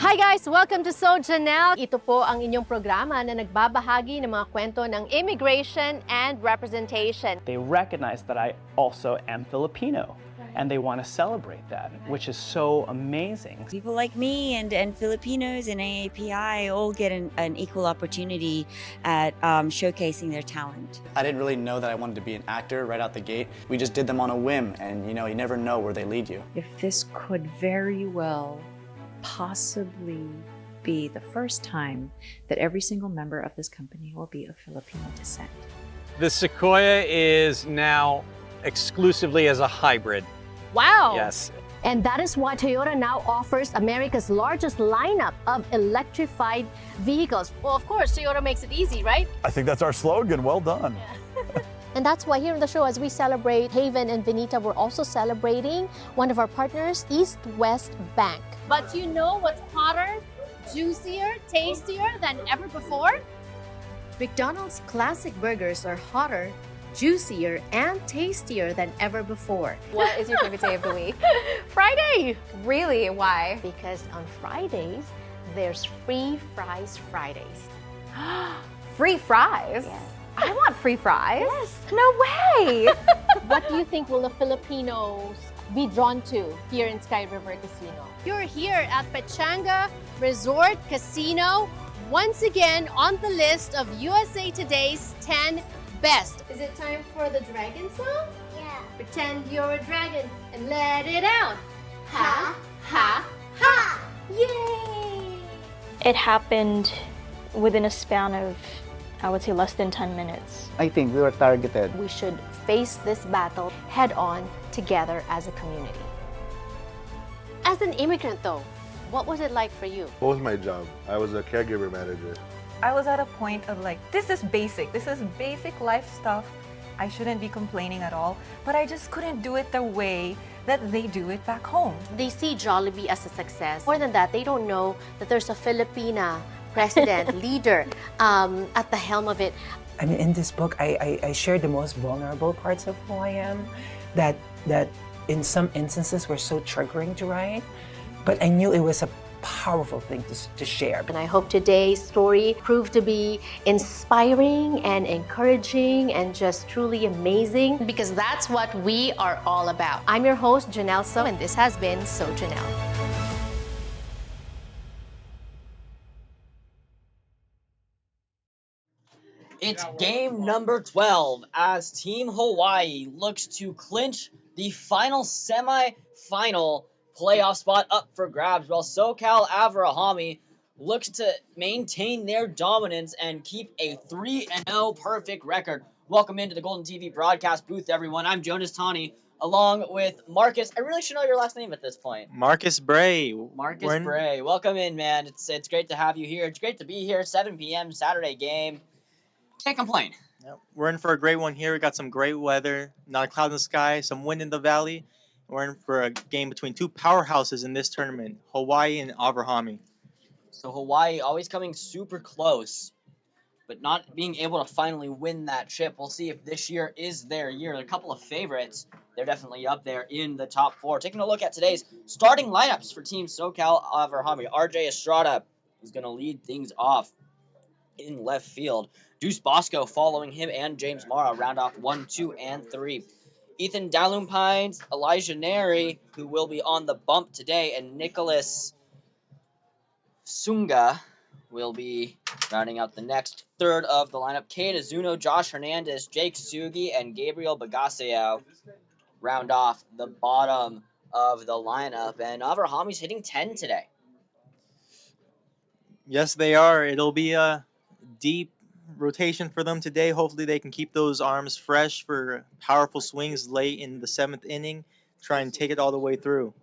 Hi guys! Welcome to So Janelle. Ito po ang inyong programa na nagbabahagi ng mga kwento ng immigration and representation. They recognize that I also am Filipino, and they want to celebrate that, which is so amazing. People like me and Filipinos and AAPI all get an equal opportunity at showcasing their talent. I didn't really know that I wanted to be an actor right out the gate. We just did them on a whim, and you never know where they lead you. If this could very well possibly be the first time that every single member of this company will be of Filipino descent. The Sequoia is now exclusively as a hybrid. Wow! Yes. And that is why Toyota now offers America's largest lineup of electrified vehicles. Well, of course, Toyota makes it easy, right? I think that's our slogan. Well done. And that's why here in the show, as we celebrate Haven and Venita, we're also celebrating one of our partners, East West Bank. But you know what's hotter, juicier, tastier than ever before? McDonald's classic burgers are hotter, juicier, and tastier than ever before. What is your favorite day of the week? Friday! Really? Why? Because on Fridays, there's Free Fries Fridays. Free fries? Yes. I want free fries. Yes. No way. What do you think will the Filipinos be drawn to here in Sky River Casino? You're here at Pechanga Resort Casino, once again on the list of USA Today's 10 best. Is it time for the dragon song? Yeah. Pretend you're a dragon and let it out. Ha, ha, ha. Yay! It happened within a span of, I would say, less than 10 minutes. I think we were targeted. We should face this battle head on together as a community. As an immigrant though, what was it like for you? What was my job? I was a caregiver manager. I was at a point of like, this is basic life stuff. I shouldn't be complaining at all, but I just couldn't do it the way that they do it back home. They see Jollibee as a success. More than that, they don't know that there's a Filipina president, leader at the helm of it. I mean, in this book, I share the most vulnerable parts of who I am that in some instances were so triggering to write, but I knew it was a powerful thing to share. And I hope today's story proved to be inspiring and encouraging and just truly amazing, because that's what we are all about. I'm your host, Janelle So, and this has been So Janelle. It's game number 12 as Team Hawaii looks to clinch the final semi-final playoff spot up for grabs, while SoCal Avrahamy looks to maintain their dominance and keep a 3-0 perfect record. Welcome into the Golden TV broadcast booth, everyone. I'm Jonas Tani, along with Marcus. I really should know your last name at this point. Marcus Bray. Marcus Bray. Welcome in, man. It's great to have you here. It's great to be here. 7 p.m. Saturday game. Can't complain. Yep. We're in for a great one here. We got some great weather, not a cloud in the sky, some wind in the valley. We're in for a game between two powerhouses in this tournament, Hawaii and Avrahamy. So Hawaii always coming super close, but not being able to finally win that chip. We'll see if this year is their year. A couple of favorites. They're definitely up there in the top 4. Taking a look at today's starting lineups for Team SoCal Avrahamy. RJ Estrada is going to lead things off in left field. Deuce Bosco following him, and James Mara round off 1, 2, and 3. Ethan Dalumpines, Elijah Neri, who will be on the bump today, and Nicholas Sunga will be rounding out the next third of the lineup. Cade Azuno, Josh Hernandez, Jake Sugi, and Gabriel Bagasio round off the bottom of the lineup. And Avrahamy's hitting 10 today. Yes, they are. It'll be a deep rotation for them today. Hopefully they can keep those arms fresh for powerful swings late in the 7th inning. Try and take it all the way through.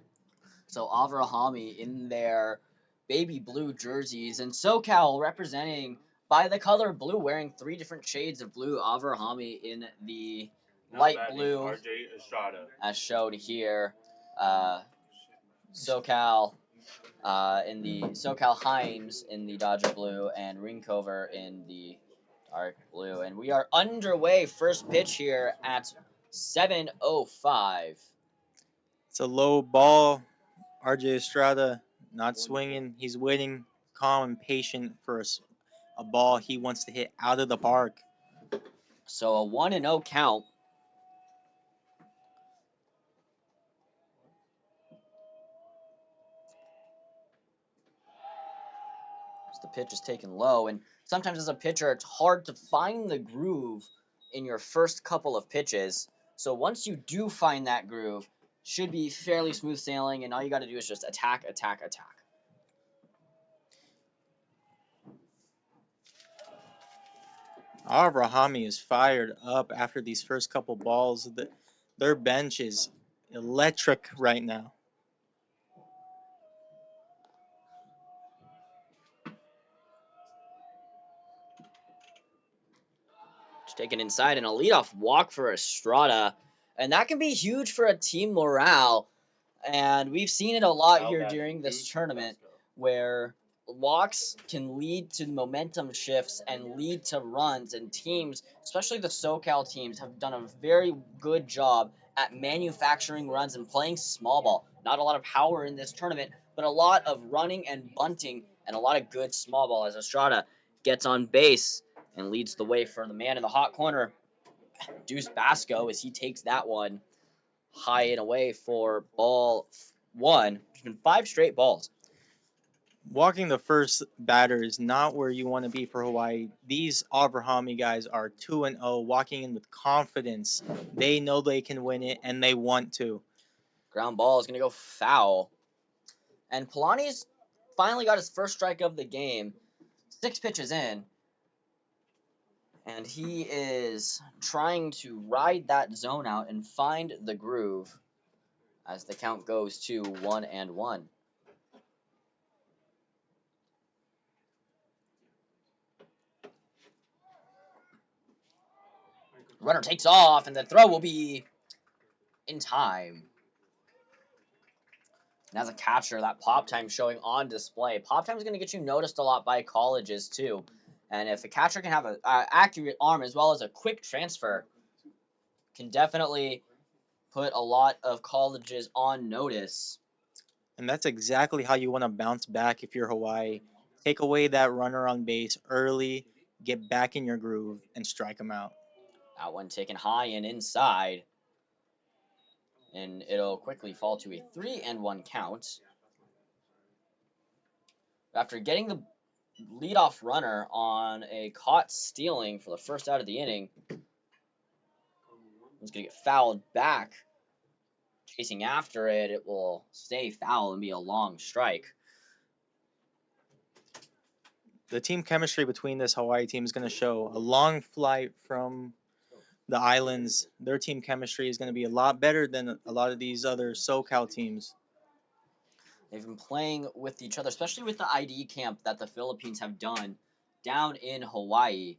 So Avrahamy in their baby blue jerseys, and SoCal representing by the color blue, wearing 3 different shades of blue. Avrahamy in the light blue, RJ Estrada, as showed here. SoCal in the SoCal Himes in the Dodger blue, and Ringcover in the dark blue. And we are underway. First pitch here at 7:05. It's a low ball. RJ Estrada not swinging. He's waiting calm and patient for a ball he wants to hit out of the park. So a 1-0 count. The pitch is taken low, and sometimes as a pitcher, it's hard to find the groove in your first couple of pitches. So once you do find that groove, should be fairly smooth sailing, and all you got to do is just attack, attack, attack. Avrahamy is fired up after these first couple balls. Their bench is electric right now. Just taken inside and a leadoff walk for Estrada, and that can be huge for a team morale. And we've seen it a lot here during this tournament, where walks can lead to momentum shifts and lead to runs, and teams, especially the SoCal teams, have done a very good job at manufacturing runs and playing small ball. Not a lot of power in this tournament, but a lot of running and bunting and a lot of good small ball as Estrada gets on base and leads the way for the man in the hot corner, Deuce Basco, as he takes that one high and away for ball 1. It's been 5 straight balls. Walking the first batter is not where you want to be for Hawaii. These Avrahamy guys are 2-0, walking in with confidence. They know they can win it, and they want to. Ground ball is going to go foul. And Polani's finally got his first strike of the game. 6 pitches in. And he is trying to ride that zone out and find the groove as the count goes to 1-1. Runner takes off, and the throw will be in time. And as a catcher, that pop time showing on display. Pop time is going to get you noticed a lot by colleges, too. And if a catcher can have an accurate arm as well as a quick transfer, can definitely put a lot of colleges on notice. And that's exactly how you want to bounce back if you're Hawaii. Take away that runner on base early, get back in your groove, and strike them out. That one taken high and inside. And it'll quickly fall to a 3-1 count. After getting the leadoff runner on a caught stealing for the first out of the inning, it's going to get fouled back. Chasing after it, it will stay foul and be a long strike. The team chemistry between this Hawaii team is going to show. A long flight from the islands, their team chemistry is going to be a lot better than a lot of these other SoCal teams. They've been playing with each other, especially with the ID camp that the Philippines have done down in Hawaii.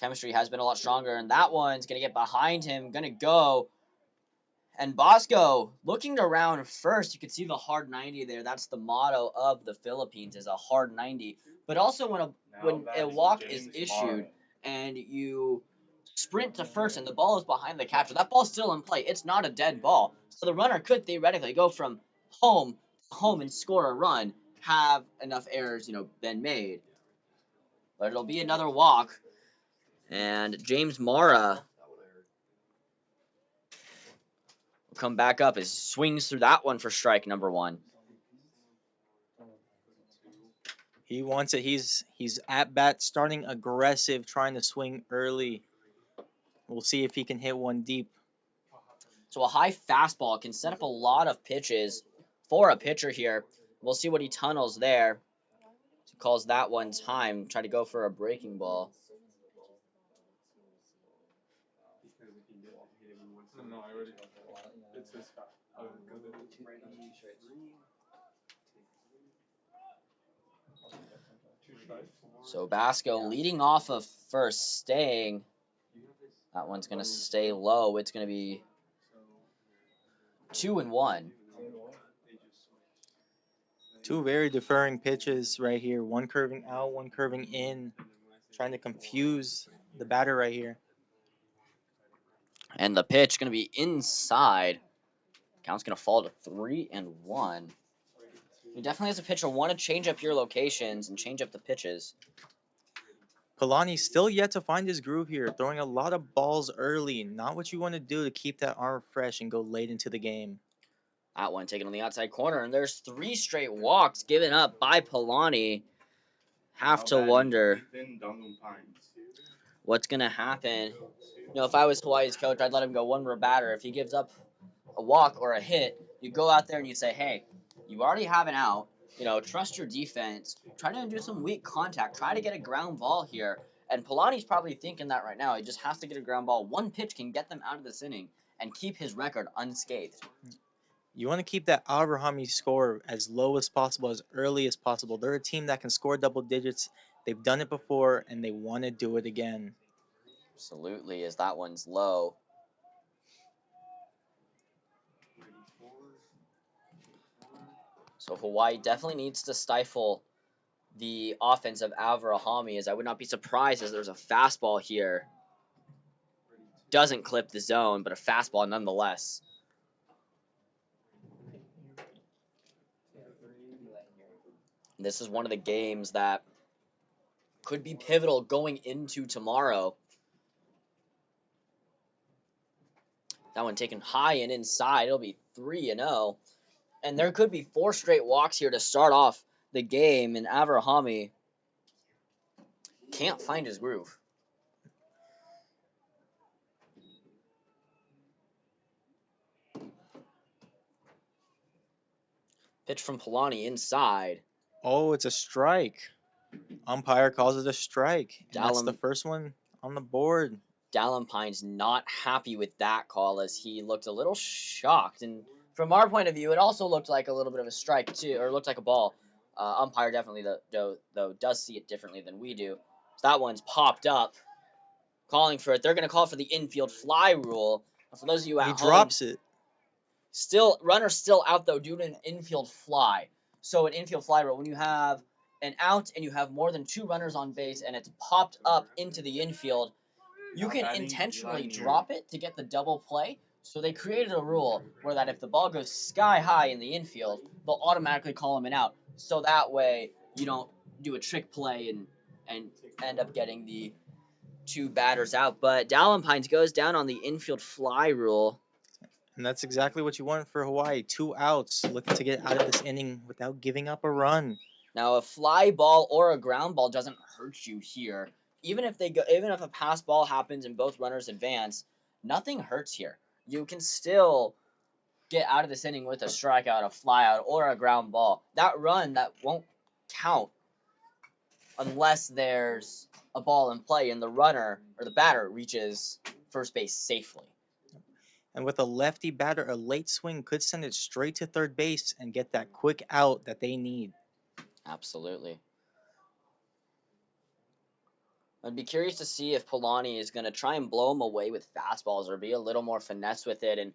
Chemistry has been a lot stronger, and that one's going to get behind him, going to go. And Bosco looking around first. You can see the hard 90 there. That's the motto of the Philippines, is a hard 90. But also when a walk is issued and you sprint to first and the ball is behind the catcher, that ball's still in play. It's not a dead ball. So the runner could theoretically go from home to home and score a run, have enough errors, been made. But it'll be another walk. And James Mara will come back up as he swings through that one for strike number 1. He wants it. He's at bat, starting aggressive, trying to swing early. We'll see if he can hit one deep. So a high fastball can set up a lot of pitches for a pitcher here. We'll see what he tunnels there. So calls that one time. Try to go for a breaking ball. So Basco leading off of first, staying. That one's going to stay low. It's going to be 2-1. Two very deferring pitches right here. One curving out, one curving in. Trying to confuse the batter right here. And the pitch going to be inside. Count's going to fall to 3-1. You definitely, as a pitcher, want to change up your locations and change up the pitches. Polani's still yet to find his groove here, throwing a lot of balls early. Not what you want to do to keep that arm fresh and go late into the game. That one taken on the outside corner, and there's 3 straight walks given up by Polani. Have to wonder what's going to happen. You know, if I was Hawaii's coach, I'd let him go one more batter. If he gives up a walk or a hit, you go out there and you say, hey, you already have an out. You know, trust your defense. Try to do some weak contact. Try to get a ground ball here. And Polani's probably thinking that right now. He just has to get a ground ball. One pitch can get them out of this inning and keep his record unscathed. You want to keep that Avrahamy score as low as possible, as early as possible. They're a team that can score double digits. They've done it before, and they want to do it again. Absolutely, as that one's low. So Hawaii definitely needs to stifle the offense of Avrahamy, as I would not be surprised as there's a fastball here. Doesn't clip the zone, but a fastball nonetheless. This is one of the games that could be pivotal going into tomorrow. That one taken high and inside. It'll be 3-0. And there could be 4 straight walks here to start off the game, and Avrahamy can't find his groove. Pitch from Polani inside. Oh, it's a strike. Umpire calls it a strike. And that's the Dallin- first one on the board. Dallenpine's not happy with that call, as he looked a little shocked. And from our point of view, it also looked like a little bit of a strike too, or looked like a ball. Umpire definitely, though, does see it differently than we do. So that one's popped up, calling for it. They're going to call for the infield fly rule. For those of you at home, He drops it. Runner still out, though, due to an infield fly. So an infield fly rule, when you have an out and you have more than 2 runners on base and it's popped up into the infield, you can intentionally drop it to get the double play. So they created a rule where that if the ball goes sky high in the infield, they'll automatically call him an out. So that way you don't do a trick play and end up getting the 2 batters out. But Dallenpines goes down on the infield fly rule. And that's exactly what you want for Hawaii. 2 outs, looking to get out of this inning without giving up a run. Now, a fly ball or a ground ball doesn't hurt you here. Even if a pass ball happens and both runners advance, nothing hurts here. You can still get out of this inning with a strikeout, a flyout, or a ground ball. That run, that won't count unless there's a ball in play and the runner or the batter reaches first base safely. And with a lefty batter, a late swing could send it straight to third base and get that quick out that they need. Absolutely. I'd be curious to see if Polani is going to try and blow him away with fastballs or be a little more finesse with it and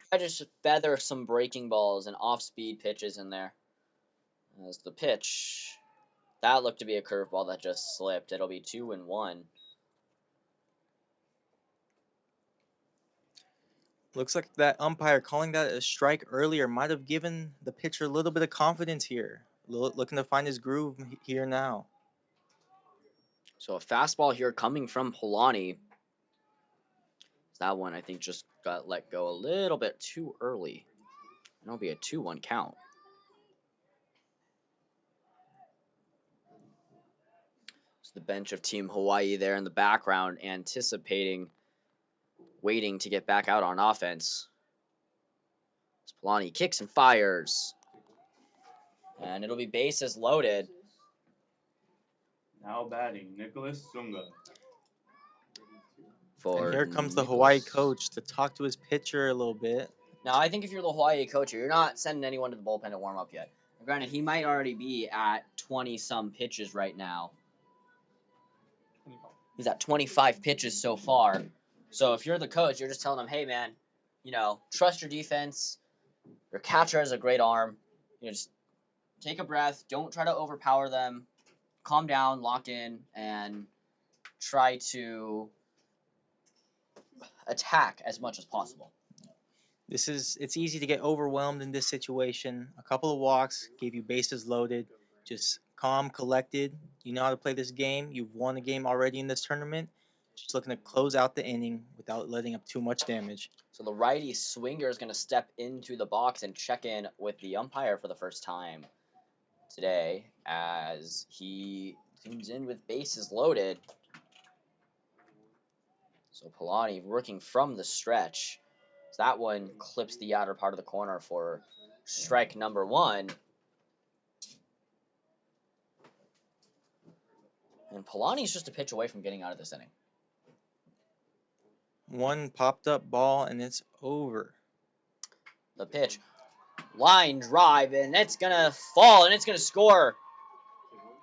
try to just feather some breaking balls and off-speed pitches in there. As the pitch, that looked to be a curveball that just slipped. It'll be 2-1. Looks like that umpire calling that a strike earlier might have given the pitcher a little bit of confidence here. Looking to find his groove here now. So a fastball here coming from Polani. That one, I think, just got let go a little bit too early. It'll be a 2-1 count. So the bench of Team Hawaii there in the background, anticipating, waiting to get back out on offense. As Polani kicks and fires. And it'll be bases loaded. Now batting, Nicholas Sunga. And here comes the Hawaii coach to talk to his pitcher a little bit. Now, I think if you're the Hawaii coach, you're not sending anyone to the bullpen to warm up yet. Granted, he might already be at 20-some pitches right now. He's at 25 pitches so far. So if you're the coach, you're just telling him, hey, man, trust your defense. Your catcher has a great arm. Just take a breath. Don't try to overpower them. Calm down, lock in, and try to attack as much as possible. It's easy to get overwhelmed in this situation. A couple of walks gave you bases loaded. Just calm, collected. You know how to play this game. You've won a game already in this tournament. Just looking to close out the inning without letting up too much damage. So the righty swinger is going to step into the box and check in with the umpire for the first time today as he comes in with bases loaded. So Polani working from the stretch. So that one clips the outer part of the corner for strike number 1. And Polani's just a pitch away from getting out of this inning. One popped up ball and it's over. The pitch. Line drive, and it's going to fall, and it's going to score.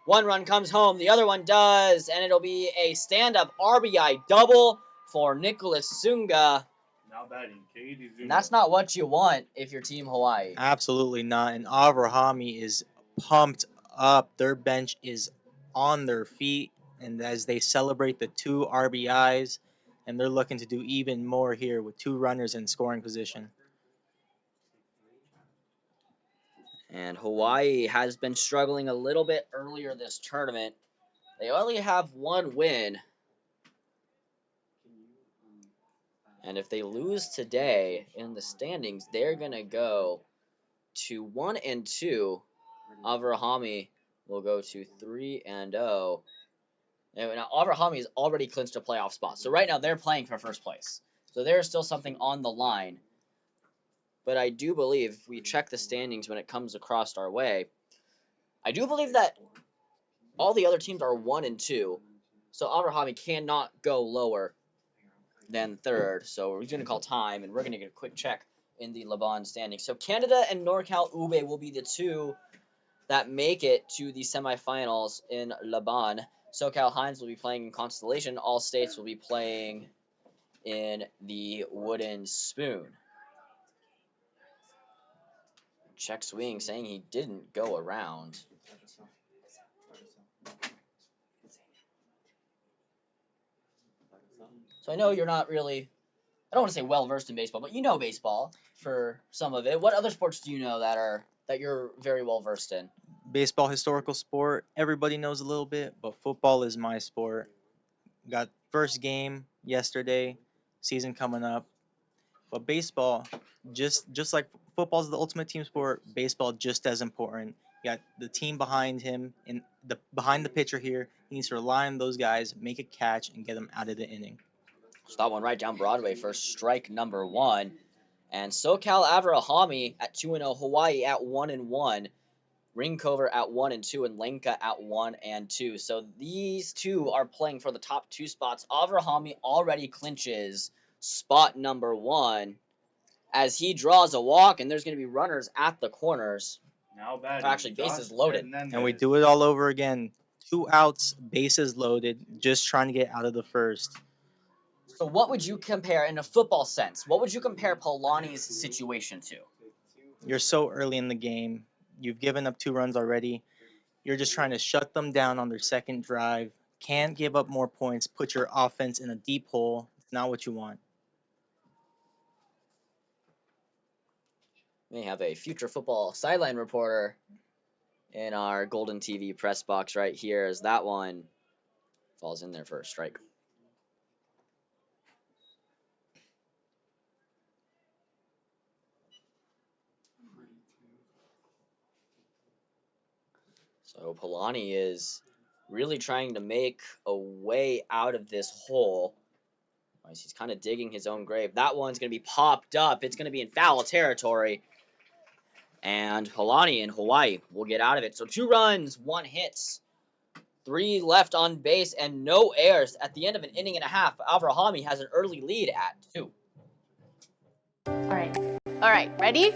One run comes home, the other one does, and it'll be a stand-up RBI double for Nicholas Sunga. Now batting, Katie Zuma. And that's not what you want if you're Team Hawaii. Absolutely not. And Avrahamy is pumped up. Their bench is on their feet, and as they celebrate the 2 RBIs, and they're looking to do even more here with 2 runners in scoring position. And Hawaii has been struggling a little bit earlier this tournament. They only have 1 win. And if they lose today in the standings, they're going to go to 1-2. Avrahamy will go to 3-0. Now, Avrahamy has already clinched a playoff spot. So right now they're playing for first place. So there's still something on the line. But I do believe, if we check the standings when it comes across our way, I do believe that all the other teams are 1-2. So Avrahamy cannot go lower than 3rd. So we're going to call time, and we're going to get a quick check in the Laban standings. So Canada and NorCal Ube will be the 2 that make it to the semifinals in Laban. SoCal Hines will be playing in Constellation. All States will be playing in the Wooden Spoon. Check swing saying he didn't go around. So I know you're not really, I don't want to say well-versed in baseball, but you know baseball for some of it. What other sports do you know that you're very well-versed in? Baseball, historical sport, everybody knows a little bit, but football is my sport. Got first game yesterday, season coming up. But baseball, just like football is the ultimate team sport, baseball just as important. You got the team behind him, and behind the pitcher here. He needs to rely on those guys, make a catch, and get them out of the inning. So that one right down Broadway for strike number 1. And SoCal Avrahamy at 2-0, Hawaii at 1-1, Ringcover at 1-2, and Lenka at 1-2. So these 2 are playing for the top 2 spots. Avrahamy already clinches spot number 1 as he draws a walk, and there's going to be runners at the corners. Now batting, actually, bases loaded. And we do it all over again. 2 outs, bases loaded, just trying to get out of the first. So what would you compare, in a football sense, what would you compare Polani's situation to? You're so early in the game. You've given up 2 runs already. You're just trying to shut them down on their second drive. Can't give up more points. Put your offense in a deep hole. It's not what you want. We have a future football sideline reporter in our Golden TV press box right here as that one falls in there for a strike. So Polani is really trying to make a way out of this hole. He's kind of digging his own grave. That one's going to be popped up. It's going to be in foul territory. And Polani in Hawaii will get out of it. So 2 runs, 1 hit, 3 left on base, and no errors at the end of an inning and a half. Avrahamy has an early lead at 2. All right, ready?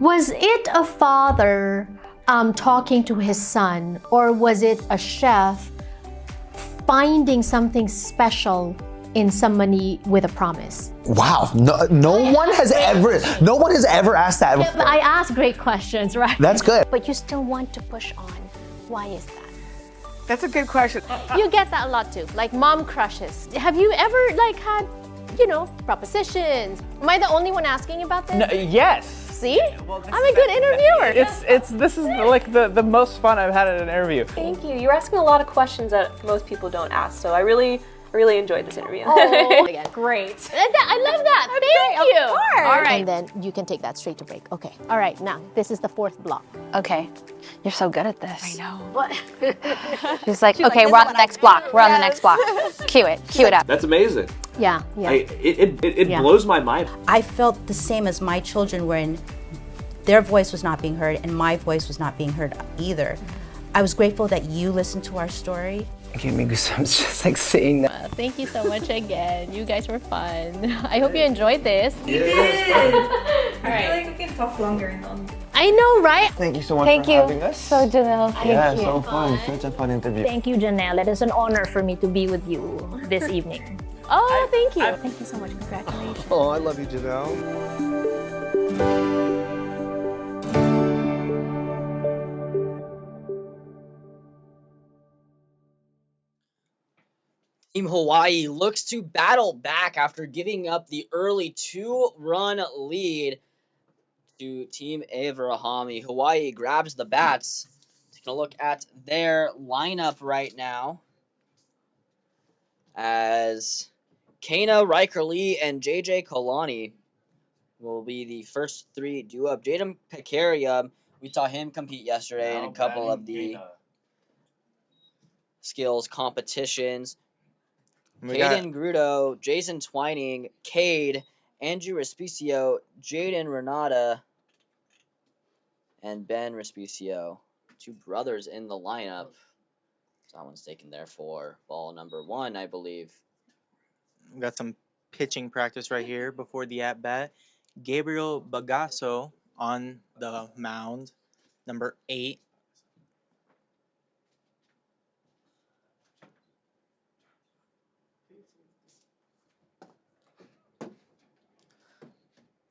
Was it a father talking to his son, or was it a chef finding something special in somebody with a promise? Wow, no one has ever asked that before. I ask great questions, right? That's good. But you still want to push on. Why is that? That's a good question. You get that a lot too, like mom crushes. Have you ever had you know, propositions. Am I the only one asking about this? No, yes. See? I'm a good interviewer. This is like the most fun I've had at an interview. Thank you. You're asking a lot of questions that most people don't ask, so I really enjoyed this interview. Oh, again. Great. I love that. Thank you. Of course. All right. And then you can take that straight to break. Okay. All right. Now, this is the fourth block. Okay. You're so good at this. I know. What? She's like, okay, we're on the next block. We're on the next block. Cue it. Cue it up. That's amazing. Yeah. It Yeah. blows my mind. I felt the same as my children when their voice was not being heard and my voice was not being heard either. I was grateful that you listened to our story. It gave me goosebumps just like saying that. Thank you so much again. You guys were fun. I hope you enjoyed this. We did. I feel like we can talk longer and longer. I know, right? Thank you so much Thank for you. having us. So, Janelle, thank Yeah, you. so fun. Such a fun interview. Thank you, Janelle. It is an honor for me to be with you this evening. Oh, thank you. Thank you so much. Congratulations. Oh, I love you, Janelle. Team Hawaii looks to battle back after giving up the early 2-run lead to Team Avrahamy. Hawaii grabs the bats. Taking a look at their lineup right now, as Kana, Riker Lee, and JJ Kalani will be the first three due up. Jaden Pekaria, we saw him compete yesterday in a couple of the skills competitions. Caden Grudo, Jason Twining, Cade, Andrew Respicio, Jaden Renata, and Ben Respicio. Two brothers in the lineup. So that one's taken there for ball number 1, I believe. We got some pitching practice right here before the at-bat. Gabriel Bagasso on the mound, number 8.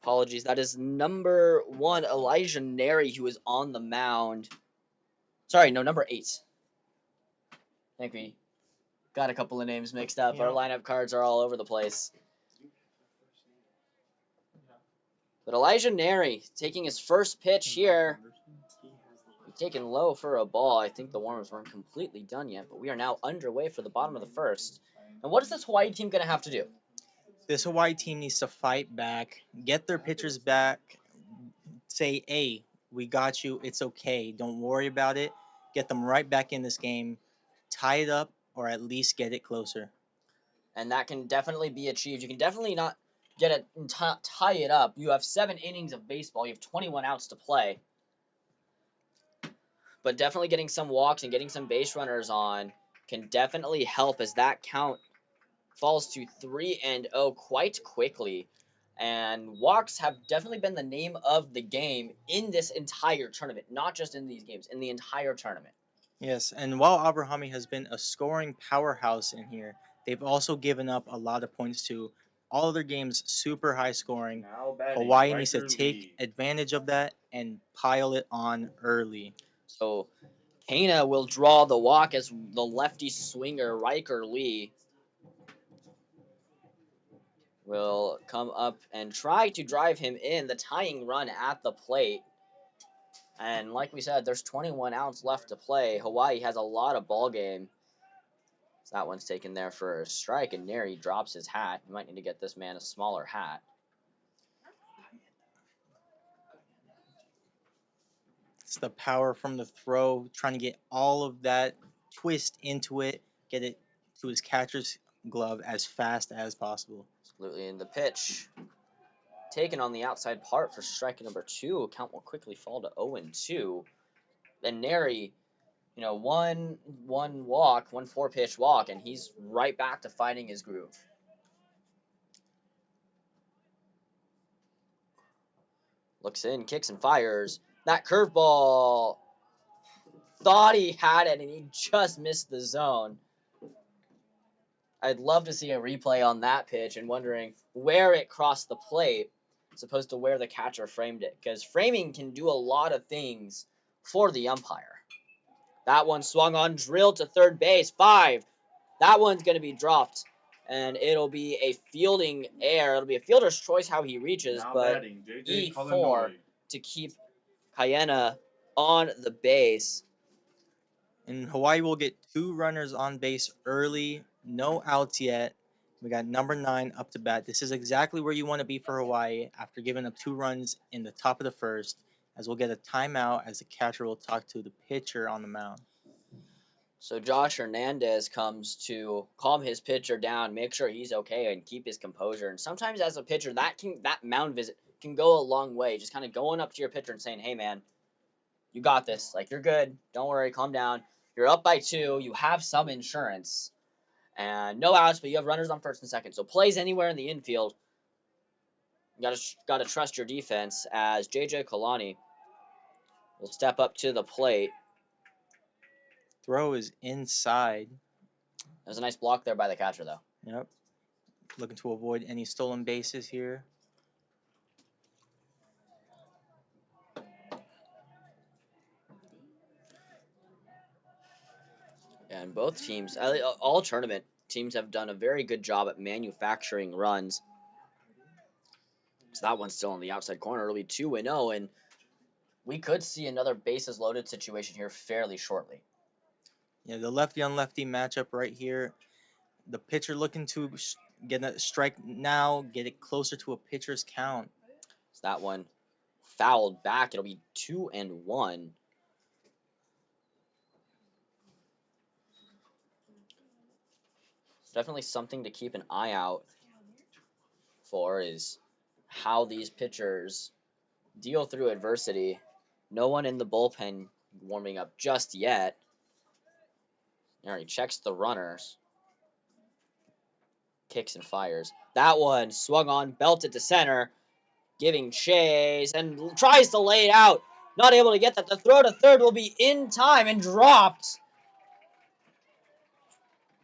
Apologies, that is number 1, Elijah Neri, who is on the mound. Sorry, no, number 8. I think we got a couple of names mixed up. Our lineup cards are all over the place. But Elijah Neri taking his first pitch here. Taken low for a ball. I think the warm-ups weren't completely done yet, but we are now underway for the bottom of the first. And what is this Hawaii team going to have to do? This Hawaii team needs to fight back, get their pitchers back, say, hey, we got you, it's okay, don't worry about it, get them right back in this game, tie it up, or at least get it closer. And that can definitely be achieved. You can definitely not get it and tie it up. You have 7 innings of baseball. You have 21 outs to play. But definitely getting some walks and getting some base runners on can definitely help, as that count falls to 3-0 quite quickly. And walks have definitely been the name of the game in this entire tournament, not just in these games, in the entire tournament. Yes, and while Avrahamy has been a scoring powerhouse in here, they've also given up a lot of points to all of their games, super high scoring. Hawaii needs to take advantage of that and pile it on early. So Kana will draw the walk as the lefty swinger, Riker Lee, will come up and try to drive him in, the tying run at the plate. And like we said, there's 21 outs left to play. Hawaii has a lot of ball game. So that one's taken there for a strike, and Neri drops his hat. You might need to get this man a smaller hat. It's the power from the throw, trying to get all of that twist into it, get it to his catcher's glove as fast as possible. Absolutely, and the pitch taken on the outside part for strike number 2. Count will quickly fall to 0-2. Then Neri, one 4-pitch walk, and he's right back to finding his groove. Looks in, kicks and fires. That curveball, thought he had it, and he just missed the zone. I'd love to see a replay on that pitch and wondering where it crossed the plate as opposed to where the catcher framed it, because framing can do a lot of things for the umpire. That one swung on, drilled to third base. 5. That one's going to be dropped, and it'll be a fielding error. It'll be a fielder's choice how he reaches, Now but batting, JJ E4 Kalanoi. to keep Cayena on the base. And Hawaii will get 2 runners on base early, no outs yet. We got number 9 up to bat. This is exactly where you want to be for Hawaii after giving up 2 runs in the top of the first, as we'll get a timeout as the catcher will talk to the pitcher on the mound. So Josh Hernandez comes to calm his pitcher down, make sure he's okay, and keep his composure. And sometimes as a pitcher, that mound visit can go a long way. Just kind of going up to your pitcher and saying, "Hey man, you got this. Like, you're good. Don't worry. Calm down. You're up by 2. You have some insurance, and no outs, but you have runners on first and second. So plays anywhere in the infield. You gotta trust your defense." As JJ Kalani will step up to the plate. Throw is inside. There's a nice block there by the catcher, though. Yep. Looking to avoid any stolen bases here. And both teams, all tournament teams, have done a very good job at manufacturing runs. So that one's still on the outside corner. It'll be 2-0, and we could see another bases loaded situation here fairly shortly. Yeah, the lefty on lefty matchup right here. The pitcher looking to get a strike now, get it closer to a pitcher's count. So that one fouled back. It'll be 2-1. Definitely something to keep an eye out for is how these pitchers deal through adversity. No one in the bullpen warming up just yet. He already checks the runners. Kicks and fires. That one swung on, belted to center, giving chase, and tries to lay it out. Not able to get that. The throw to third will be in time and dropped.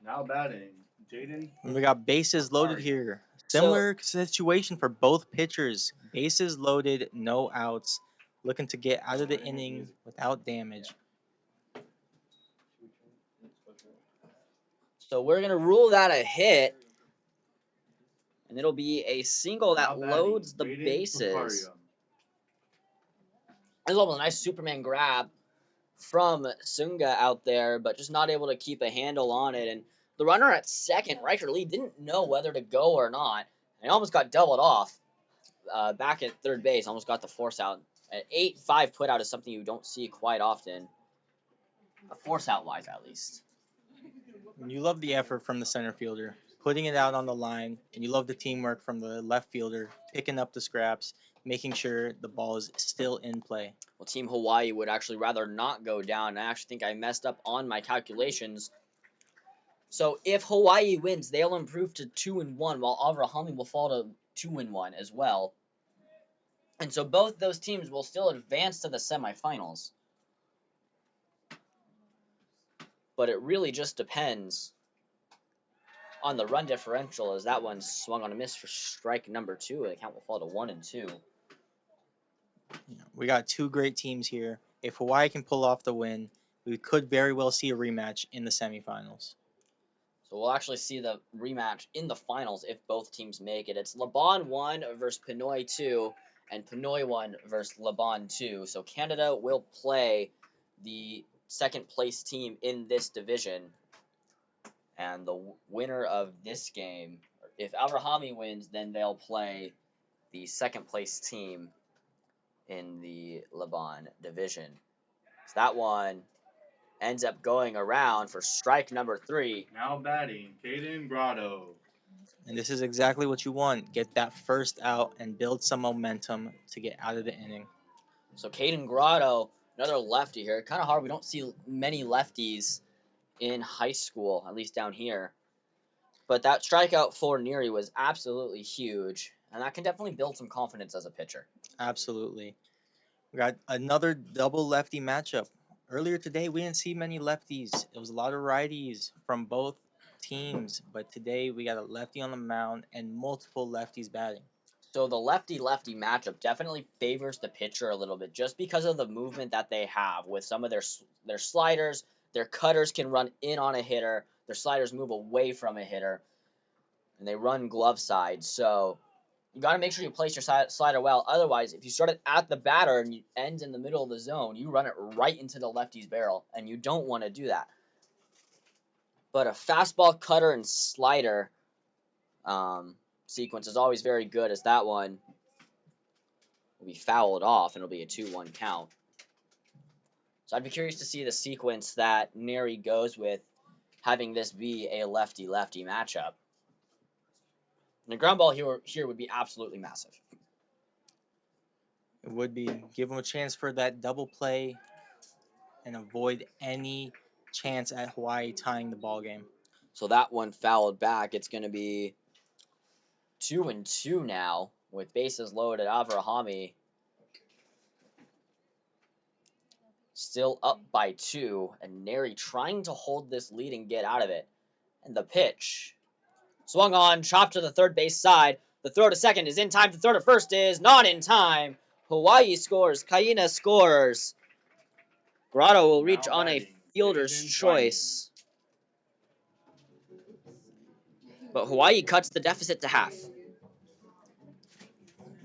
Now batting, Jaden. And we got bases loaded here. Similar situation for both pitchers. Bases loaded, no outs. Looking to get out of the inning without damage. So we're going to rule that a hit. And it'll be a single that loads the bases. This was a nice Superman grab from Sunga out there, but just not able to keep a handle on it. And the runner at second, Riker Lee, didn't know whether to go or not. And he almost got doubled off back at third base. Almost got the force out. An 8-5 put out is something you don't see quite often. A force out wise, at least. You love the effort from the center fielder, putting it out on the line, and you love the teamwork from the left fielder, picking up the scraps, making sure the ball is still in play. Well, Team Hawaii would actually rather not go down. I actually think I messed up on my calculations. So if Hawaii wins, they'll improve to 2-1, while Avrahamy will fall to 2-1 as well. And so both those teams will still advance to the semifinals. But it really just depends on the run differential, as that one swung on a miss for strike number 2. The count will fall to 1-2. We got 2 great teams here. If Hawaii can pull off the win, we could very well see a rematch in the semifinals. So we'll actually see the rematch in the finals if both teams make it. It's Laban 1 versus Pinoy 2, and Pinoy 1 versus Laban 2. So Canada will play the second place team in this division. And the winner of this game, if Avrahamy wins, then they'll play the second place team in the Laban division. So that one ends up going around for strike number 3. Now batting, Caden Grotto. And this is exactly what you want. Get that first out and build some momentum to get out of the inning. So Caden Grotto, another lefty here. Kind of hard. We don't see many lefties in high school, at least down here. But that strikeout for Neary was absolutely huge, and that can definitely build some confidence as a pitcher. Absolutely. We got another double lefty matchup. Earlier today, we didn't see many lefties. It was a lot of righties from both teams, but today we got a lefty on the mound and multiple lefties batting. So the lefty-lefty matchup definitely favors the pitcher a little bit, just because of the movement that they have with some of their sliders. Their cutters can run in on a hitter. Their sliders move away from a hitter. and they run glove side. So you got to make sure you place your slider well. Otherwise, if you start it at the batter and you end in the middle of the zone, you run it right into the lefty's barrel, and you don't want to do that. But a fastball, cutter, and slider sequence is always very good, as that one will be fouled off, and it'll be a 2-1 count. So I'd be curious to see the sequence that Neri goes with, having this be a lefty-lefty matchup. And the ground ball here would be absolutely massive. It would be. Give him a chance for that double play and avoid any chance at Hawaii tying the ball game. So that one fouled back. It's going to be 2-2 now with bases loaded. Avrahamy still up by 2, and Neri trying to hold this lead and get out of it. And the pitch swung on, chopped to the third base side. The throw to second is in time. The throw to first is not in time. Hawaii scores. Kaina scores. Grotto will reach on a fielder's choice. But Hawaii cuts the deficit to half.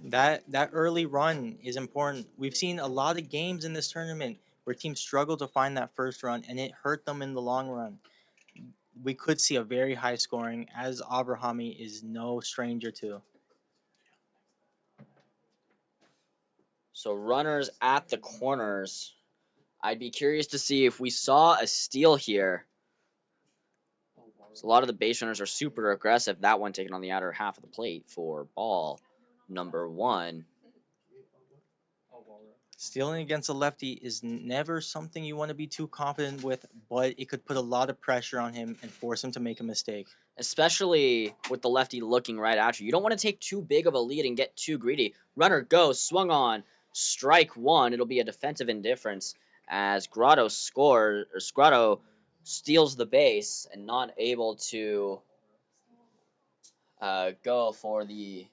That early run is important. We've seen a lot of games in this tournament where teams struggle to find that first run, and it hurt them in the long run. We could see a very high scoring, as Avrahamy is no stranger to. So runners at the corners. I'd be curious to see if we saw a steal here. So a lot of the base runners are super aggressive. That one taken on the outer half of the plate for ball number 1. Stealing against a lefty is never something you want to be too confident with, but it could put a lot of pressure on him and force him to make a mistake. Especially with the lefty looking right at you. You don't want to take too big of a lead and get too greedy. Runner goes, swung on, strike 1. It'll be a defensive indifference as Grotto steals the base and not able to go for the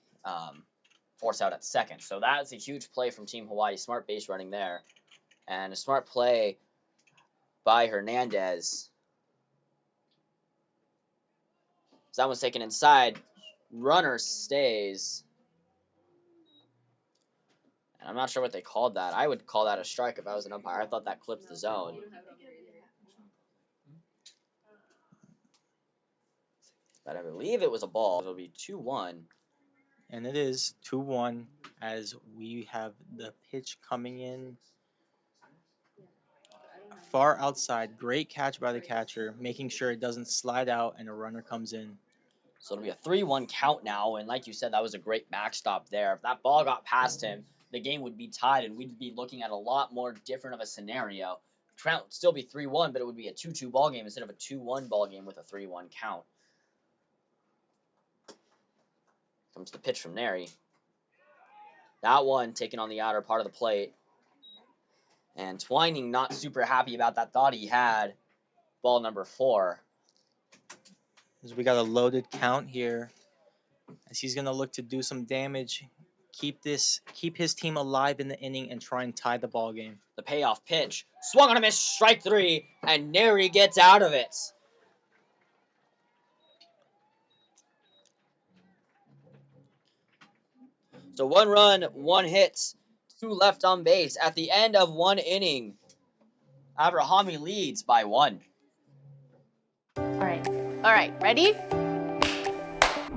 force out at second. So that's a huge play from Team Hawaii. Smart base running there. And a smart play by Hernandez. So that one's taken inside. Runner stays. And I'm not sure what they called that. I would call that a strike if I was an umpire. I thought that clipped the zone. But I believe it was a ball. It'll be 2-1. And it is 2-1 as we have the pitch coming in far outside. Great catch by the catcher, making sure it doesn't slide out and a runner comes in. So it'll be a 3-1 count now. And like you said, that was a great backstop there. If that ball got past him, the game would be tied and we'd be looking at a lot more different of a scenario. Count would still be 3-1, but it would be a 2-2 ball game instead of a 2-1 ball game with a 3-1 count. Comes the pitch from Neri. That one taken on the outer part of the plate. And Twining not super happy about that thought he had. Ball number 4. As we got a loaded count here. As he's going to look to do some damage. Keep his team alive in the inning and try and tie the ball game. The payoff pitch. Swung on a miss. Strike 3. And Neri gets out of it. So 1 run, 1 hit, 2 left on base at the end of 1 inning. Avrahamy leads by 1. All right, ready?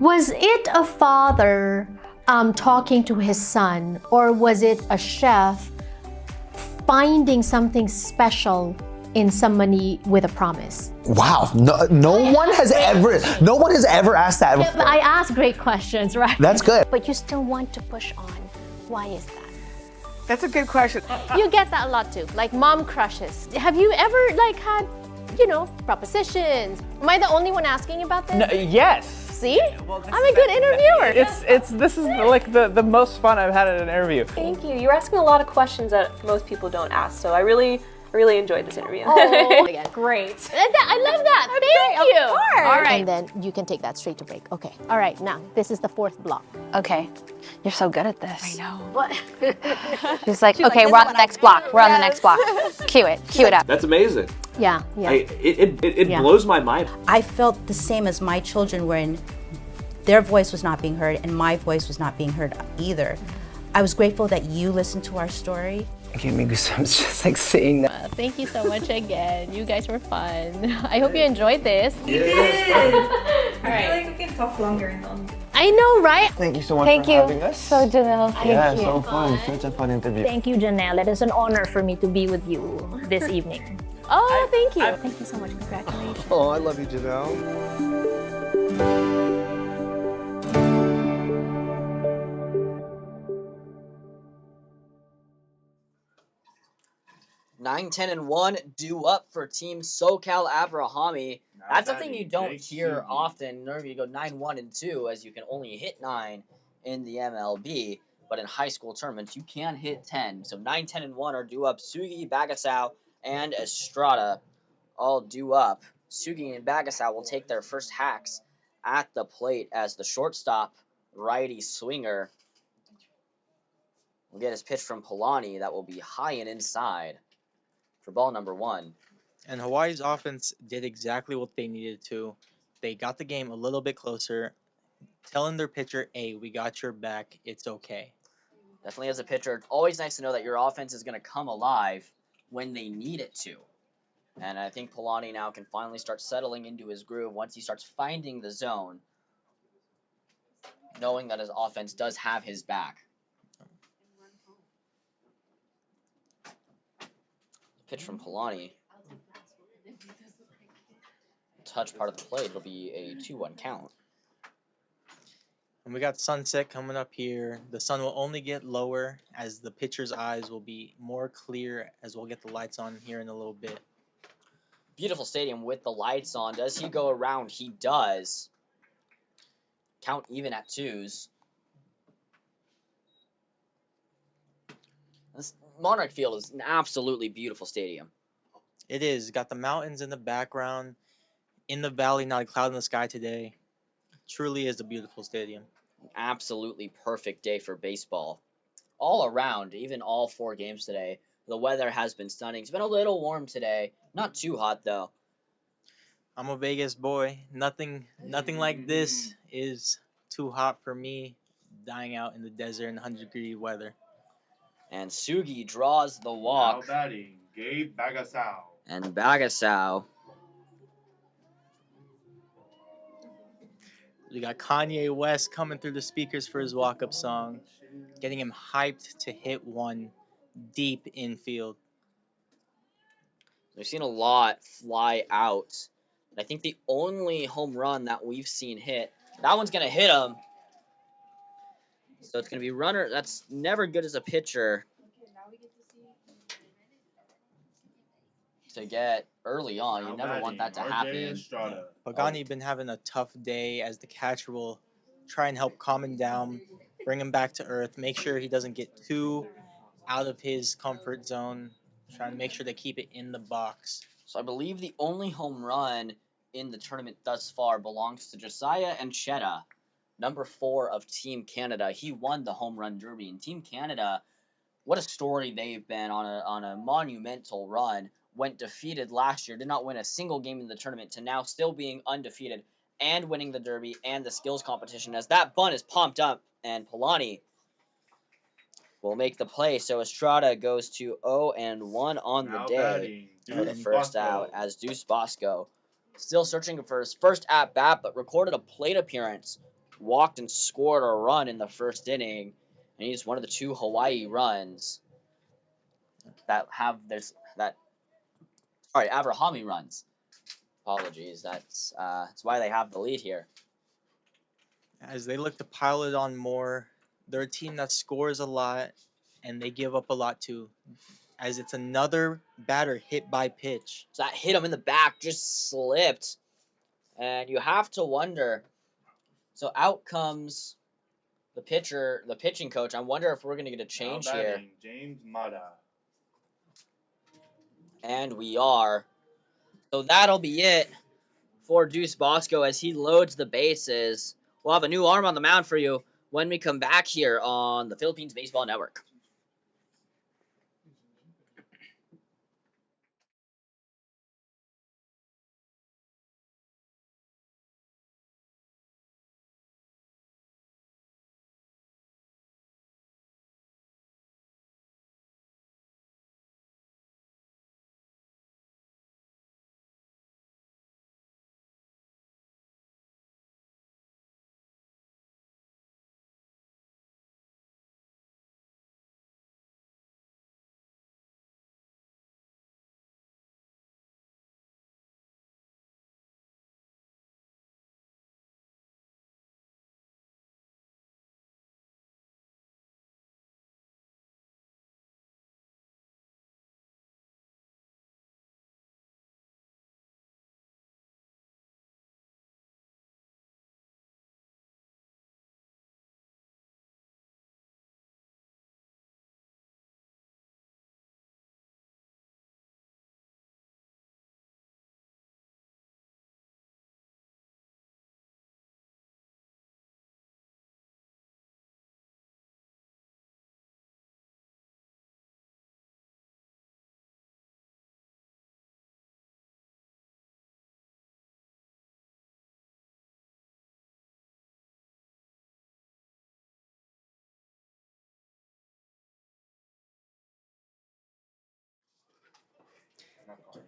Was it a father talking to his son, or was it a chef finding something special in somebody with a promise? Wow, no one has ever asked that before. I ask great questions, right? That's good. But you still want to push on. Why is that? That's a good question. You get that a lot too, like mom crushes. Have you ever had, propositions? Am I the only one asking about this? No, yes. See? I'm a good interviewer. This is like the most fun I've had at an interview. Thank you. You're asking a lot of questions that most people don't ask, so I really enjoyed this interview. Oh, Great. I love that. Thank you. Of course. All right. And then you can take that straight to break. Okay. All right. Now, this is the 4th block. Okay. You're so good at this. I know. What? She's like, okay, we're on the next block. We're on the next block. Cue it up. That's amazing. Yeah. It blows my mind. I felt the same as my children were in their voice was not being heard and my voice was not being heard either. I was grateful that you listened to our story. It gave me goosebumps just like saying that. Thank you so much again. You guys were fun. I hope you enjoyed this. We did! I feel like we can talk longer and longer. I know, right? Thank you so much Thank for you. having us. So, Janelle, thank Yeah, you. so fun. Such a fun interview. Thank you, Janelle. It is an honor for me to be with you this evening. Oh, thank you. Thank you so much. Congratulations. Oh, I love you, Janelle. 9-10-1 due up for Team SoCal Avrahamy. That's something you don't hear often. Normally you go 9-1-2, as you can only hit 9 in the MLB. But in high school tournaments, you can hit 10. So 9-10-1 are due up. Sugi, Bagasau, and Estrada all due up. Sugi and Bagasau will take their first hacks at the plate as the shortstop righty swinger will get his pitch from Polani. That will be high and inside for ball number 1. And Hawaii's offense did exactly what they needed to. They got the game a little bit closer, telling their pitcher, hey, we got your back. It's okay. Definitely as a pitcher, it's always nice to know that your offense is going to come alive when they need it to. And I think Polani now can finally start settling into his groove once he starts finding the zone, knowing that his offense does have his back. Pitch from Polani. Touch part of the plate. It'll be a 2-1 count. And we got sunset coming up here. The sun will only get lower as the pitcher's eyes will be more clear as we'll get the lights on here in a little bit. Beautiful stadium with the lights on. Does he go around? He does. Count even at 2s. This Monarch Field is an absolutely beautiful stadium. It is. Got the mountains in the background. In the valley, not a cloud in the sky today. Truly is a beautiful stadium. An absolutely perfect day for baseball. All around, even all 4 games today. The weather has been stunning. It's been a little warm today. Not too hot, though. I'm a Vegas boy. Nothing like this is too hot for me. Dying out in the desert in 100-degree weather. And Sugi draws the walk. Now batting, Gabe Bagasau. And Bagasau. We got Kanye West coming through the speakers for his walk-up song, getting him hyped to hit one deep infield. We've seen a lot fly out. And I think the only home run that we've seen hit, that one's going to hit him. So it's going to be runner. That's never good as a pitcher to get early on. You never want that to happen. Pagani been having a tough day as the catcher will try and help calm him down, bring him back to earth, make sure he doesn't get too out of his comfort zone, trying to make sure they keep it in the box. So I believe the only home run in the tournament thus far belongs to Josiah Ancheta, number 4 of Team Canada. He won the home run derby. And Team Canada, what a story they've been on a monumental run. Went defeated last year, did not win a single game in the tournament, to now still being undefeated and winning the derby and the skills competition, as that bunt is pumped up, and Polani will make the play. So Estrada goes to 0-1 on the day for the first out, as Deuce Bosco still searching for his first at-bat, but recorded a plate appearance, walked and scored a run in the first inning, and he's one of the 2 Hawaii runs that have this, Avrahamy runs. Apologies, that's why they have the lead here. As they look to pile it on more, they're a team that scores a lot, and they give up a lot too, as it's another batter hit by pitch. So that hit him in the back, just slipped. And you have to wonder, so out comes the pitcher, the pitching coach. I wonder if we're going to get a change Now here. batting, James Mata. And we are. So that'll be it for Deuce Bosco as he loads the bases. We'll have a new arm on the mound for you when we come back here on the Philippines Baseball Network.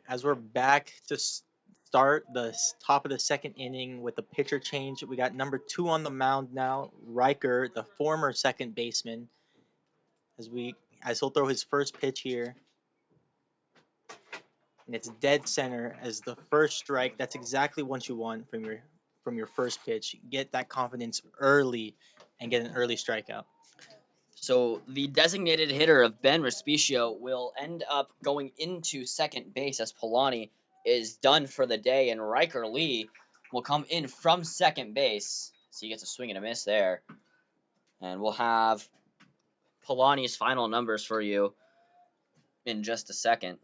As we're back to start the top of the second inning with the pitcher change, we got number 2 on the mound now, Riker, the former second baseman, as he'll throw his first pitch here. And it's dead center as the first strike. That's exactly what you want from your first pitch. Get that confidence early and get an early strikeout. So the designated hitter of Ben Respicio will end up going into second base as Polani is done for the day, and Riker Lee will come in from second base. So he gets a swing and a miss there. And we'll have Polani's final numbers for you in just a second.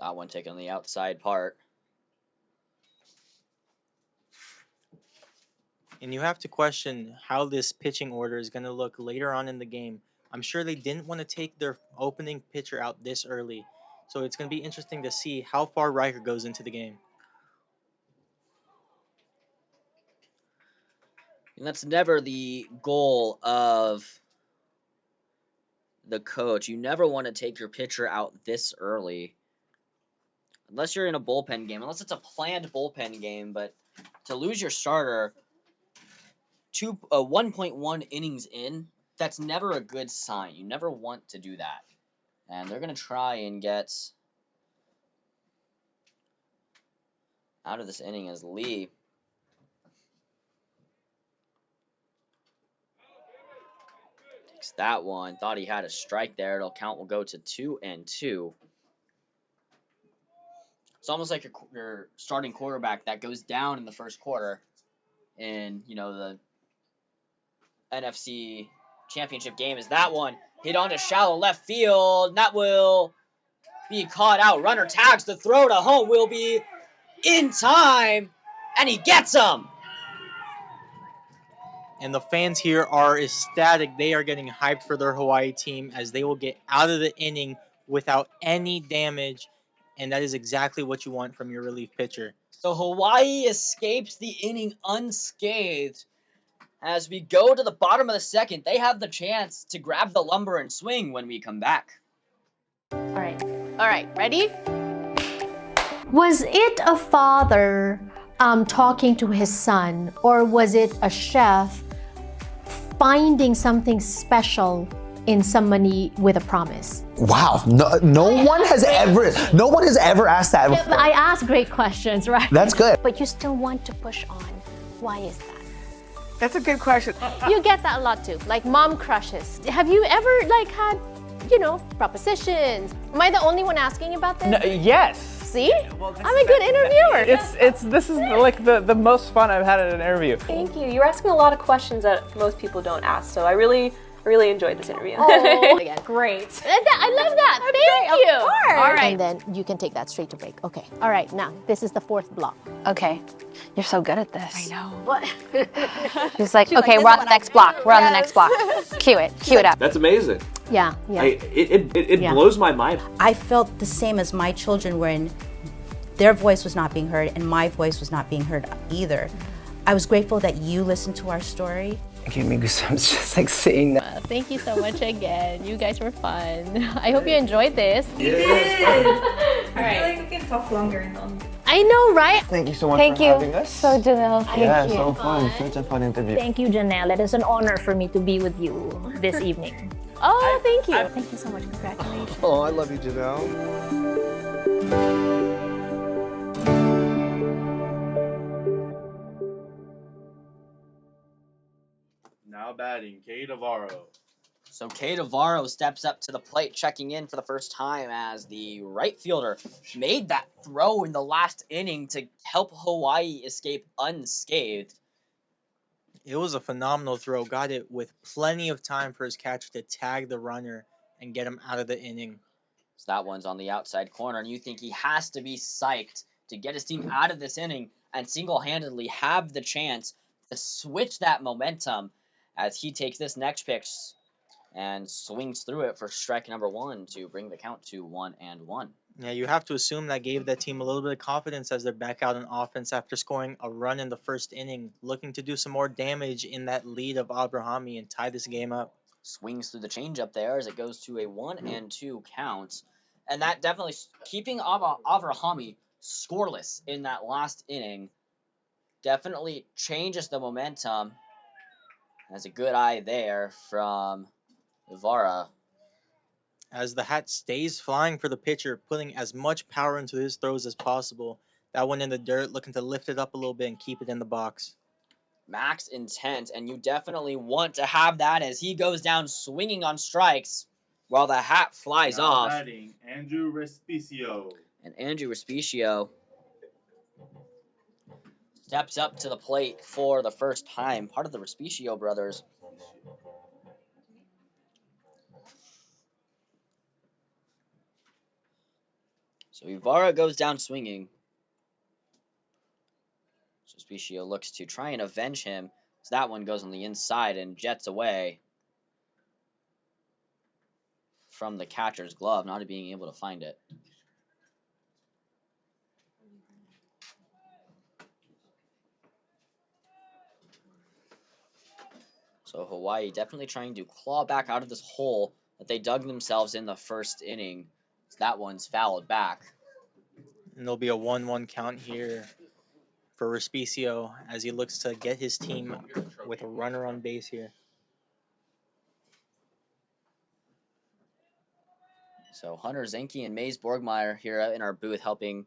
That one taken on the outside part. And you have to question how this pitching order is going to look later on in the game. I'm sure they didn't want to take their opening pitcher out this early. So it's going to be interesting to see how far Riker goes into the game. And that's never the goal of the coach. You never want to take your pitcher out this early. Unless you're in a bullpen game. Unless it's a planned bullpen game. But to lose your starter 1.1 innings in, that's never a good sign. You never want to do that. And they're going to try and get out of this inning as Lee takes that one. Thought he had a strike there. It'll count will go to 2-2. It's almost like your starting quarterback that goes down in the first quarter in, the NFC championship game. Is that one hit onto shallow left field? That will be caught out. Runner tags. The throw to home will be in time, and he gets him. And the fans here are ecstatic. They are getting hyped for their Hawaii team as they will get out of the inning without any damage. And that is exactly what you want from your relief pitcher. So Hawaii escapes the inning unscathed. As we go to the bottom of the second, they have the chance to grab the lumber and swing when we come back. All right, ready? Was it a father talking to his son, or was it a chef finding something special in somebody with a promise? Wow, no one has ever asked that before. I ask great questions, right? That's good. But you still want to push on. Why is that? That's a good question. You get that a lot too, like mom crushes. Have you ever had, propositions? Am I the only one asking about this? No, yes. See? I'm a good interviewer. This is like the most fun I've had at an interview. Thank you. You're asking a lot of questions that most people don't ask, so I really enjoyed this interview. Oh, Great. I love that. Thank you. Of course. All right. And then you can take that straight to break. Okay. All right. Now, this is the fourth block. Okay, you're so good at this. I know. What? She's like, okay, we're on the next block. We're on the next block. Cue it up. That's amazing. Yeah. It blows my mind. I felt the same as my children when their voice was not being heard and my voice was not being heard either. I was grateful that you listened to our story. It gave me goosebumps just saying that. Thank you so much again. You guys were fun. I hope you enjoyed this. I feel like we can talk longer and longer. I know, right? Thank you so much for having us. So Janelle, thank you. So fun. Such a fun interview. Thank you, Janelle. It is an honor for me to be with you this evening. Oh, thank you. Thank you so much. Congratulations. Oh, I love you, Janelle. Now batting, Cade Navarro. So Cade Navarro steps up to the plate, checking in for the first time as the right fielder made that throw in the last inning to help Hawaii escape unscathed. It was a phenomenal throw. Got it with plenty of time for his catcher to tag the runner and get him out of the inning. So that one's on the outside corner, and you think he has to be psyched to get his team out of this inning and single-handedly have the chance to switch that momentum as he takes this next pitch and swings through it for strike number 1 to bring the count to 1-1. Yeah, you have to assume that gave that team a little bit of confidence as they're back out on offense after scoring a run in the first inning, looking to do some more damage in that lead of Avrahamy and tie this game up. Swings through the changeup there as it goes to a 1-2 count. And that definitely keeping Avrahamy scoreless in that last inning definitely changes the momentum. That's a good eye there from Ibarra. As the hat stays flying for the pitcher, putting as much power into his throws as possible. That one in the dirt, looking to lift it up a little bit and keep it in the box. Max intent, and you definitely want to have that as he goes down swinging on strikes while the hat flies Now off. batting, Andrew Respicio. And Andrew Respicio steps up to the plate for the first time, part of the Respicio brothers. So Ibarra goes down swinging. So Respicio looks to try and avenge him. So that one goes on the inside and jets away from the catcher's glove, not being able to find it. So Hawaii definitely trying to claw back out of this hole that they dug themselves in the first inning. So that one's fouled back. And there'll be a 1-1 count here for Respicio as he looks to get his team with a runner on base here. So Hunter Zenke and Maze Borgmeyer here in our booth helping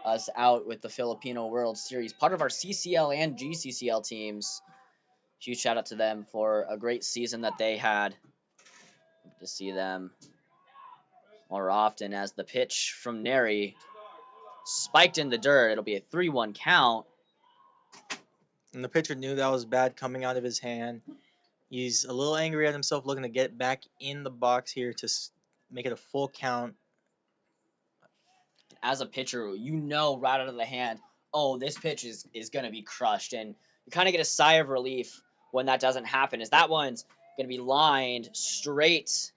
us out with the Filipino World Series. Part of our CCL and GCCL teams. Huge shout out to them for a great season that they had. Good to see them more often as the pitch from Neri spiked in the dirt. It'll be a 3-1 count. And the pitcher knew that was bad coming out of his hand. He's a little angry at himself, looking to get back in the box here to make it a full count. As a pitcher, you know right out of the hand, oh, this pitch is going to be crushed. And you kind of get a sigh of relief when that doesn't happen, as that one's going to be lined straight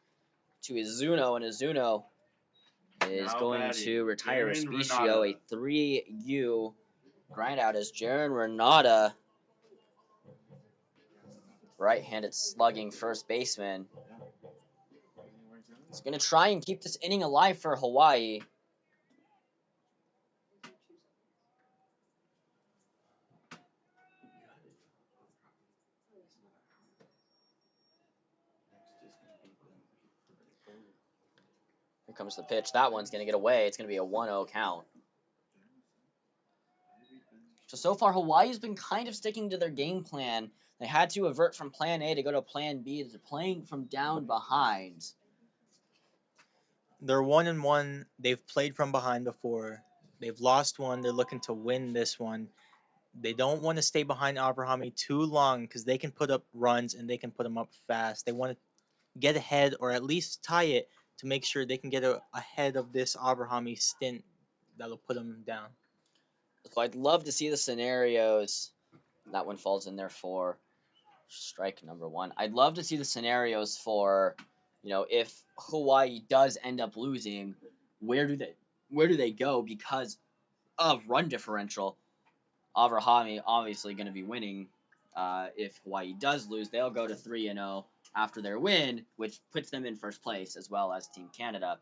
to Izuno, and Izuno is Now going batting, to retire Jaren Respicio, Renata. a 3U grind out as Jaren Renata, right-handed slugging first baseman, is going to try and keep this inning alive for Hawaii. Here comes the pitch. That one's going to get away. It's going to be a 1-0 count. So far, Hawaii's been kind of sticking to their game plan. They had to avert from plan A to go to plan B. They're playing from down behind. They're 1-1. They've played from behind before. They've lost one. They're looking to win this one. They don't want to stay behind Avrahamy too long because they can put up runs and they can put them up fast. They want to get ahead or at least tie it to make sure they can get ahead of this Avrahamy stint that'll put them down. So I'd love to see the scenarios. That one falls in there for strike number 1. I'd love to see the scenarios for, if Hawaii does end up losing, where do they go because of run differential? Avrahamy obviously going to be winning. If Hawaii does lose, they'll go to 3-0 after their win, which puts them in first place as well as Team Canada.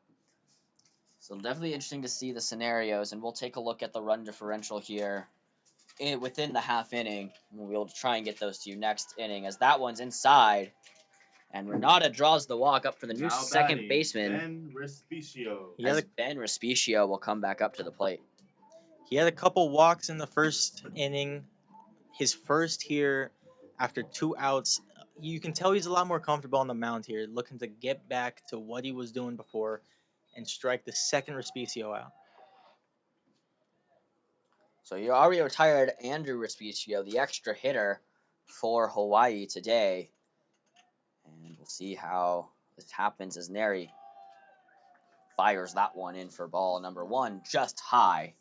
So definitely interesting to see the scenarios, and we'll take a look at the run differential here within the half inning. We'll be able to try and get those to you next inning as that one's inside. And Renata draws the walk up for the new second baseman. Ben Respicio. Ben Respicio will come back up to the plate. He had a couple walks in the first inning. His first here after 2 outs. You can tell he's a lot more comfortable on the mound here, looking to get back to what he was doing before and strike the second Respicio out. So you already retired Andrew Respicio, the extra hitter for Hawaii today. And we'll see how this happens as Neri fires that one in for ball number 1, just high.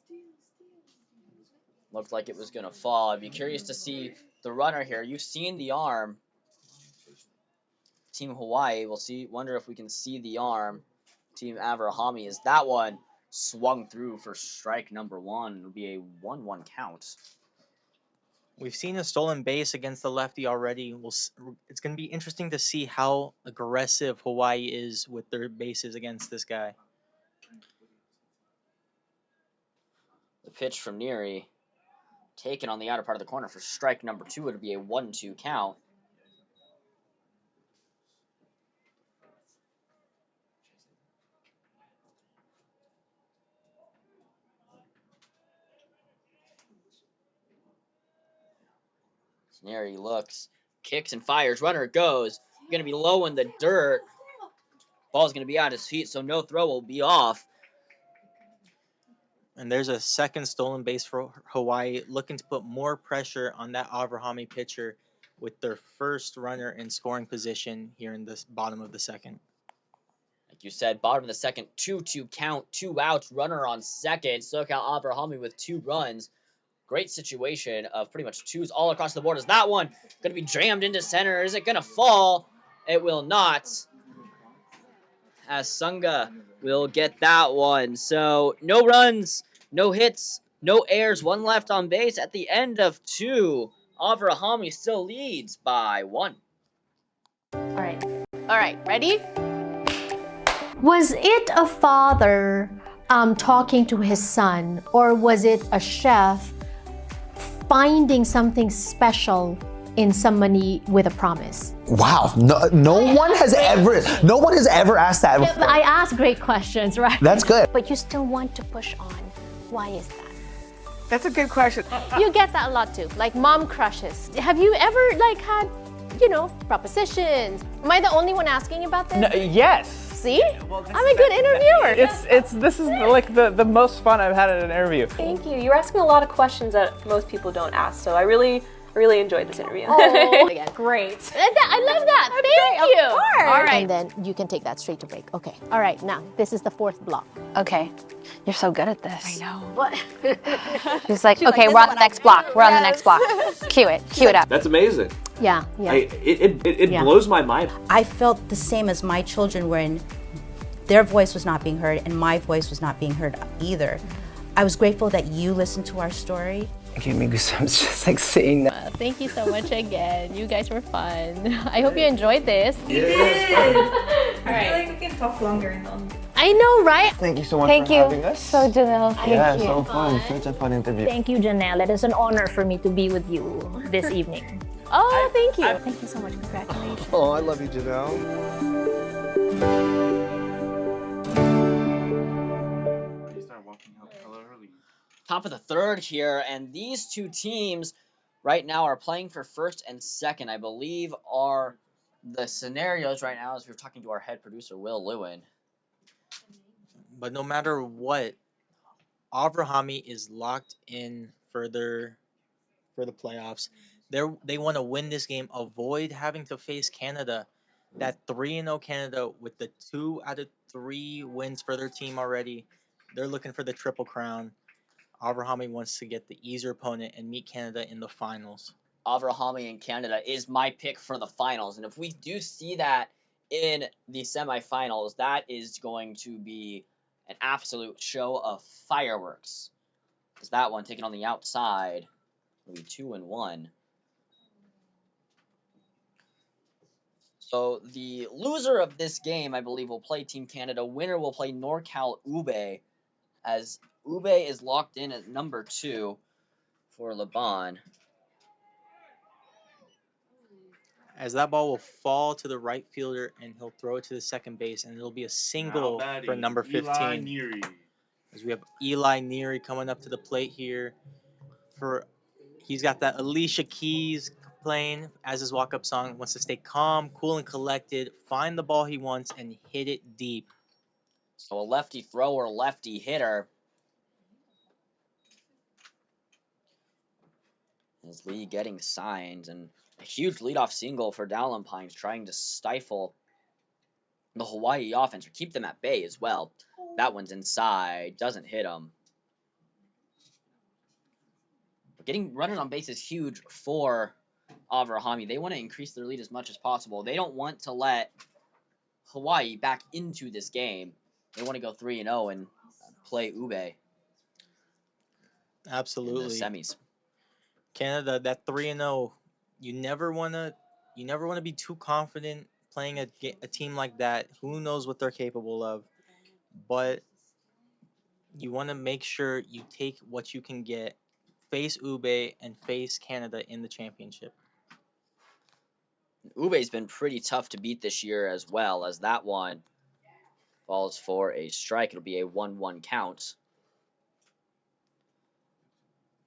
Looked like it was going to fall. I'd be curious to see the runner here. You've seen the arm. Team Hawaii, wonder if we can see the arm. Team Avrahamy, is that one swung through for strike number 1. It'll be a 1-1 count. We've seen a stolen base against the lefty already. It's going to be interesting to see how aggressive Hawaii is with their bases against this guy. The pitch from Neary, taken on the outer part of the corner for strike number 2. It would be a 1-2 count. Neary looks, kicks and fires. Runner goes. Going to be low in the dirt. Ball's going to be on his feet, so no throw will be off. And there's a second stolen base for Hawaii, looking to put more pressure on that Avrahamy pitcher with their first runner in scoring position here in the bottom of the second. Like you said, bottom of the second, 2-2 count, 2 outs, runner on second. SoCal Avrahamy with 2 runs. Great situation of pretty much 2s all across the board. Is that one going to be jammed into center? Is it going to fall? It will not, as Sunga will get that one. So no runs, no hits, no errors, 1 left on base at the end of 2. Avrahamy still leads by 1. All right, ready? Was it a father talking to his son, or was it a chef finding something special in somebody with a promise? Wow, no one has ever asked that before. I ask great questions, right? That's good. But you still want to push on. Why is that? That's a good question. You get that a lot too, like mom crushes. Have you ever had, propositions? Am I the only one asking about this? No, yes. See? I'm a good interviewer. This is like the most fun I've had at an interview. Thank you. You're asking a lot of questions that most people don't ask, so I really enjoyed this interview. Oh, Great. I love that. Thank you. Of course. All right. And then you can take that straight to break. Okay. All right. Now, this is the 4th block. Okay, you're so good at this. I know. What? She's like, okay, we're on the next block. We're on the next block. Cue it up. That's amazing. Yeah. It blows my mind. I felt the same as my children when their voice was not being heard and my voice was not being heard either. I was grateful that you listened to our story. It gave me goosebumps just like saying that. Thank you so much again. You guys were fun. I hope you enjoyed this. We did. I feel like we can talk longer. I know, right? Thank you so much for having us. So Janelle, Yeah, so fun. Such a fun interview. Thank you, Janelle. It is an honor for me to be with you this evening. Oh, thank you. Thank you so much. Congratulations. Oh, I love you, Janelle. Top of the 3rd here, and these 2 teams right now are playing for 1st and 2nd, I believe, are the scenarios right now as we're talking to our head producer, Will Lewin. But no matter what, Avrahamy is locked in for the playoffs. They want to win this game, avoid having to face Canada. That 3-0 Canada with the 2 out of 3 wins for their team already. They're looking for the Triple Crown. Avrahamy wants to get the easier opponent and meet Canada in the finals. Avrahamy and Canada is my pick for the finals, and if we do see that in the semifinals, that is going to be an absolute show of fireworks. Because that one taken on the outside will be 2-1. So the loser of this game, I believe, will play Team Canada. Winner will play NorCal Ube, as Ube is locked in at number 2 for Laban. As that ball will fall to the right fielder, and he'll throw it to the second base, and it'll be a single for number 15. Eli Neary. As we have Eli Neary coming up to the plate here. He's got that Alicia Keys playing as his walk-up song. Wants to stay calm, cool, and collected, find the ball he wants, and hit it deep. So a lefty thrower, lefty hitter. Is Lee getting signed, and a huge leadoff single for Dowling Pines, trying to stifle the Hawaii offense or keep them at bay as well. That one's inside, doesn't hit him. But getting running on base is huge for Avrahamy. They want to increase their lead as much as possible. They don't want to let Hawaii back into this game. They want to go 3-0 and play Ube. Absolutely. In the semis. Canada, that 3-0, you never want to be too confident playing a team like that. Who knows what they're capable of? But you want to make sure you take what you can get, face Ube and face Canada in the championship. Ube's been pretty tough to beat this year as well, as that one falls for a strike. It'll be a 1-1 count.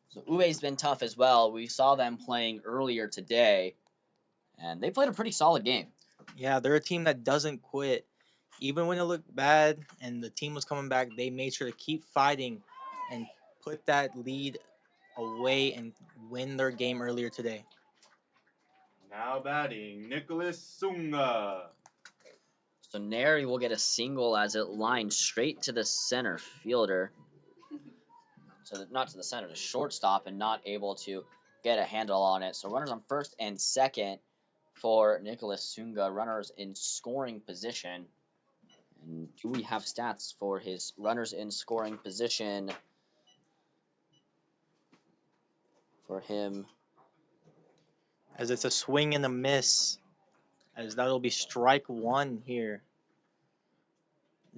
So Ube's been tough as well. We saw them playing earlier today, and they played a pretty solid game. Yeah, they're a team that doesn't quit. Even when it looked bad and the team was coming back, they made sure to keep fighting and put that lead away and win their game earlier today. Now batting, Nicholas Sunga. So Neri will get a single as it lines straight to the center fielder. So not to the center, the shortstop, and not able to get a handle on it. So runners on first and second for Nicholas Sunga. Runners in scoring position. And do we have stats for his runners in scoring position for him? As it's a swing and a miss, as that'll be strike one here.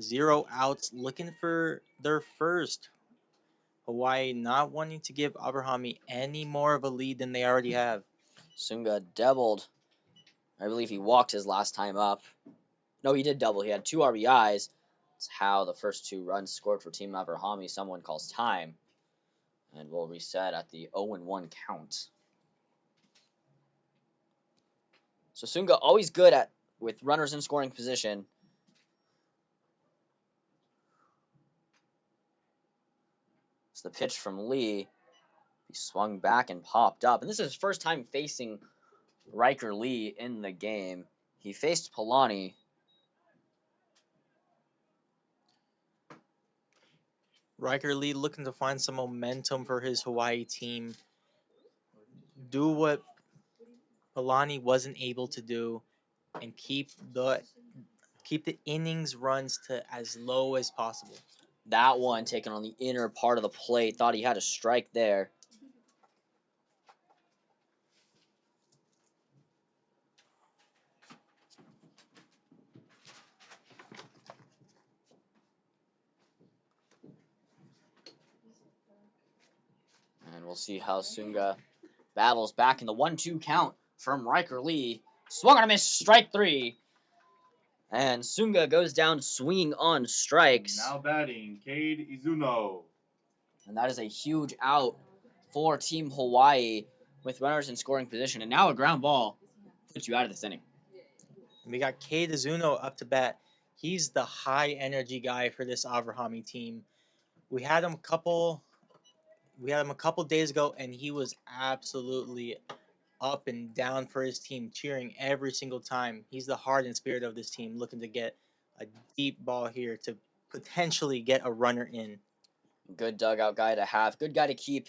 0 outs, looking for their first. Hawaii not wanting to give Avrahamy any more of a lead than they already have. Sunga doubled. I believe he walked his last time up. No, he did double. He had 2 RBIs. That's how the first 2 runs scored for Team Avrahamy. Someone calls time. And we'll reset at the 0-1 count. So Sunga always good with runners in scoring position. It's the pitch from Lee. He swung back and popped up. And this is his first time facing Riker Lee in the game. He faced Polani. Riker Lee looking to find some momentum for his Hawaii team. Do what Polani wasn't able to do and keep the innings runs to as low as possible. That one taken on the inner part of the plate. Thought he had a strike there. And we'll see how Sunga battles back in the 1-2 count from Riker Lee. Swung on a miss, strike 3. And Sunga goes down swinging on strikes. Now batting, Cade Izuno. And that is a huge out for Team Hawaii with runners in scoring position. And now a ground ball puts you out of this inning. We got Cade Izuno up to bat. He's the high energy guy for this Avrahamy team. We had him a couple days ago, and he was absolutely up and down for his team, cheering every single time. He's the heart and spirit of this team, looking to get a deep ball here to potentially get a runner in. Good dugout guy to have. Good guy to keep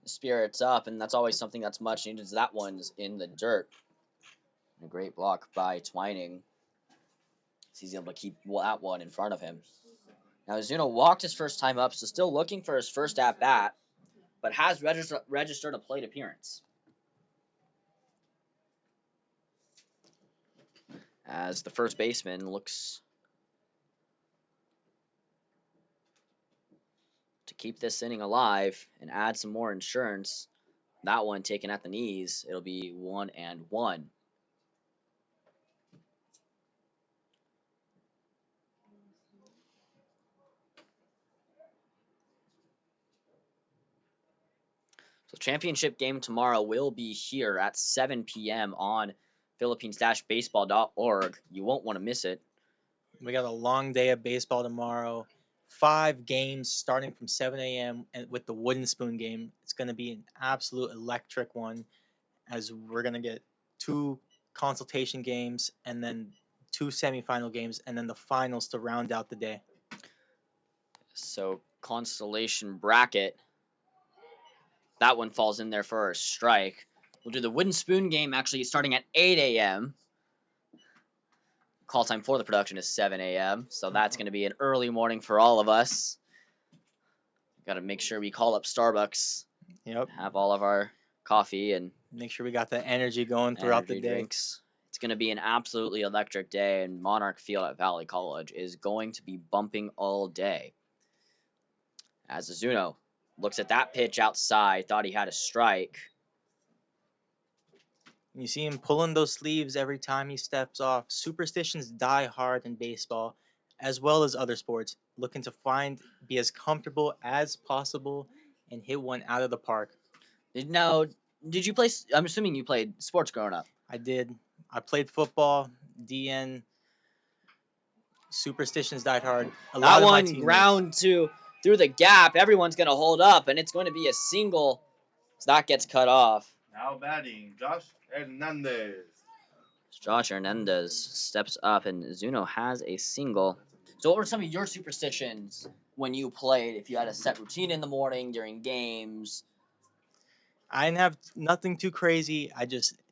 the spirits up, and that's always something that's much needed. That one's in the dirt. And a great block by Twining. He's able to keep that one in front of him. Now, Zuno walked his first time up, so still looking for his first at-bat, but has registered a plate appearance. As the first baseman looks to keep this inning alive and add some more insurance. That one taken at the knees. It'll be 1-1. So championship game tomorrow will be here at 7 p.m. on Philippines-baseball.org. You won't want to miss it. We got a long day of baseball tomorrow. 5 games starting from 7 a.m. and with the wooden spoon game. It's going to be an absolute electric one, as we're going to get 2 consultation games and then 2 semifinal games and then the finals to round out the day. So constellation bracket. That one falls in there for a strike. We'll do the wooden spoon game actually starting at 8 a.m. Call time for the production is 7 a.m. So that's going to be an early morning for all of us. Got to make sure we call up Starbucks. Yep. Have all of our coffee and make sure we got the energy going throughout the day. drinks. It's going to be an absolutely electric day, and Monarch Field at Valley College is going to be bumping all day. As Azuno looks at that pitch outside, thought he had a strike. You see him pulling those sleeves every time he steps off. Superstitions die hard in baseball, as well as other sports, looking to be as comfortable as possible and hit one out of the park. Now, did you play? I'm assuming you played sports growing up. I did. I played football, DN. Superstitions died hard. That one ground through the gap. Everyone's going to hold up, and it's going to be a single. So that gets cut off. Now batting, Josh Hernandez. Josh Hernandez steps up, and Zuno has a single. So what were some of your superstitions when you played? If you had a set routine in the morning, during games? I didn't have nothing too crazy.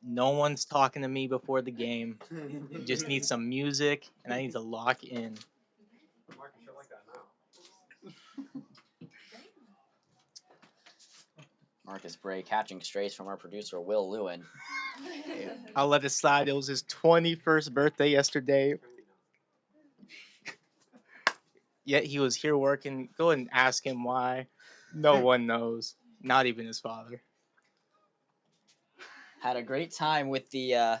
No one's talking to me before the game. Just need some music, and I need to lock in. Marcus Bray catching strays from our producer, Will Lewin. I'll let it slide. It was his 21st birthday yesterday. Yet he was here working. Go ahead and ask him why. No one knows. Not even his father. Had a great time with the,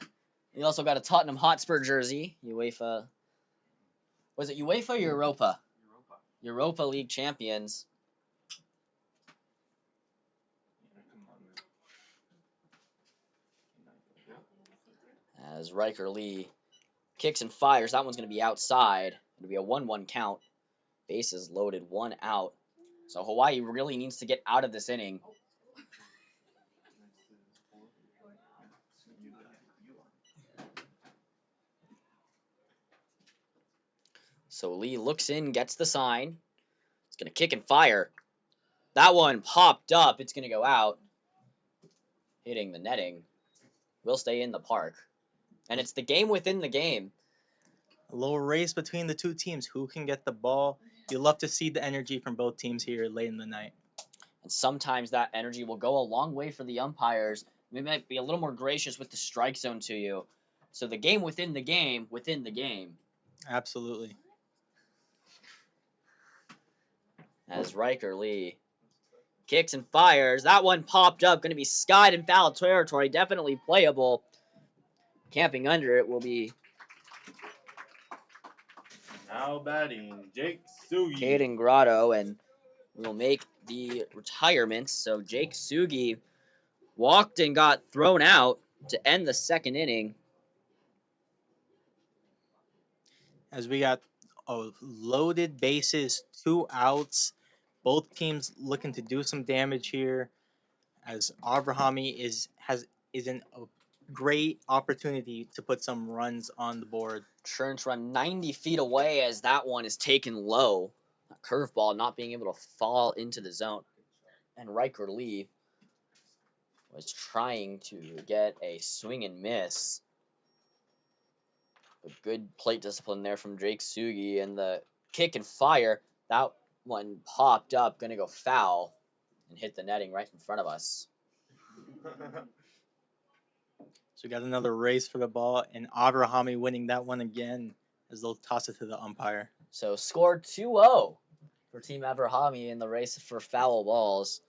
he also got a Tottenham Hotspur jersey. UEFA. Was it UEFA or Europa? Europa League champions. As Riker Lee kicks and fires, that one's going to be outside. It'll be a 1-1 count. Bases loaded, 1 out. So Hawaii really needs to get out of this inning. So Lee looks in, gets the sign. It's going to kick and fire. That one popped up. It's going to go out. Hitting the netting. Will stay in the park. And it's the game within the game. A little race between the two teams. Who can get the ball? You love to see the energy from both teams here late in the night. And sometimes that energy will go a long way for the umpires. We might be a little more gracious with the strike zone to you. So the game within the game, within the game. Absolutely. As Riker Lee kicks and fires. That one popped up. Going to be skied in foul territory. Definitely playable. Camping under it will be Now batting, Jake Sugi. Caden Grotto, and we'll make the retirements. So Jake Sugi walked and got thrown out to end the second inning. As we got loaded bases, 2 outs. Both teams looking to do some damage here. As Avrahamy is in a great opportunity to put some runs on the board. Insurance run 90 feet away as that one is taken low. A curveball not being able to fall into the zone. And Riker Lee was trying to get a swing and miss. But good plate discipline there from Jake Sugi, and the kick and fire. That one popped up, going to go foul and hit the netting right in front of us. So we got another race for the ball, and Avrahamy winning that one again as they'll toss it to the umpire. So score 2-0 for Team Avrahamy in the race for foul balls.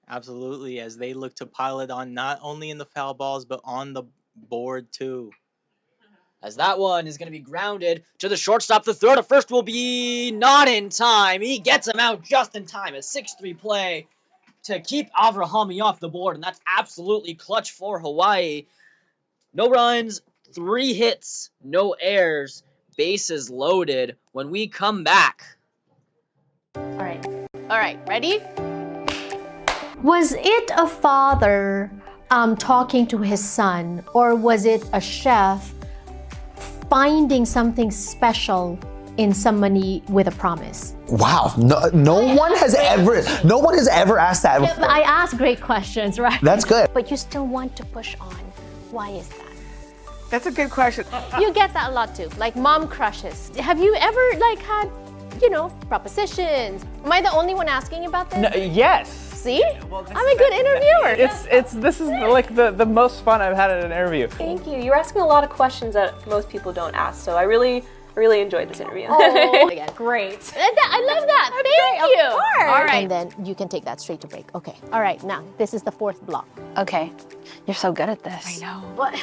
Absolutely, as they look to pile it on not only in the foul balls, but on the board too. As that one is going to be grounded to the shortstop. The throw to first will be not in time. He gets him out just in time. A 6-3 play to keep Avrahamy off the board, and that's absolutely clutch for Hawaii. No runs, 3 hits, no errors, bases loaded. When we come back. All right, ready? Was it a father talking to his son, or was it a chef finding something special in somebody with a promise? Wow, no one has ever asked that before. I ask great questions, right? That's good. But you still want to push on. Why is that? That's a good question. You get that a lot too, like mom crushes. Have you ever had, propositions? Am I the only one asking about this? No, yes. See? I'm a good interviewer. This is like the most fun I've had at an interview. Thank you. You're asking a lot of questions that most people don't ask, so I really enjoyed this interview. Oh, Great. I love that. Thank you. Of course. All right. And then you can take that straight to break. Okay. All right. Now, this is the fourth block. Okay. You're so good at this. I know. What?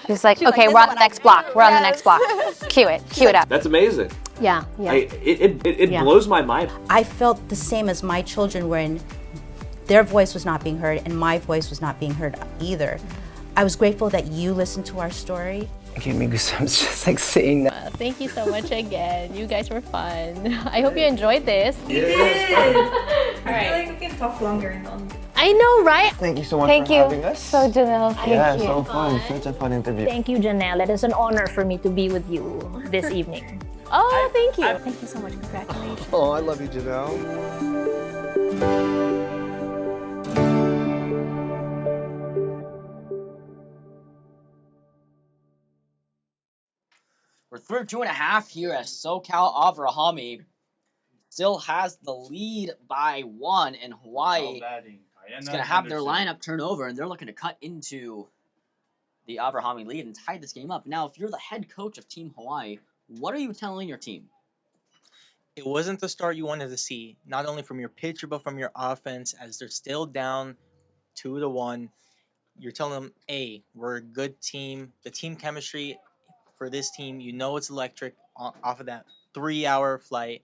She's like, okay, we're on the next block. We're on the next block. Cue it. Cue it up. That's amazing. Yeah. It Yeah. blows my mind. I felt the same as my children when their voice was not being heard and my voice was not being heard either. I was grateful that you listened to our story. It gave me goosebumps just like saying that. Thank you so much again. You guys were fun. I hope you enjoyed this. All right. I feel like we can talk longer and longer. I know, right? Thank you so much Thank for you. having us. So, Janelle, thank Yeah, you. so fun. Such a fun interview. Thank you, Janelle. It is an honor for me to be with you this evening. Oh, thank you. Thank you so much. Congratulations. Oh, I love you, Janelle. We're through 2.5 here as SoCal. Avrahamy still has the lead by 1 in Hawaii. It's going to have their lineup turn over, and they're looking to cut into the Avrahamy lead and tie this game up. Now, if you're the head coach of Team Hawaii, what are you telling your team? It wasn't the start you wanted to see, not only from your pitcher, but from your offense, as they're still down 2-1. You're telling them, hey, we're a good team. The team chemistry for this team, you know it's electric off of that 3-hour flight.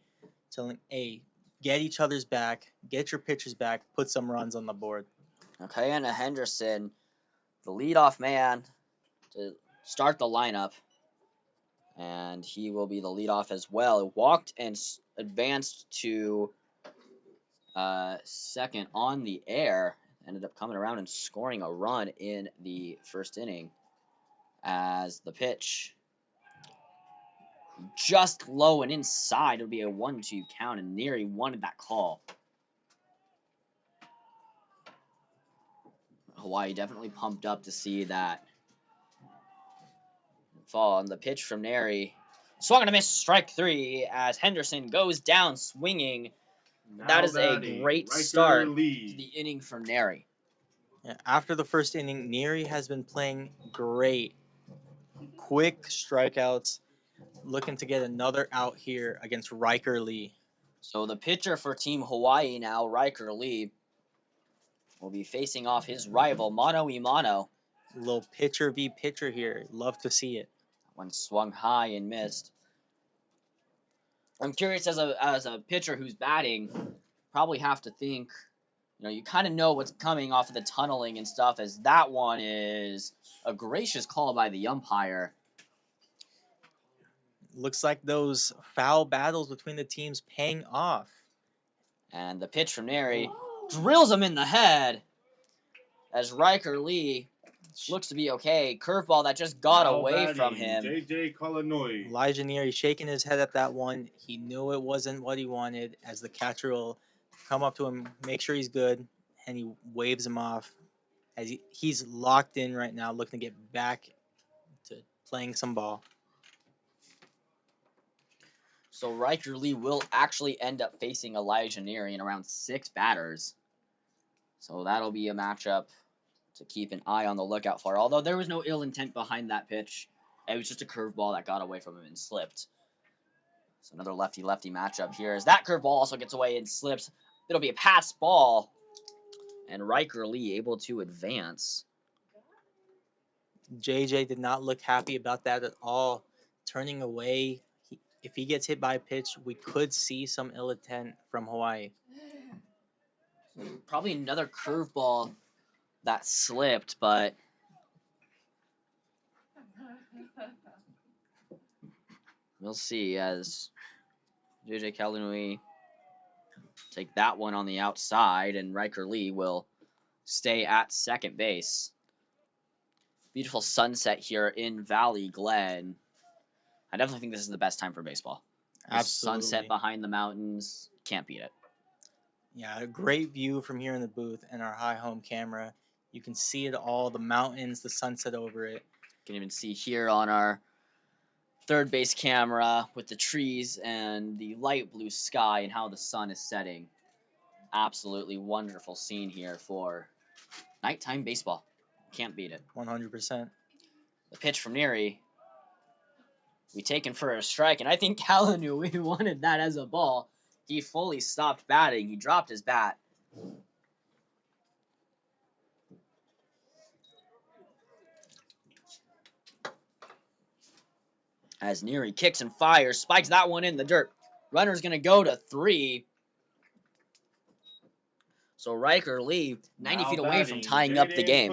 Telling, hey, get each other's back, get your pitchers back, put some runs on the board. Okay, and Henderson, the leadoff man to start the lineup. And he will be the leadoff as well. Walked and advanced to second on the air. Ended up coming around and scoring a run in the first inning as the pitch just low and inside. It'll be a 1-2 count, and Neary wanted that call. Hawaii definitely pumped up to see that fall on the pitch from Neary. Swung and a miss, strike 3 as Henderson goes down swinging. That is a great start to the inning for Neary. Yeah, after the first inning, Neary has been playing great. Quick strikeouts, looking to get another out here against Riker Lee. So the pitcher for Team Hawaii now, Riker Lee, will be facing off his rival, Mano Imano. Little pitcher v. pitcher here. Love to see it. One swung high and missed. I'm curious, as a pitcher who's batting, probably have to think, you kind of know what's coming off of the tunneling and stuff, as that one is a gracious call by the umpire. Looks like those foul battles between the teams paying off. And the pitch from Neary drills him in the head as Riker Lee looks to be okay. Curveball that just got away from him. Elijah Neary shaking his head at that one. He knew it wasn't what he wanted, as the catcher will come up to him, make sure he's good, and he waves him off as he's locked in right now, looking to get back to playing some ball. So Riker Lee will actually end up facing Elijah Neary in around 6 batters. So that'll be a matchup to keep an eye on the lookout for. Although there was no ill intent behind that pitch. It was just a curveball that got away from him and slipped. So another lefty-lefty matchup here. As that curveball also gets away and slips, it'll be a pass ball. And Riker Lee able to advance. JJ did not look happy about that at all. Turning away. If he gets hit by a pitch, we could see some ill intent from Hawaii. Probably another curveball that slipped, but we'll see as JJ Kalinui take that one on the outside, and Riker Lee will stay at second base. Beautiful sunset here in Valley Glen. I definitely think this is the best time for baseball. Absolutely. Sunset behind the mountains, can't beat it. Yeah, a great view from here in the booth and our high home camera. You can see it all, the mountains, the sunset over it. You can even see here on our third base camera with the trees and the light blue sky and how the sun is setting. absolutely wonderful scene here for nighttime baseball. Can't beat it. 100%. The pitch from Neary, we taken for a strike, and I think Kalanui wanted that as a ball. He fully stopped batting. He dropped his bat. As Neary kicks and fires, spikes that one in the dirt. Runner's going to go to 3. So Riker Lee, 90 feet away from tying up the game.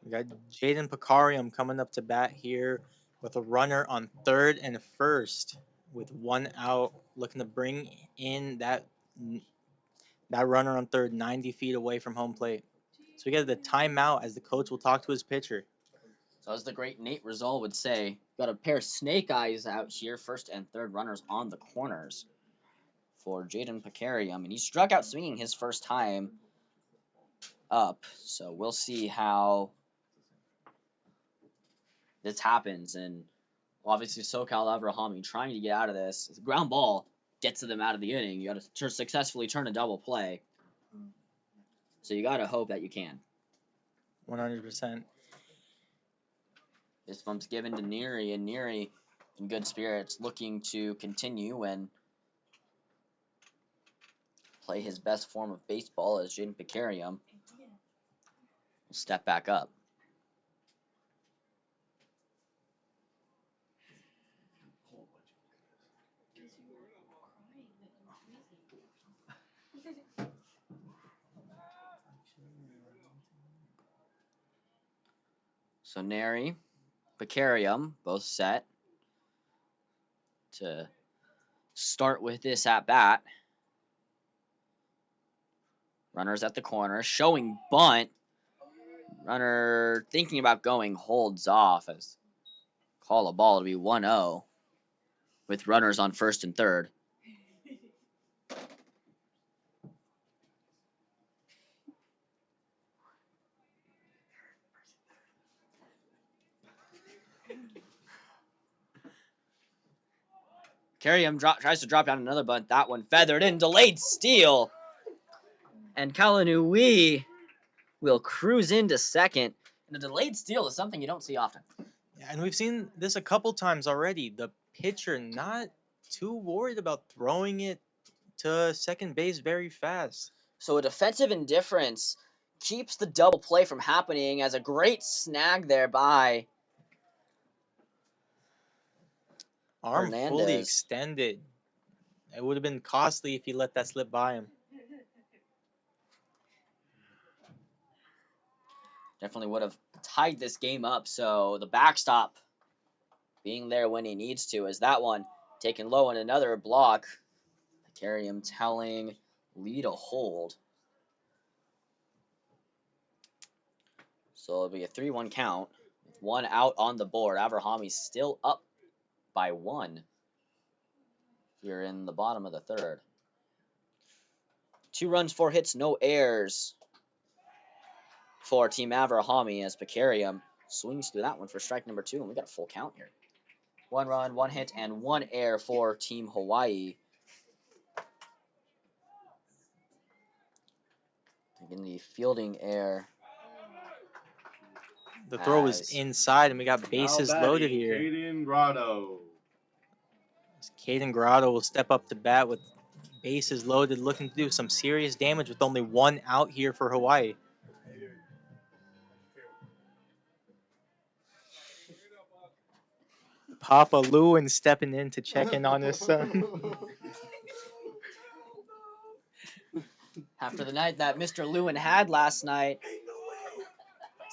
We got Jaden Picarium coming up to bat here with a runner on third and first with 1 out, looking to bring in that runner on third 90 feet away from home plate. So we get the timeout as the coach will talk to his pitcher. So as the great Nate Rizal would say, got a pair of snake eyes out here, first and third runners on the corners for Jaden Picarium. And he struck out swinging his first time up. So we'll see how this happens. And obviously SoCal Avrahamy trying to get out of this. The ground ball gets to them out of the inning. You got to successfully turn a double play. So you got to hope that you can. 100%. This bump's given to Neary, and Neary in good spirits, looking to continue and play his best form of baseball as Jaden Picarium will step back up. So Neary, Picarium, both set to start with this at bat. Runners at the corner, showing bunt. Runner thinking about going, holds off as call a ball to be 1-0 with runners on first and third. Picarium tries to drop down another bunt. That one feathered in, delayed steal. And Kalanui will cruise into second. And a delayed steal is something you don't see often. Yeah, and we've seen this a couple times already. The pitcher not too worried about throwing it to second base very fast. So a defensive indifference keeps the double play from happening as a great snag there by Arm Hernandez. fully extended. It would have been costly if he let that slip by him. Definitely would have tied this game up. So the backstop being there when he needs to, as that one taken low and another block. Picarium telling Lee to hold. So it'll be a 3-1 count with 1 out on the board. Avrahamy still up by 1 here in the bottom of the third. 2 runs, 4 hits, no errors for Team Avrahamy as Picarium swings through that one for strike number 2, and we got a full count here. 1 run, 1 hit, and 1 error for Team Hawaii. Taking the fielding error. The throw was inside, and we got bases loaded here. Caden Grotto. Caden Grotto will step up to bat with bases loaded, looking to do some serious damage with only 1 out here for Hawaii. Papa Lewin stepping in to check in on his son. After the night that Mr. Lewin had last night.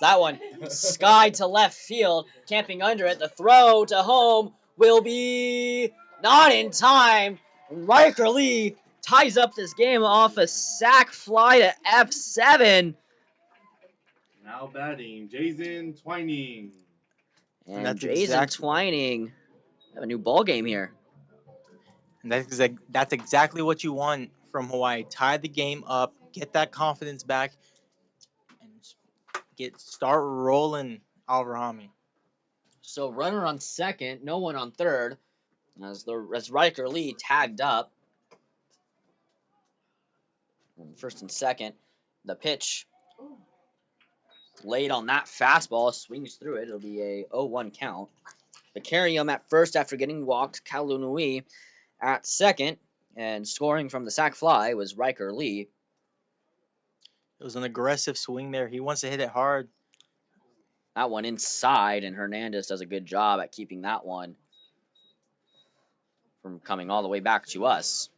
That one, sky to left field, camping under it. The throw to home will be not in time. Riker Lee ties up this game off a sac fly to F7. Now batting, Jason Twining. And Jason Twining have a new ball game here. And that's exactly what you want from Hawaii. Tie the game up, get that confidence back, and start rolling Avrahamy. So runner on second, no one on third, as Riker Lee tagged up. First and second. The pitch laid on that fastball, swings through it. It'll be a 0-1 count. Picarium at first after getting walked. Kalunui at second. And scoring from the sac fly was Riker Lee. It was an aggressive swing there. He wants to hit it hard. That one inside, and Hernandez does a good job at keeping that one from coming all the way back to us.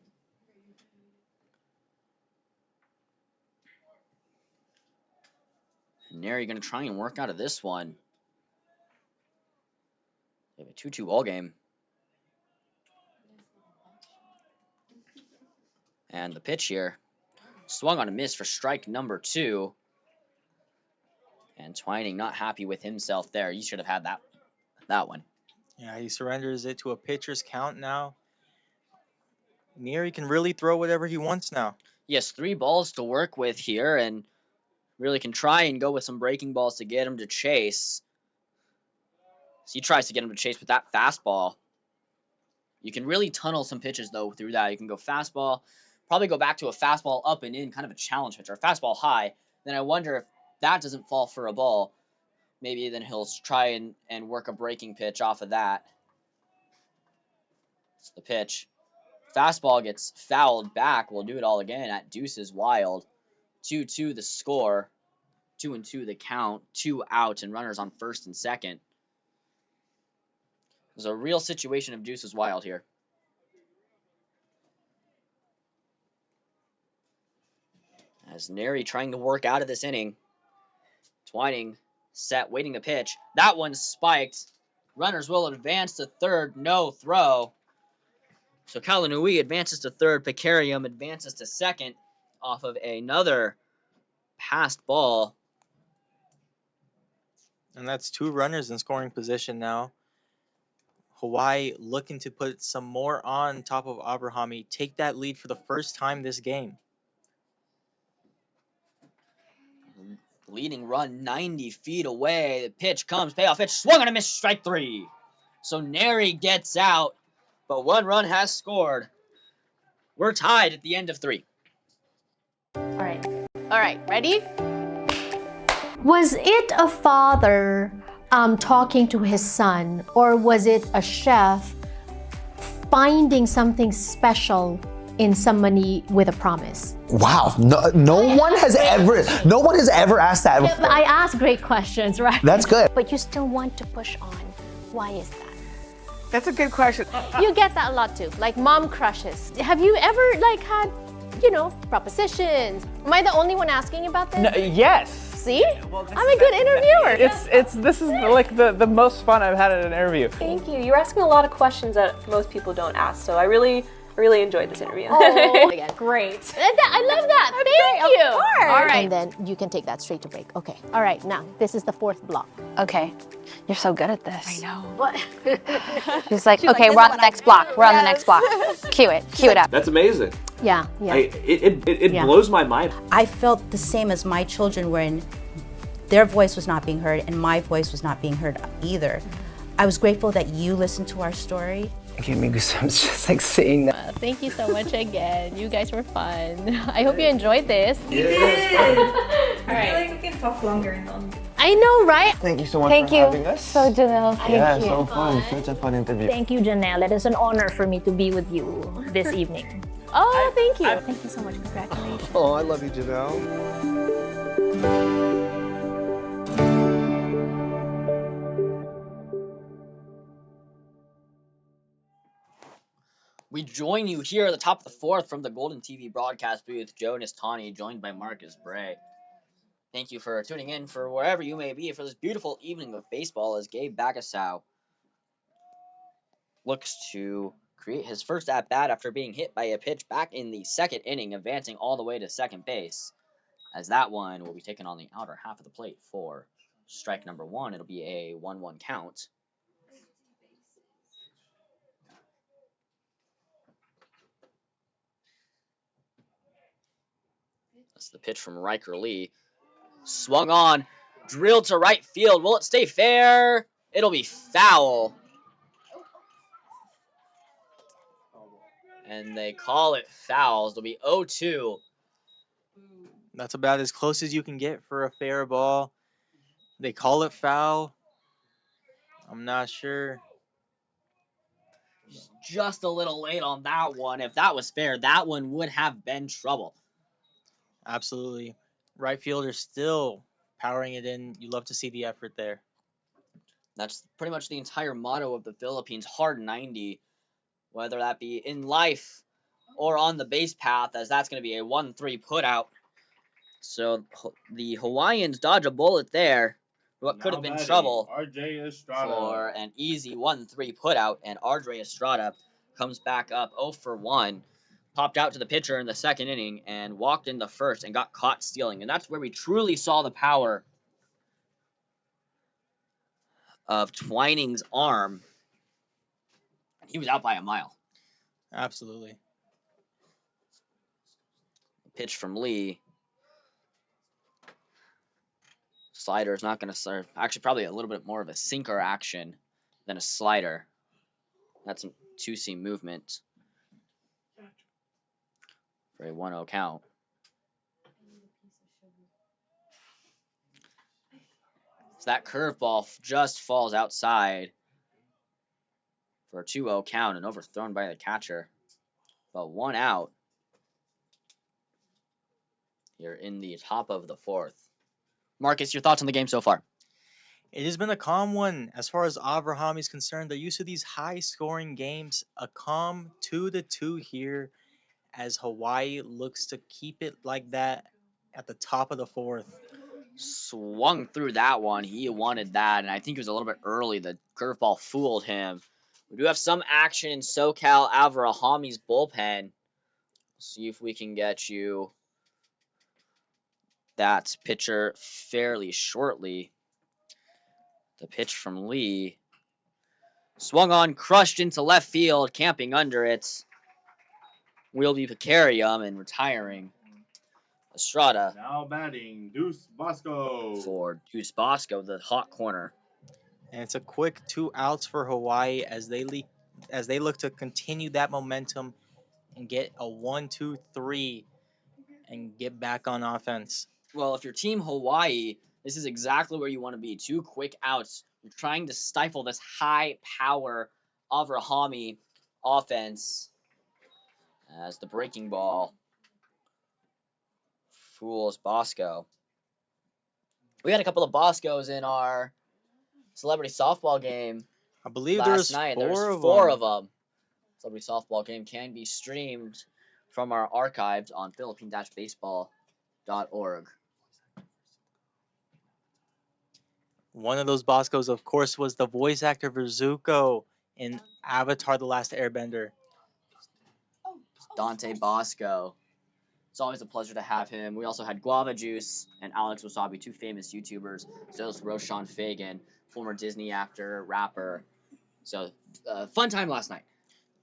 And Neri going to try and work out of this one. They have a 2-2 ball game. And the pitch here. Swung on a miss for strike number 2. And Twining not happy with himself there. You should have had that one. Yeah, he surrenders it to a pitcher's count now. Neri can really throw whatever he wants now. He has 3 balls to work with here and really can try and go with some breaking balls to get him to chase. So he tries to get him to chase with that fastball. You can really tunnel some pitches, though, through that. You can go fastball, probably go back to a fastball up and in, kind of a challenge pitch, or a fastball high. Then I wonder if that doesn't fall for a ball. Maybe then he'll try and work a breaking pitch off of that. It's the pitch. Fastball gets fouled back. We'll do it all again at Deuces Wild. 2-2 the score. 2-2 the count. 2 out and runners on first and second. There's a real situation of Deuces Wild here. As Neri trying to work out of this inning. Twining set, waiting to pitch. That one spiked. Runners will advance to third. No throw. So Kalanui advances to third. Picarium advances to second off of another passed ball. And that's 2 runners in scoring position now. Hawaii looking to put some more on top of Avrahamy. Take that lead for the first time this game. Leading run 90 feet away. The pitch comes. Payoff pitch. Swung on a miss. Strike 3. So Neri gets out. But 1 run has scored. We're tied at the end of 3. All right, ready? Was it a father talking to his son, or was it a chef finding something special in somebody with a promise? Wow, no one has ever asked that before. I ask great questions, right? That's good. But you still want to push on. Why is that? That's a good question. You get that a lot too, like mom crushes. Have you ever had, propositions? Am I the only one asking about this? No, yes. See? I'm a good interviewer. This is like the most fun I've had at an interview. Thank you. You're asking a lot of questions that most people don't ask, so I really enjoyed this interview. Oh, Great. I love that. Thank you. Of course. All right. And then you can take that straight to break. Okay. All right. Now, this is the 4th block. Okay. You're so good at this. I know. What? She's like, okay, we're on the next block. We're on the next block. Cue it up. That's amazing. Yeah. It blows my mind. I felt the same as my children when their voice was not being heard and my voice was not being heard either. I was grateful that you listened to our story. It gave me goosebumps just like saying that. Thank you so much again. You guys were fun. I hope you enjoyed this. We did. I feel like we can talk longer and longer. I know, right? Thank you so much for having us. So Janelle, Yeah, so fun. Such a fun interview. Thank you, Janelle. It is an honor for me to be with you this evening. Oh, thank you. Thank you so much. Congratulations. Oh, I love you, Janelle. We join you here at the top of the 4th from the Golden TV broadcast booth. Joe Nistani, joined by Marcus Bray. Thank you for tuning in for wherever you may be for this beautiful evening of baseball as Gabe Bagasow looks to create his first at-bat after being hit by a pitch back in the 2nd inning, advancing all the way to second base. As that one will be taken on the outer half of the plate for strike number 1. It'll be a 1-1 count. That's the pitch from Riker Lee. Swung on, drilled to right field. Will it stay fair? It'll be foul. And they call it fouls. It'll be 0-2 That's about as close as you can get for a fair ball. They call it foul. I'm not sure. Just a little late on that one. If that was fair, that one would have been trouble. Absolutely. Right fielder still powering it in. You love to see the effort there. That's pretty much the entire motto of the Philippines, hard 90, whether that be in life or on the base path, as that's going to be a 1-3 putout. So the Hawaiians dodge a bullet there. What could have been trouble for an easy 1-3 putout, and RJ Estrada comes back up 0 for 1. Popped out to the pitcher in the second inning and walked in the first and got caught stealing. And that's where we truly saw the power of Twining's arm. He was out by a mile. Absolutely. Pitch from Lee. Slider is not going to serve. Actually, probably a little bit more of a sinker action than a slider. That's some two-seam movement for a 1-0 count. So that curveball just falls outside for a 2-0 count and overthrown by the catcher. But 1 out here in the top of the 4th. Marcus, your thoughts on the game so far? It has been a calm one as far as Avrahamy is concerned. They're used to these high-scoring games. A calm 2-2 here as Hawaii looks to keep it like that at the top of the 4th. Swung through that one. He wanted that, and I think it was a little bit early. The curveball fooled him. We do have some action in SoCal Avrahamy's bullpen. See if we can get you that pitcher fairly shortly. The pitch from Lee. Swung on, crushed into left field, camping under it. Will be Picarium and retiring. Estrada. Now batting, Deuce Bosco. For Deuce Bosco, the hot corner. And it's a quick 2 outs for Hawaii as they look to continue that momentum and get a 1-2-3 and get back on offense. Well, if you're Team Hawaii, this is exactly where you want to be. 2 quick outs. You're trying to stifle this high-power Avrahamy offense as the breaking ball fools Bosco. We had a couple of Boscos in our celebrity softball game. I believe last there's night. 4 There's of 4 them. of them. Celebrity softball game can be streamed from our archives on philippine-baseball.org. One of those Boscos, of course, was the voice actor for Zuko in Avatar: The Last Airbender. Dante Bosco. It's always a pleasure to have him. We also had Guava Juice and Alex Wasabi, 2 famous YouTubers. So is Roshan Fagan, former Disney actor, rapper. So, fun time last night.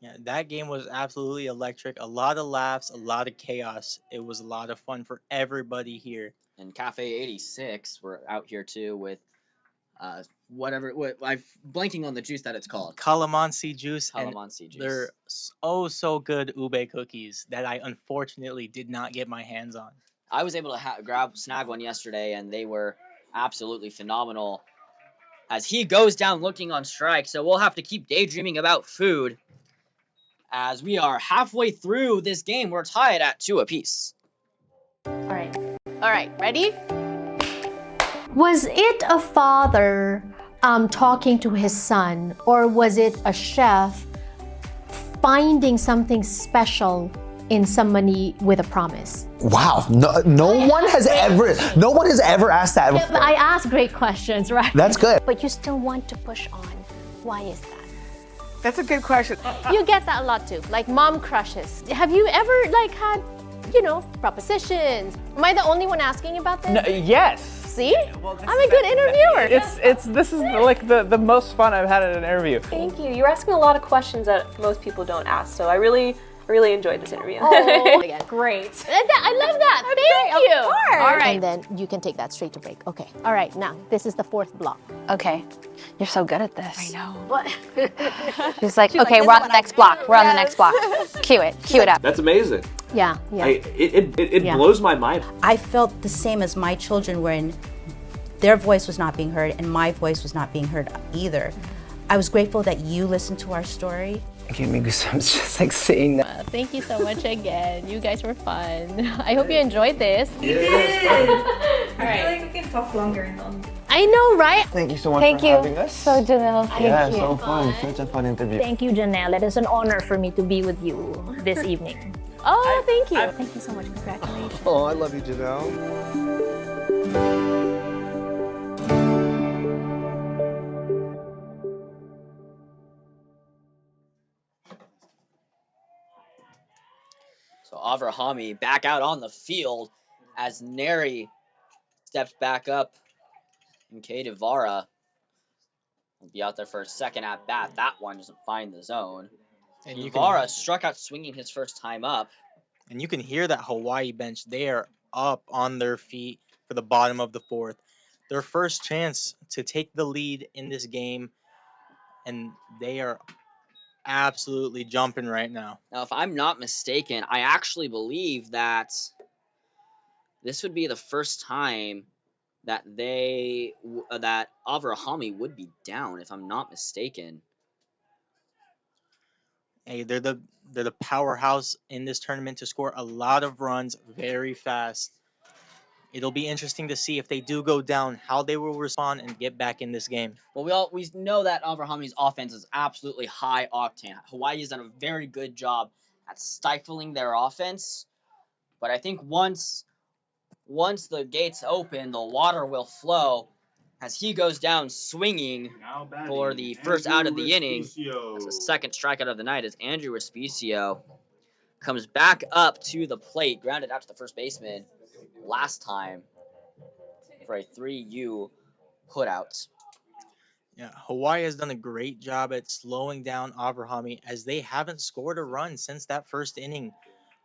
Yeah, that game was absolutely electric. A lot of laughs, a lot of chaos. It was a lot of fun for everybody here. And Cafe 86, we're out here too with I'm blanking on the juice that it's called. Calamansi juice. Calamansi juice. They're so good ube cookies that I unfortunately did not get my hands on. I was able to snag one yesterday, and they were absolutely phenomenal. As he goes down looking on strike, so we'll have to keep daydreaming about food. As we are halfway through this game, we're tied at 2 apiece. All right, ready? Was it a father talking to his son, or was it a chef finding something special in somebody with a promise? Wow, no one has ever asked that before. I ask great questions, right? That's good. But you still want to push on. Why is that? That's a good question. You get that a lot too, like mom crushes. Have you ever had, propositions? Am I the only one asking about this? No, yes. See? I'm a good interviewer. This is like the most fun I've had at an interview. Thank you. You're asking a lot of questions that most people don't ask, so I really enjoyed this interview. Oh, Great. I love that. Thank you. Of course. All right. And then you can take that straight to break. Okay. All right. Now, this is the 4th block. Okay. You're so good at this. I know. What? She's like, okay, we're on the next block. We're on the next block. Cue it up. That's amazing. Yeah, yeah. It blows my mind. I felt the same as my children when their voice was not being heard and my voice was not being heard either. I was grateful that you listened to our story. It gave me goosebumps just like saying that. Thank you so much again. You guys were fun. I hope you enjoyed this. We did. I feel like we can talk longer and longer. I know, right? Thank you so much Thank for you. having us. So, Janelle, thank Yeah, you. so fun. Such a fun interview. Thank you, Janelle. It is an honor for me to be with you this evening. Oh, thank you. Thank you so much. Congratulations. Oh, I love you, Janelle. So Avrahamy back out on the field as Neri steps back up. And Kate Ibarra will be out there for a second at bat. That one doesn't find the zone. And you Ibarra struck out swinging his first time up. And you can hear that Hawaii bench. They are up on their feet for the bottom of the fourth. Their first chance to take the lead in this game, and they are absolutely jumping right now. Now, if I'm not mistaken, I actually believe that this would be the first time that that Avrahamy would be down, if I'm not mistaken. Hey, they're the powerhouse in this tournament to score a lot of runs very fast. It'll be interesting to see if they do go down, how they will respond and get back in this game. Well, we know that Avrahamy's offense is absolutely high octane. Hawaii has done a very good job at stifling their offense, but I think once the gates open, the water will flow as he goes down swinging for the first out of the inning. That's the second strikeout of the night as Andrew Respicio comes back up to the plate, grounded out to the first baseman last time for a 3-U putout. Yeah, Hawaii has done a great job at slowing down Avrahamy as they haven't scored a run since that first inning.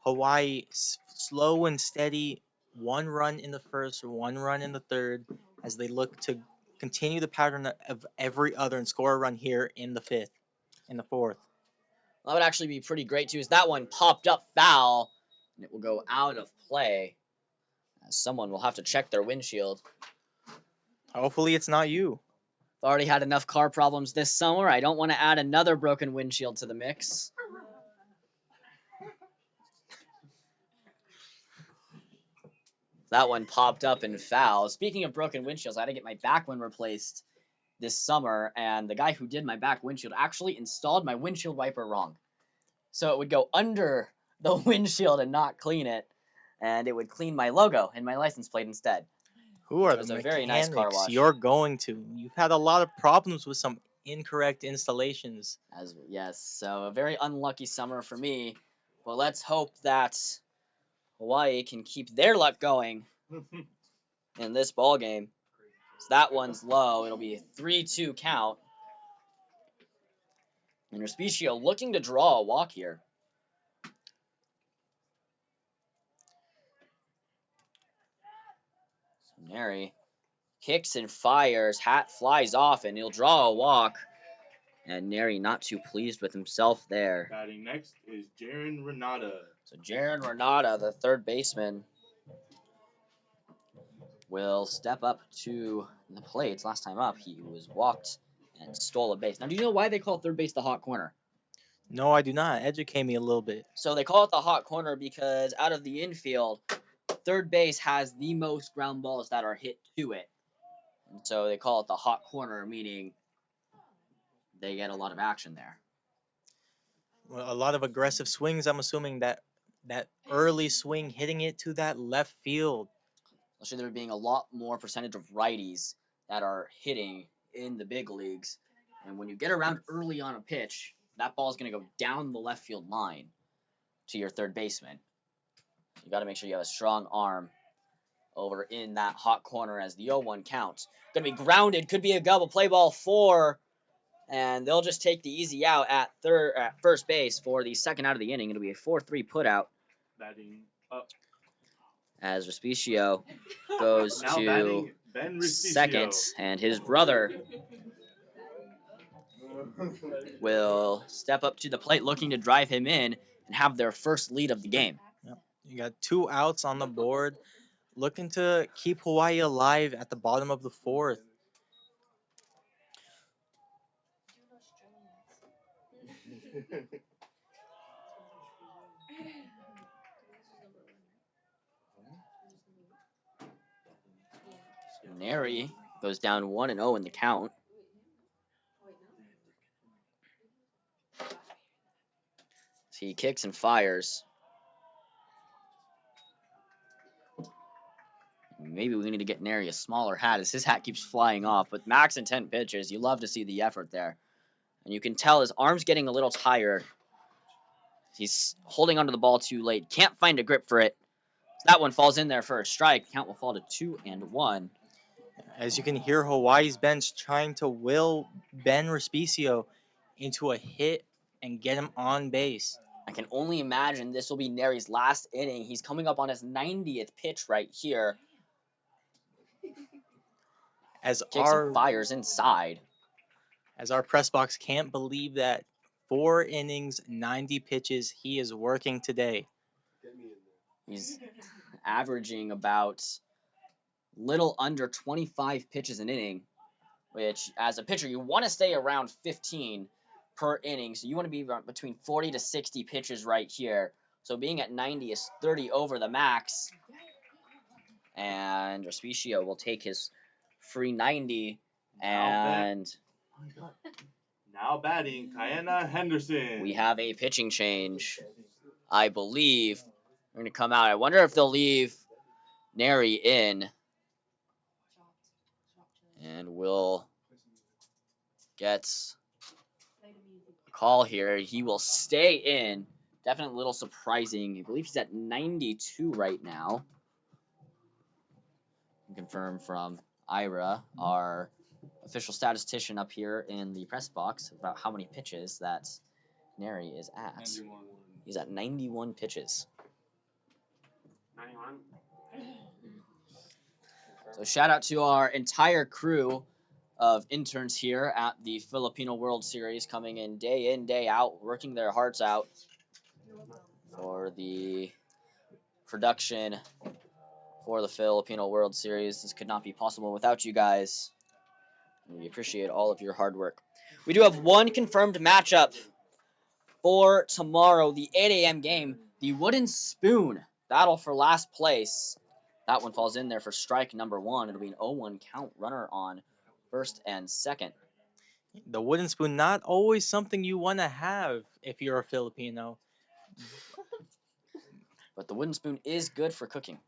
Hawaii slow and steady, 1 run in the first, 1 run in the third, as they look to continue the pattern of every other and score a run here in the fourth. That would actually be pretty great too, as that one popped up foul, and it will go out of play. As someone will have to check their windshield. Hopefully it's not you. I've already had enough car problems this summer. I don't want to add another broken windshield to the mix. That one popped up and foul. Speaking of broken windshields, I had to get my back one replaced this summer, and the guy who did my back windshield actually installed my windshield wiper wrong. So it would go under the windshield and not clean it, and it would clean my logo and my license plate instead. Who are It was the a very nice car mechanics wash. you're going to? You've had a lot of problems with some incorrect installations. Yes, so a very unlucky summer for me. But let's hope that Hawaii can keep their luck going in this ball game. So that one's low. It'll be a 3-2 count. And Respicio looking to draw a walk here. So Neri kicks and fires. Hat flies off, and he'll draw a walk. And Neri not too pleased with himself there. Batting next is Jaron Renata. So Jaron Renata, the third baseman, will step up to the plate. Last time up, he was walked and stole a base. Now, do you know why they call third base the hot corner? No, I do not. Educate me a little bit. So they call it the hot corner because out of the infield, third base has the most ground balls that are hit to it. And so they call it the hot corner, meaning they get a lot of action there. Well, a lot of aggressive swings. I'm assuming that early swing hitting it to that left field. Especially there being a lot more percentage of righties that are hitting in the big leagues. And when you get around early on a pitch, that ball is going to go down the left field line to your third baseman. You got to make sure you have a strong arm over in that hot corner as the 0-1 count. Going to be grounded, could be a double play ball 4, and they'll just take the easy out at first base for the second out of the inning. It'll be a 4-3 putout. Batting up. As Respicio goes Now to batting Ben Respicio. second, and his brother will step up to the plate looking to drive him in and have their first lead of the game. Yep. You got 2 outs on the board, looking to keep Hawaii alive at the bottom of the 4th. Neri goes down 1-0 in the count. So he kicks and fires. Maybe we need to get Neri a smaller hat as his hat keeps flying off. But max and 10 pitches, you love to see the effort there. And you can tell his arm's getting a little tired. He's holding onto the ball too late. Can't find a grip for it. That one falls in there for a strike. Count will fall to 2-1. As you can hear, Hawaii's bench trying to will Ben Respicio into a hit and get him on base. I can only imagine this will be Neri's last inning. He's coming up on his 90th pitch right here. As Kicks and fires inside. As our press box can't believe that 4 innings, 90 pitches, he is working today. He's averaging about little under 25 pitches an inning, which as a pitcher, you want to stay around 15 per inning. So you want to be between 40 to 60 pitches right here. So being at 90 is 30 over the max. And Respicio will take his free 90 and now batting, Kayana Henderson. we have a pitching change. I believe they're going to come out. I wonder if they'll leave Neri in. And we'll get a call here. He will stay in. Definitely a little surprising. I believe he's at 92 right now. Confirmed from Ira, our official statistician up here in the press box, about how many pitches that Neri is at. 91. He's at 91 pitches. 91. So shout out to our entire crew of interns here at the Filipino World Series, coming in, day out, working their hearts out for the production for the Filipino World Series. This could not be possible without you guys. We appreciate all of your hard work. We do have one confirmed matchup for tomorrow, the 8 a.m. game, the Wooden Spoon battle for last place. That one falls in there for strike number 1. It'll be an 0-1 count, runner on first and second. The Wooden Spoon, not always something you want to have if you're a Filipino. But the Wooden Spoon is good for cooking.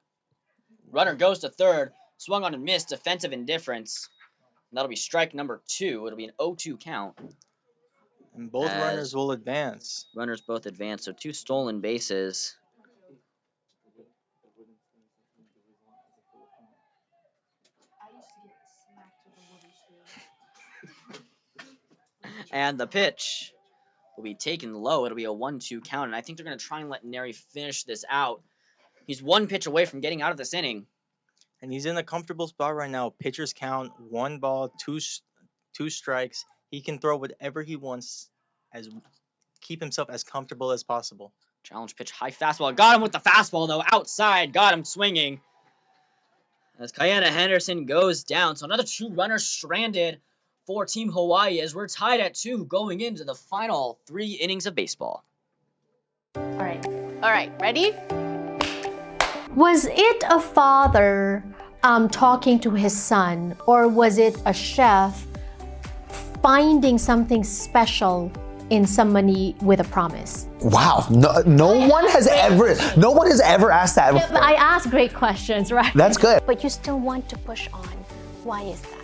Runner goes to third, swung on and missed, defensive indifference. And that'll be strike number 2. It'll be an 0-2 count. And both runners will advance. Runners both advance, so 2 stolen bases. And the pitch will be taken low. It'll be a 1-2 count, and I think they're going to try and let Neri finish this out. He's 1 pitch away from getting out of this inning. And he's in a comfortable spot right now. Pitcher's count, 1 ball, 2 strikes. He can throw whatever he wants, keep himself as comfortable as possible. Challenge pitch, high fastball. Got him with the fastball, though, outside. Got him swinging. As Kayana Henderson goes down. So another 2 runners stranded for Team Hawaii as we're tied at 2 going into the final 3 innings of baseball. All right, ready? Was it a father talking to his son, or was it a chef finding something special in somebody with a promise? Wow, no one has ever asked that before. I ask great questions, right? That's good. But you still want to push on. Why is that?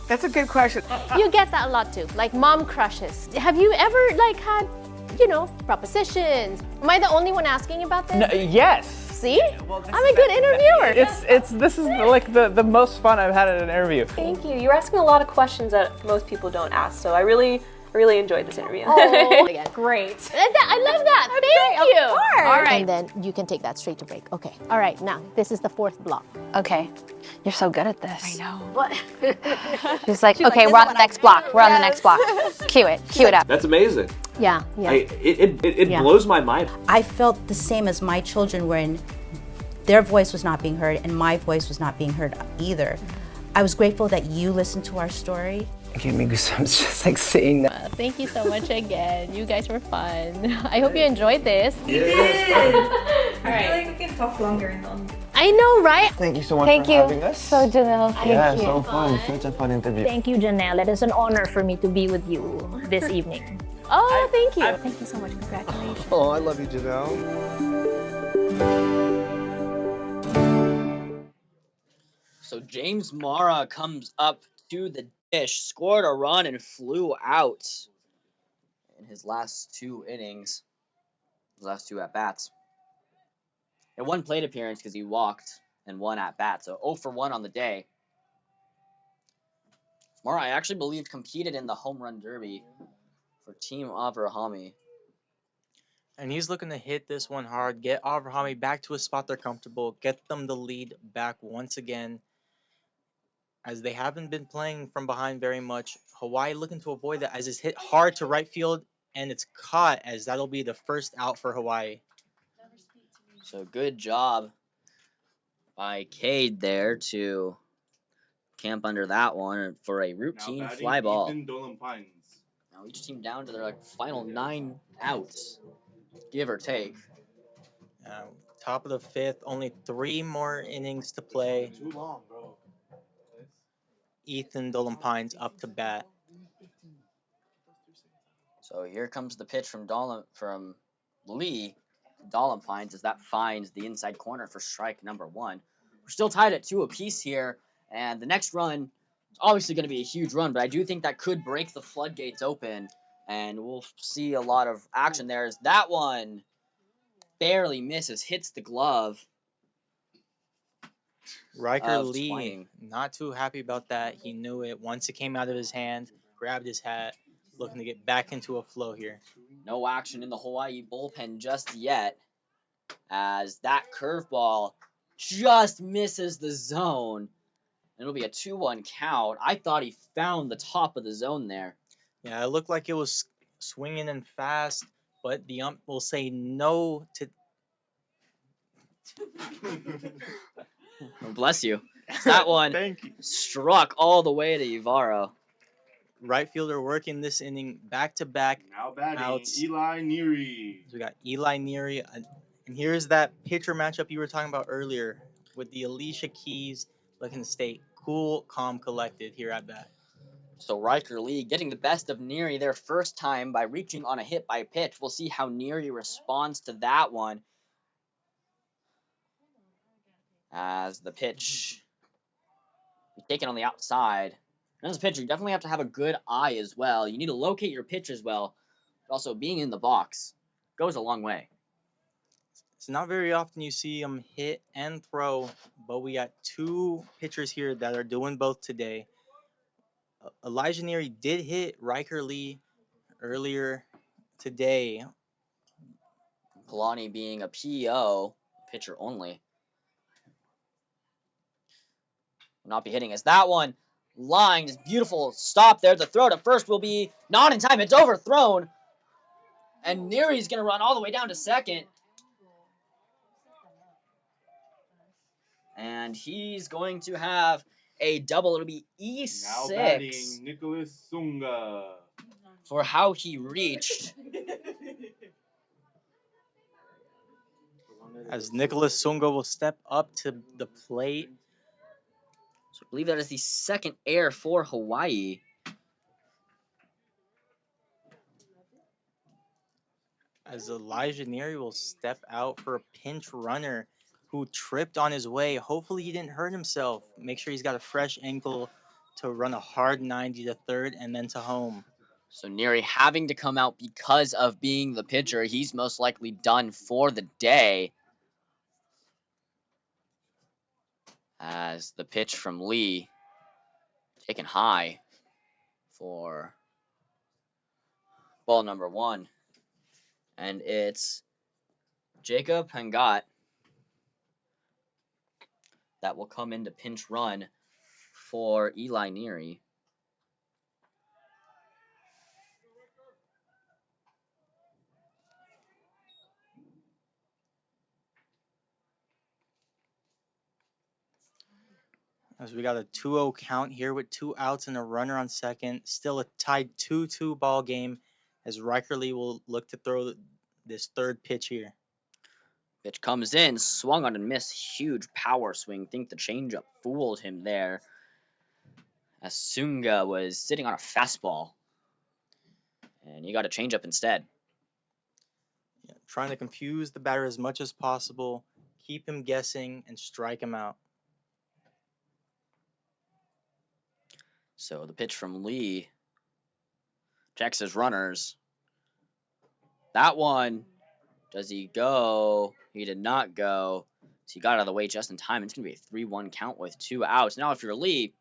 That's a good question. You get that a lot too, like mom crushes. Have you ever had, propositions? Am I the only one asking about this? No, yes. See? I'm a good interviewer. This is like the most fun I've had at an interview. Thank you. You're asking a lot of questions that most people don't ask, so I really enjoyed this interview. Oh, great. I love that. Thank you. Of course. All right. And then you can take that straight to break. Okay. All right. Now, this is the 4th block. Okay. You're so good at this. I know. What? She's like, okay, we're on the next block. We're on the next block. Cue it. Cue it up. That's amazing. Yeah, yeah. It Yeah. blows my mind. I felt the same as my children when their voice was not being heard and my voice was not being heard either. I was grateful that you listened to our story. It gave me goosebumps just like saying that. Thank you so much again. You guys were fun. I hope you enjoyed this. We did! I feel like we can talk longer and longer. I know, right? Thank you so much Thank for you. having us. So, Janelle, thank Yeah, you. so fun. Such a fun interview. Thank you, Janelle. It is an honor for me to be with you this evening. Oh, thank you. Thank you so much. Congratulations. Oh, I love you, Janelle. So James Mara comes up to the dish, scored a run, and flew out in his last 2 innings, his last 2 at-bats. And 1 plate appearance because he walked and 1 at-bat, so 0 for 1 on the day. Mara, I actually believe, competed in the home run derby for Team Avrahamy. And he's looking to hit this one hard, get Avrahamy back to a spot they're comfortable, get them the lead back once again, as they haven't been playing from behind very much. Hawaii looking to avoid that as it's hit hard to right field, and it's caught, as that'll be the first out for Hawaii. So good job by Cade there to camp under that one for a routine fly ball. Now each team down to their final 9 outs, give or take. Top of the 5th, only 3 more innings to play. Too long, bro. Ethan Dolampines up to bat. So here comes the pitch from Lee. Dolampines as that finds the inside corner for strike number 1. We're still tied at 2 apiece here, and the next run is obviously going to be a huge run, but I do think that could break the floodgates open, and we'll see a lot of action there. As that one barely misses, hits the glove. Riker Lee, not too happy about that. He knew it. Once it came out of his hand, grabbed his hat, looking to get back into a flow here. No action in the Hawaii bullpen just yet, as that curveball just misses the zone. It'll be a 2-1 count. I thought he found the top of the zone there. Yeah, it looked like it was swinging and fast, but the ump will say no to... Bless you. That one struck all the way to Ivaro. Right fielder working this inning back-to-back Now batting, outs. Eli Neary. So we got Eli Neary, and here's that pitcher matchup you were talking about earlier with the Alicia Keys looking to stay cool, calm, collected here at bat. So Riker Lee getting the best of Neary their first time by reaching on a hit by pitch. We'll see how Neary responds to that one. As the pitch is taken on the outside. And as a pitcher, you definitely have to have a good eye as well. You need to locate your pitch as well. But also being in the box goes a long way. It's not very often you see him hit and throw, but we got 2 pitchers here that are doing both today. Elijah Neary did hit Riker Lee earlier today. Kalani being a PO, pitcher only. Will not be hitting as that one line is beautiful. Stop there. The throw to first will be not in time. It's overthrown. And Neary's going to run all the way down to second. And he's going to have a double. It'll be E6. Now batting, Nicholas Sunga. For how he reached. As Nicholas Sunga will step up to the plate. So I believe that is the second error for Hawaii. As Elijah Neary will step out for a pinch runner who tripped on his way. Hopefully he didn't hurt himself. Make sure he's got a fresh ankle to run a hard 90 to third and then to home. So Neary having to come out because of being the pitcher. He's most likely done for the day. As the pitch from Lee taken high for ball number 1. And it's Jacob Hangat that will come in to pinch run for Eli Neary. As we got a 2-0 count here with 2 outs and a runner on second. Still a tied 2-2 ball game as Riker Lee will look to throw this third pitch here. Pitch comes in, swung on and missed. Huge power swing. Think the changeup fooled him there, as Sunga was sitting on a fastball. And he got a changeup instead. Yeah, trying to confuse the batter as much as possible, keep him guessing, and strike him out. So the pitch from Lee checks his runners. That one, does he go? He did not go. So he got out of the way just in time. It's going to be a 3-1 count with 2 outs. Now, if you're Lee,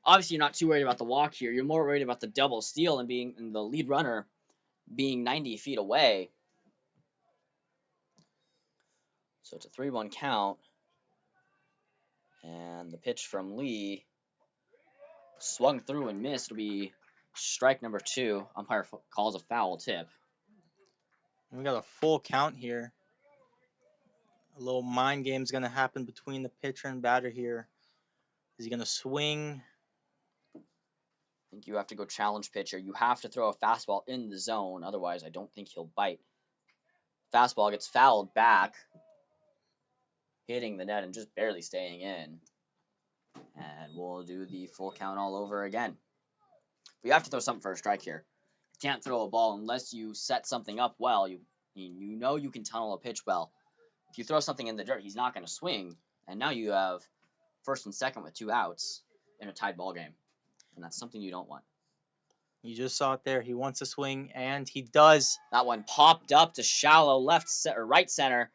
obviously you're not too worried about the walk here. You're more worried about the double steal and the lead runner being 90 feet away. So it's a 3-1 count. And the pitch from Lee swung through and missed. It'll be strike number 2. Umpire calls a foul tip. We got a full count here. A little mind game's going to happen between the pitcher and batter here. Is he going to swing? I think you have to go challenge pitcher. You have to throw a fastball in the zone. Otherwise, I don't think he'll bite. Fastball gets fouled back, hitting the net and just barely staying in. And we'll do the full count all over again. We have to throw something for a strike here. You can't throw a ball unless you set something up well. You know you can tunnel a pitch well. If you throw something in the dirt, he's not going to swing. And now you have first and second with 2 outs in a tied ball game. And that's something you don't want. You just saw it there. He wants to swing, and he does. That one popped up to shallow right center.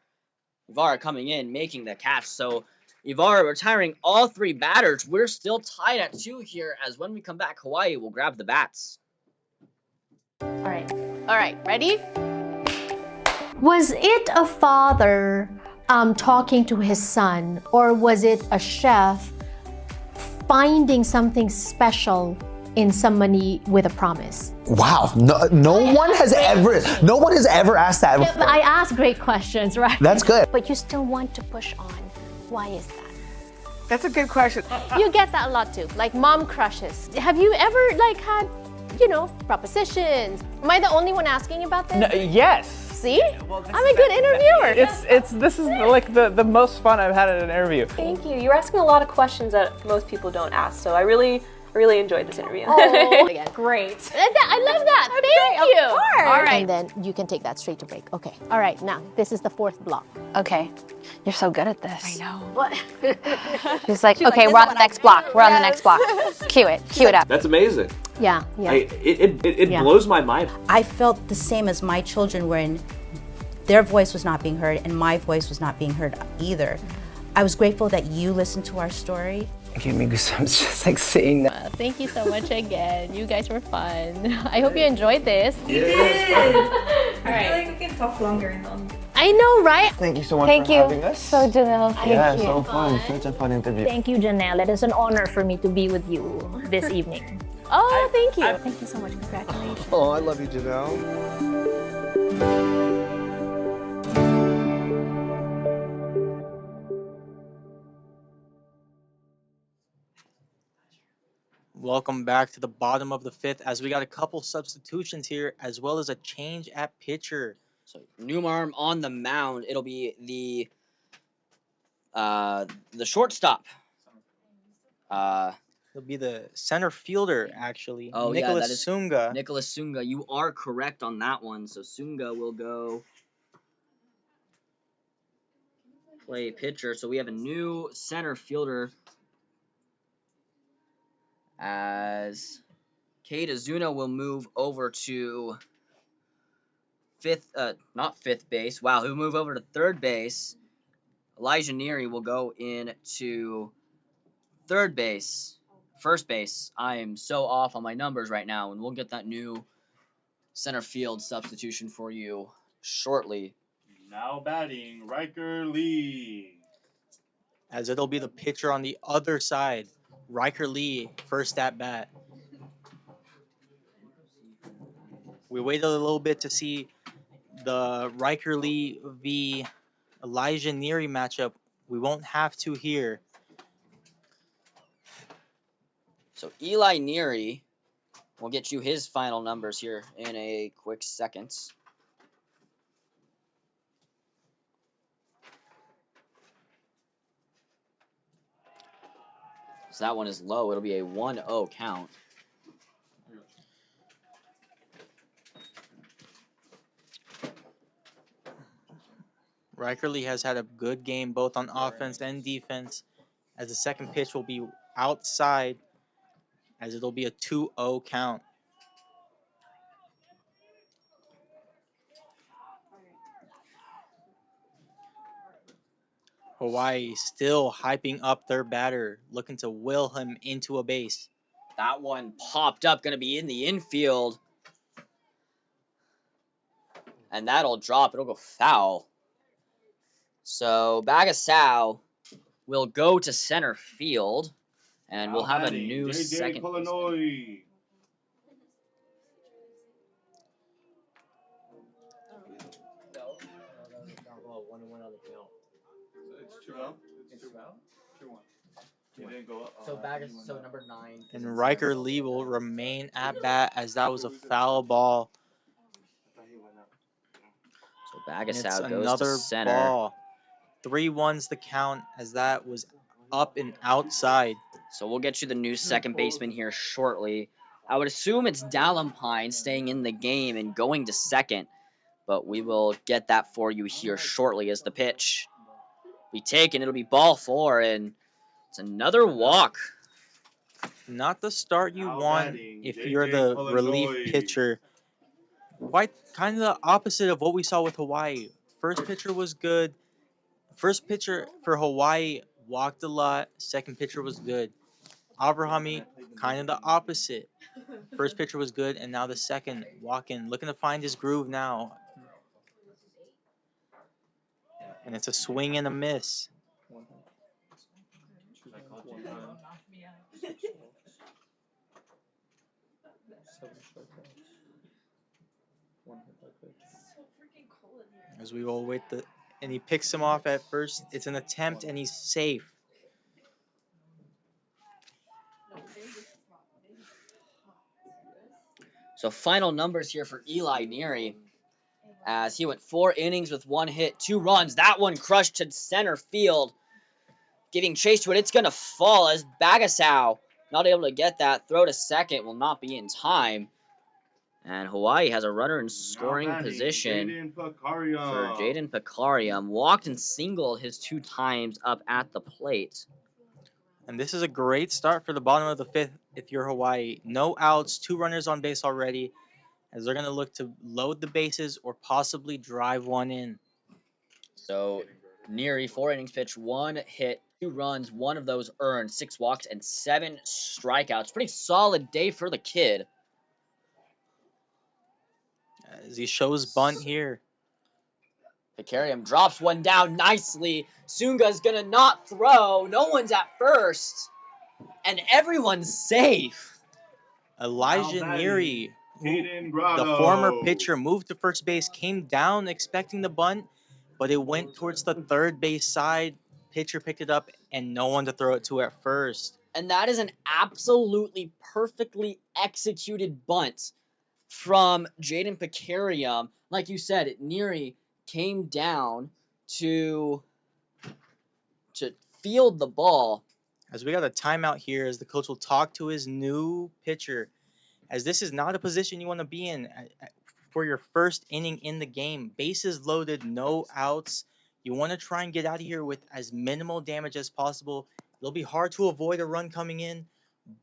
Ibarra coming in, making the catch. So Ibarra retiring all 3 batters. We're still tied at 2 here, as when we come back, Hawaii will grab the bats. All right, ready? Was it a father talking to his son, or was it a chef finding something special in somebody with a promise? Wow, no one has ever asked that. Yeah, I ask great questions, right? That's good. But you still want to push on. Why is that? That's a good question. You get that a lot too, like mom crushes. Have you ever had, propositions? Am I the only one asking about this? No, yes. See? I'm a good interviewer. This is like the most fun I've had at an interview. Thank you. You're asking a lot of questions that most people don't ask, so I really enjoyed this interview. Oh, Great. I love that. Thank you. Of course. All right. And then you can take that straight to break. Okay. All right. Now, this is the 4th block. Okay. You're so good at this. I know. What? She's like, okay, we're on the next block. We're on the next block. Cue it. Cue it up. That's amazing. Yeah. It blows my mind. I felt the same as my children when their voice was not being heard and my voice was not being heard either. I was grateful that you listened to our story. It gave me goosebumps just seeing that. Thank you so much again. You guys were fun. I hope you enjoyed this. You did. I feel like we can talk longer and longer. I know, right? Thank you so much for having us. So, Janelle, thank you. So fun. Such a fun interview. Thank you, Janelle. It is an honor for me to be with you this evening. Oh, thank you. Thank you so much. Congratulations. Oh, I love you, Janelle. Welcome back to the bottom of the 5th, as we got a couple substitutions here, as well as a change at pitcher. So Newmarm on the mound. It'll be the shortstop. He'll be the center fielder, actually. Oh, Nicholas that is Sunga. Nicholas Sunga. You are correct on that one. So Sunga will go play pitcher. So we have a new center fielder as Kate Azuna will move over to not fifth base. Wow, he'll move over to third base. Elijah Neary will go into third base. First base, I am so off on my numbers right now, and we'll get that new center field substitution for you shortly. Now batting, Riker Lee. As it'll be the pitcher on the other side, Riker Lee, first at bat. We waited a little bit to see the Riker Lee v. Elijah Neary matchup. We won't have to here. So Eli Neary will get you his final numbers here in a quick second. So that one is low. It'll be a 1-0 count. Riker Lee has had a good game both on offense and defense, as the second pitch will be outside, as it'll be a 2-0 count. Hawaii still hyping up their batter, looking to will him into a base. That one popped up, going to be in the infield. And that'll drop. It'll go foul. So Bagasau will go to center field. And we'll have a new second baseman. So number 9. And Riker Lee will remain at bat, as that was a foul ball. So Bagasau it's goes another to center. Ball. 3-1's the count, as that was up and outside. So we'll get you the new second baseman here shortly. I would assume it's Dallempine staying in the game and going to second, but we will get that for you here shortly as the pitch be taken. It'll be ball 4, and it's another walk. Not the start you want if you're the relief pitcher. Quite kind of the opposite of what we saw with Hawaii. First pitcher was good. First pitcher for Hawaii walked a lot. Second pitcher was good. Avrahamy, kind of the opposite. First pitcher was good, and now the second walk-in. Looking to find his groove now. And it's a swing and a miss. As we all wait, and he picks him off at first. It's an attempt, and he's safe. So final numbers here for Eli Neary, as he went 4 innings with 1 hit, 2 runs. That one crushed to center field, giving chase to it. It's going to fall as Bagasau, not able to get that. Throw to second will not be in time. And Hawaii has a runner in scoring position for Jaden Picarium. Walked and singled his 2 times up at the plate. And this is a great start for the bottom of the 5th if you're Hawaii. No outs, 2 runners on base already, as they're going to look to load the bases or possibly drive one in. So Neary, 4 innings pitched, 1 hit, 2 runs, 1 of those earned, 6 walks, and 7 strikeouts. Pretty solid day for the kid. As he shows bunt here. Picarium drops one down nicely. Sunga's gonna not throw. No one's at first. And everyone's safe. Elijah Neary, the former pitcher, moved to first base, came down expecting the bunt, but it went towards the third base side. Pitcher picked it up, and no one to throw it to at first. And that is an absolutely perfectly executed bunt from Jaden Picarium. Like you said, Neary came down to field the ball. As we got a timeout here, as the coach will talk to his new pitcher, as this is not a position you want to be in for your first inning in the game. Bases loaded, no outs. You want to try and get out of here with as minimal damage as possible. It'll be hard to avoid a run coming in,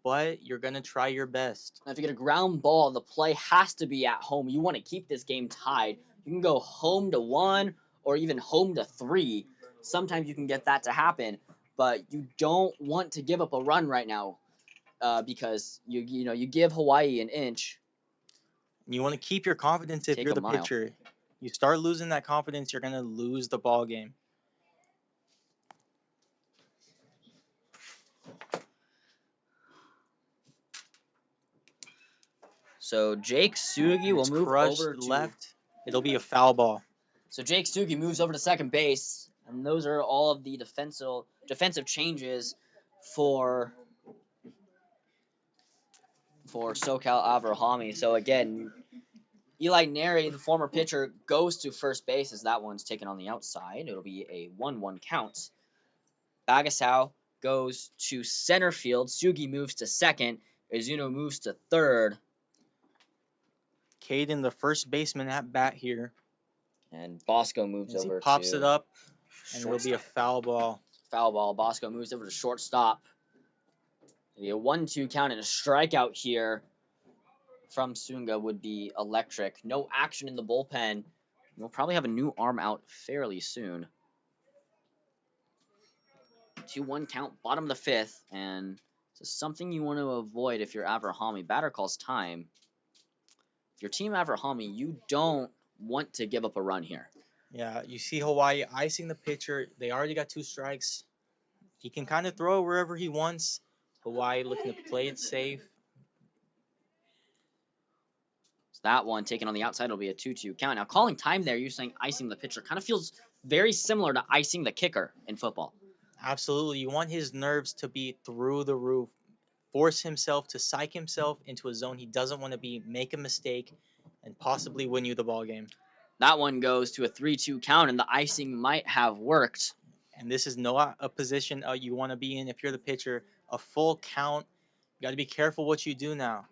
but you're going to try your best. Now, if you get a ground ball, the play has to be at home. You want to keep this game tied. You can go home to 1 or even home to 3. Sometimes you can get that to happen, but you don't want to give up a run right now because you give Hawaii an inch. You want to keep your confidence if you're the pitcher. You start losing that confidence, you're going to lose the ball game. So Jake Sugi will move over to left. It'll be a foul ball. So Jake Sugi moves over to second base, and those are all of the defensive changes for for SoCal Avrahamy. So again, Eli Neri, the former pitcher, goes to first base as that one's taken on the outside. It'll be a 1-1 count. Bagasao goes to center field. Sugi moves to second. Izuno moves to third. Caden, the first baseman at bat here. And Bosco moves As over he pops to it up, and it'll be a shortstop. foul ball. Foul ball. Bosco moves over to shortstop. It'll be a 1-2 count, and a strikeout here from Sunga would be electric. No action in the bullpen. We'll probably have a new arm out fairly soon. 2-1 count, bottom of the fifth, and this is something you want to avoid if you're Avrahamy. Batter calls time. If you're Team Avrahamy, you don't want to give up a run here. Yeah, you see Hawaii icing the pitcher. They already got 2 strikes. He can kind of throw wherever he wants. Hawaii looking to play it safe. So that one taken on the outside will be a 2-2 count. Now, calling time there, you're saying icing the pitcher, kind of feels very similar to icing the kicker in football. Absolutely. You want his nerves to be through the roof. Force himself to psych himself into a zone he doesn't want to be, make a mistake, and possibly win you the ball game. That one goes to a 3-2 count, and the icing might have worked. And this is not a position you want to be in if you're the pitcher. A full count. You got to be careful what you do now.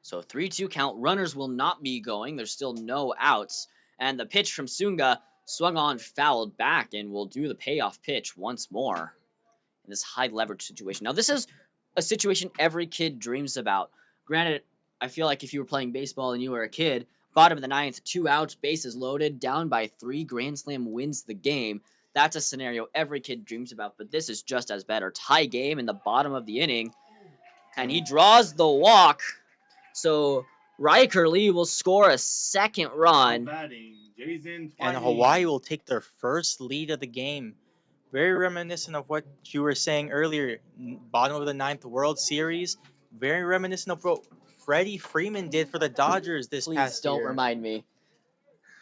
So 3-2 count. Runners will not be going. There's still no outs. And the pitch from Sunga swung on, fouled back, and will do the payoff pitch once more in this high leverage situation. Now, this is a situation every kid dreams about. Granted, I feel like if you were playing baseball and you were a kid, bottom of the ninth, 2 outs, bases loaded, down by 3, Grand Slam wins the game. That's a scenario every kid dreams about, but this is just as better. Tie game in the bottom of the inning, and he draws the walk. So Riker Lee will score a second run. And Hawaii will take their first lead of the game. Very reminiscent of what you were saying earlier. Bottom of the 9th World Series. Very reminiscent of what Freddie Freeman did for the Dodgers this past year. Please don't remind me.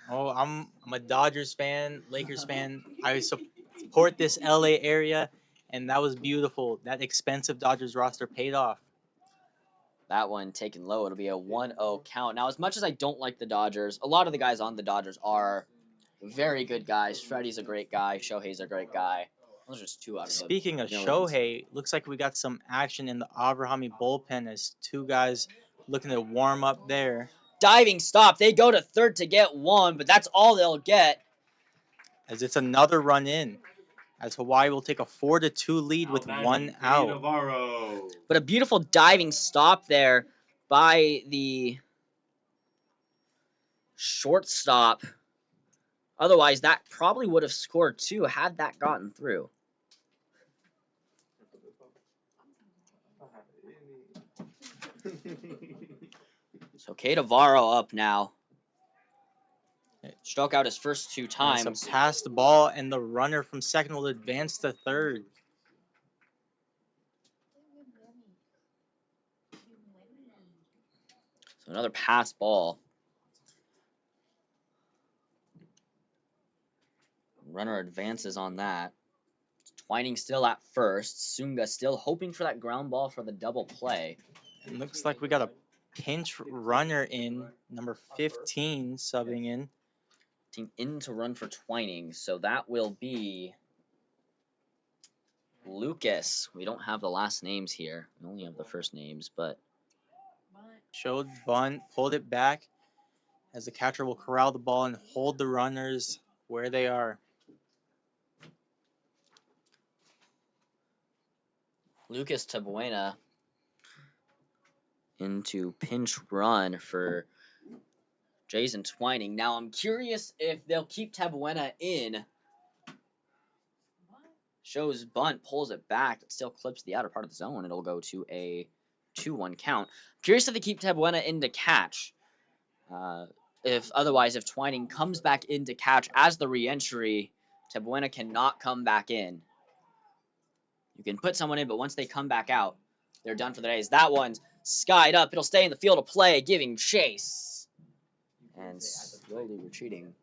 Oh, I'm a Dodgers fan, Lakers fan. I support this LA area, and that was beautiful. That expensive Dodgers roster paid off. That one taken low. It'll be a 1-0 count. Now, as much as I don't like the Dodgers, a lot of the guys on the Dodgers are very good guys. Freddie's a great guy. Shohei's a great guy. Those are just 2 out of them. Speaking of Shohei, looks like we got some action in the Avrahamy bullpen as 2 guys looking to warm up there. Diving stop. They go to third to get 1, but that's all they'll get. As it's another run in. As Hawaii will take a 4-2 lead with 1 out. But a beautiful diving stop there by the shortstop. Otherwise, that probably would have scored 2 had that gotten through. So Cadavaro up now. Struck out his first 2 times. It's a pass the ball, and the runner from second will advance to third. So another pass ball. Runner advances on that. Twining still at first. Sunga still hoping for that ground ball for the double play. It looks like we got a pinch runner in, number 15 subbing in. In to run for Twining, so that will be Lucas. We don't have the last names here. We only have the first names, but Showed bunt, pulled it back, as the catcher will corral the ball and hold the runners where they are. Lucas Tabuena into pinch run for Jason Twining. Now, I'm curious if they'll keep Tabuena in. Shows bunt, pulls it back. It still clips the outer part of the zone. It'll go to a 2-1 count. Curious if they keep Tabuena in to catch. If Twining comes back in to catch as the re-entry, Tabuena cannot come back in. You can put someone in, but once they come back out, they're done for the day. That one's skied up. It'll stay in the field of play, giving chase. And slowly retreating.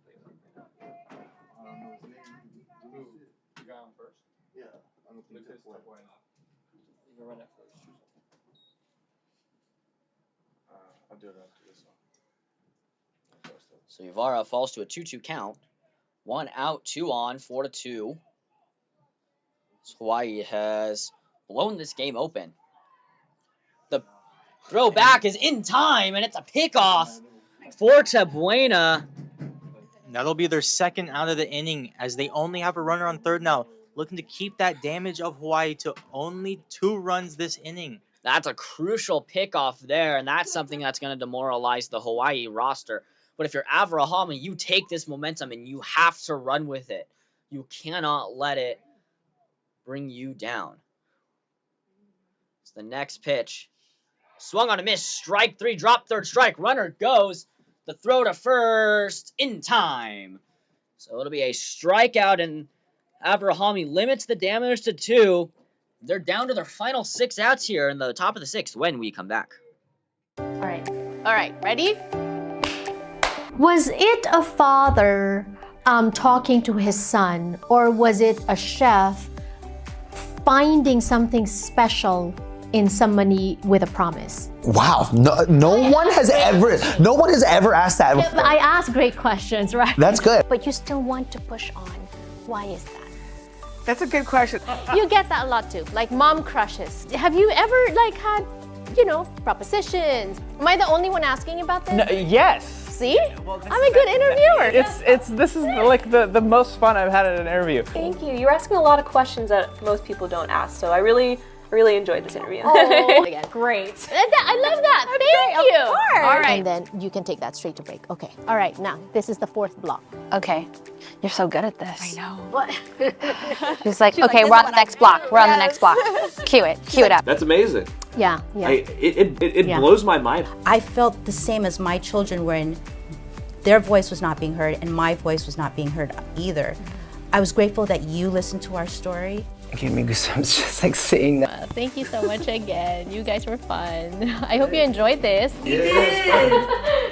So Yvara falls to a 2-2 count. 1 out, 2 on, 4-2. So Hawaii has blown this game open. The throw back is in time, and it's a pickoff for Tabuena. That'll be their second out of the inning, as they only have a runner on third now, looking to keep that damage of Hawaii to only 2 runs this inning. That's a crucial pickoff there, and that's something that's going to demoralize the Hawaii roster. But if you're Avrahamy, you take this momentum and you have to run with it. You cannot let it bring you down. It's the next pitch. Swung on a miss. Strike 3, drop third strike. Runner goes. The throw to first in time. So it'll be a strikeout, and Avrahamy limits the damage to 2. They're down to their final 6 outs here in the top of the 6th when we come back. All right, ready? Was it a father talking to his son, or was it a chef finding something special in somebody with a promise? Wow, no one has ever asked that before. I ask great questions, right? That's good. But you still want to push on. Why is that? That's a good question. You get that a lot too, like mom crushes. Have you ever had, propositions? Am I the only one asking about this? No, yes. See? I'm a good interviewer. This is like the most fun I've had at an interview. Thank you. You're asking a lot of questions that most people don't ask, so I really enjoyed this interview. Oh, great. I love that. Thank you. Of course. All right. And then you can take that straight to break. Okay. All right. Now, this is the 4th block. Okay. You're so good at this. I know. What? She's like, okay, we're on the next block. We're on the next block. Cue it. Cue it up. That's amazing. Yeah. It blows my mind. I felt the same as my children when their voice was not being heard and my voice was not being heard either. I was grateful that you listened to our story. It gave me goosebumps just like saying that. Thank you so much again. You guys were fun. I hope you enjoyed this. We did. I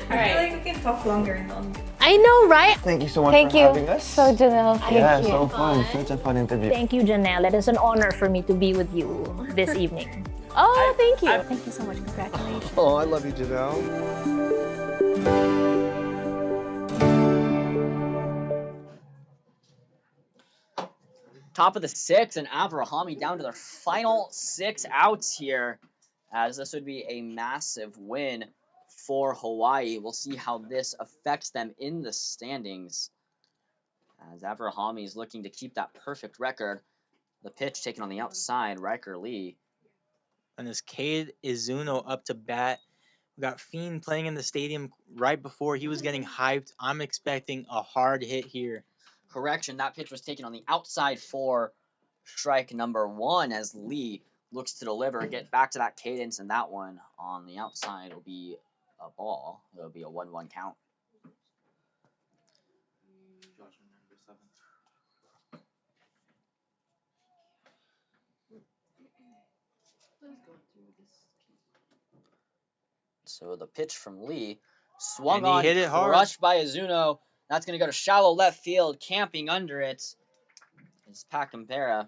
feel like we can talk longer and longer. I know, right? Thank you so much for having us. So, Janelle, thank Yeah, you. so fun. Such a fun interview. Thank you, Janelle. It is an honor for me to be with you this evening. Oh, thank you. Thank you so much. Congratulations. Oh, I love you, Janelle. Top of the 6th, and Avrahamy down to their final 6 outs here, as this would be a massive win for Hawaii. We'll see how this affects them in the standings, as Avrahamy is looking to keep that perfect record. The pitch taken on the outside, Riker Lee. And as Cade Izuno up to bat, we got Fiend playing in the stadium right before he was getting hyped. I'm expecting a hard hit here. Correction, that pitch was taken on the outside for strike number 1, as Lee looks to deliver, get back to that cadence, and that one on the outside will be a ball. It'll be a 1-1 count. So the pitch from Lee, swung on, hit it hard. crushed by Izuno. That's going to go to shallow left field, camping under it. It's Pacambera.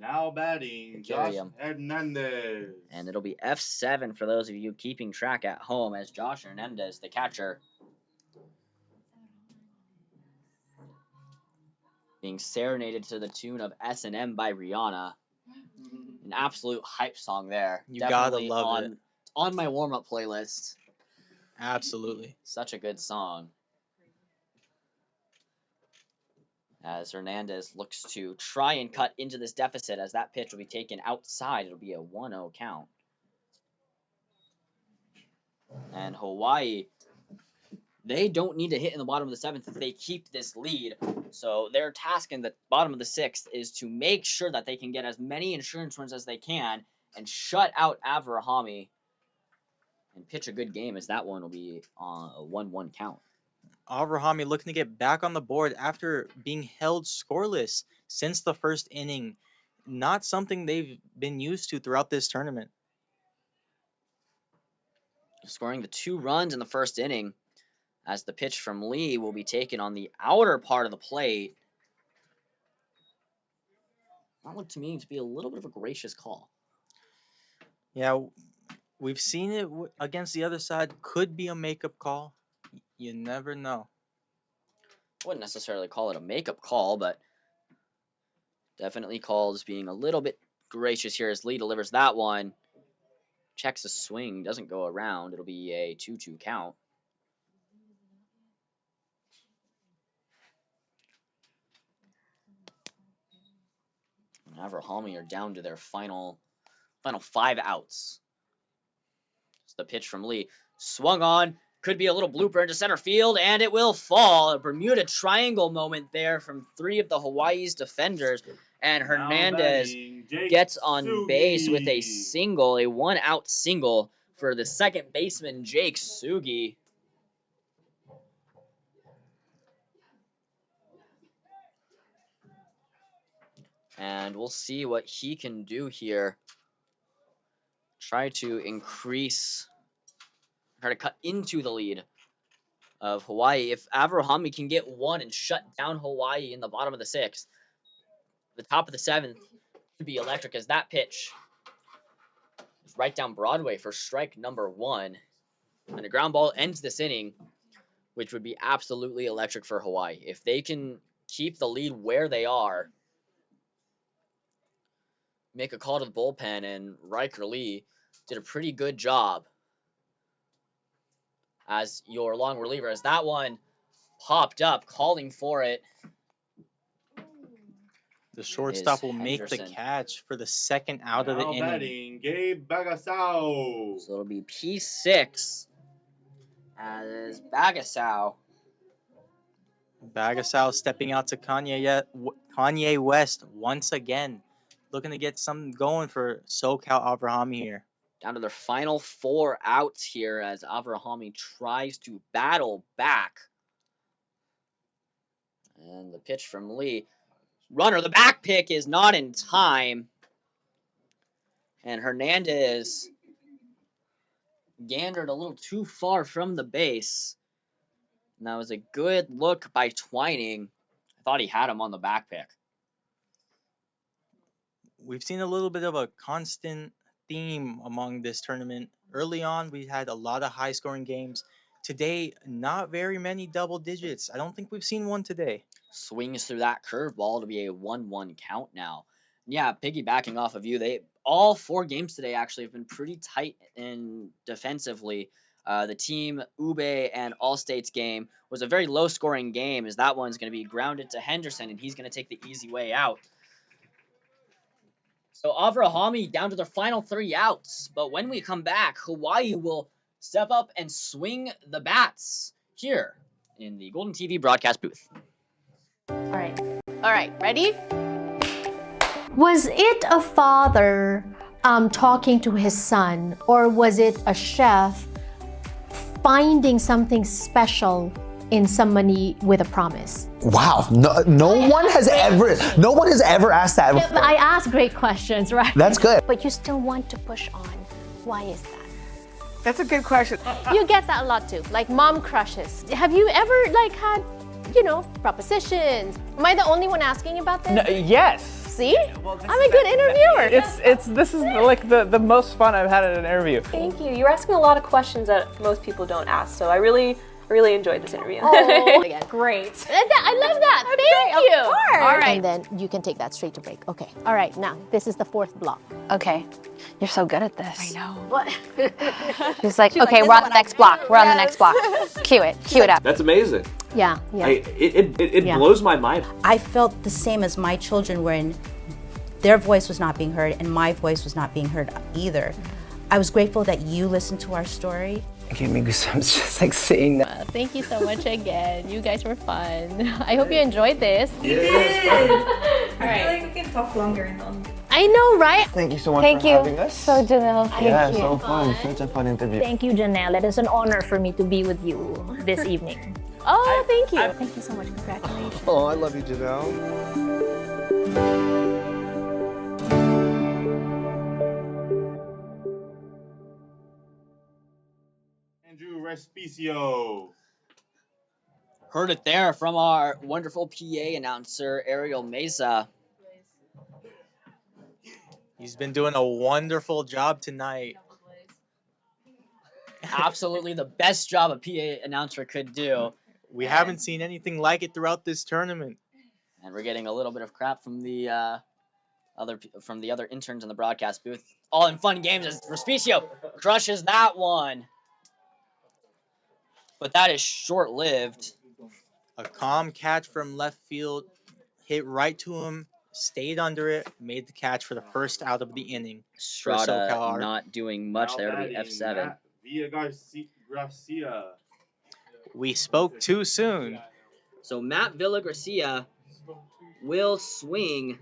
Now batting, Josh Garium. Hernandez. And it'll be F7 for those of you keeping track at home, as Josh Hernandez, the catcher, being serenaded to the tune of S&M by Rihanna. An absolute hype song there. You gotta Definitely love it. on my warm-up playlist. Absolutely. Such a good song. As Hernandez looks to try and cut into this deficit, as that pitch will be taken outside. It'll be a 1-0 count. And Hawaii, they don't need to hit in the bottom of the 7th if they keep this lead. So their task in the bottom of the 6th is to make sure that they can get as many insurance runs as they can and shut out Avrahamy and pitch a good game, as that one will be on a 1-1 count. Avrahamy looking to get back on the board after being held scoreless since the first inning. Not something they've been used to throughout this tournament. Scoring the 2 runs in the first inning, as the pitch from Lee will be taken on the outer part of the plate. That looked to me to be a little bit of a gracious call. Yeah, We've seen it against the other side. Could be a makeup call. You never know. Wouldn't necessarily call it a makeup call, but definitely calls being a little bit gracious here as Lee delivers that one. Checks the swing, doesn't go around. It'll be a 2-2 count. And Avrahamy are down to their final 5 outs. It's the pitch from Lee. Swung on. Could be a little blooper into center field, and it will fall. A Bermuda Triangle moment there from 3 of the Hawaii's defenders. And Hernandez gets on base with a single, a 1-out single for the second baseman, Jake Sugi. And we'll see what he can do here. Try to cut into the lead of Hawaii. If Avrahamy can get one and shut down Hawaii in the bottom of the 6th, the top of the 7th could be electric, as that pitch is right down Broadway for strike number 1. And a ground ball ends this inning, which would be absolutely electric for Hawaii. If they can keep the lead where they are, make a call to the bullpen, and Riker Lee did a pretty good job as your long reliever, as that one popped up, calling for it. The shortstop will make the catch for the second out of the inning. Batting, Gabe Bagasao. So it'll be P6 as Bagasao. Bagasao stepping out to Kanye West once again. Looking to get something going for SoCal Avrahamy here. Down to their final 4 outs here as Avrahamy tries to battle back. And the pitch from Lee. Runner, the back pick is not in time. And Hernandez gandered a little too far from the base. And that was a good look by Twining. I thought he had him on the back pick. We've seen a little bit of a constant theme among this tournament. Early on, we had a lot of high-scoring games. Today, not very many double digits. I don't think we've seen one today. Swings through that curveball to be a 1-1 count now. Yeah, piggybacking off of you, all 4 games today actually have been pretty tight and defensively. The team Ube and Allstate's game was a very low-scoring game, as that one's going to be grounded to Henderson, and he's going to take the easy way out. So Avrahamy down to their final 3 outs. But when we come back, Hawaii will step up and swing the bats here in the Golden TV broadcast booth. All right, ready? Was it a father talking to his son, or was it a chef finding something special in somebody with a promise? Wow, no one has ever asked that before. I ask great questions, right? That's good. But you still want to push on. Why is that? That's a good question. You get that a lot too, like mom crushes. Have you ever had, propositions? Am I the only one asking about this? No, yes. See? I'm a good interviewer. This is like the most fun I've had at an interview. Thank you. You're asking a lot of questions that most people don't ask, so I really enjoyed this interview. Oh, great. I love that. Thank you. Of course. All right. And then you can take that straight to break. Okay. All right. Now, this is the 4th block. Okay. You're so good at this. I know. What? She's like, okay, we're on the next block. We're on the next block. Cue it up. That's amazing. Yeah. It blows my mind. I felt the same as my children when their voice was not being heard and my voice was not being heard either. I was grateful that you listened to our story. It gave me goosebumps just like saying that. Thank you so much again. You guys were fun. I hope you enjoyed this. We did. I feel like we can talk longer and longer. I know, right? Thank you so much for having us. So, Janelle, thank you. So fun. Such a fun interview. Thank you, Janelle. It is an honor for me to be with you this evening. Oh, thank you. Thank you so much. Congratulations. Oh, I love you, Janelle. Andrew Respicio. Heard it there from our wonderful PA announcer, Ariel Mesa. He's been doing a wonderful job tonight. Absolutely the best job a PA announcer could do. We haven't seen anything like it throughout this tournament. And we're getting a little bit of crap from the other interns in the broadcast booth. All in fun games as Respicio crushes that one. But that is short-lived. A calm catch from left field, hit right to him, stayed under it, made the catch for the first out of the inning. Strada not doing much there to be F7. Villa Garcia. We spoke too soon. So Matt Villagracia will swing,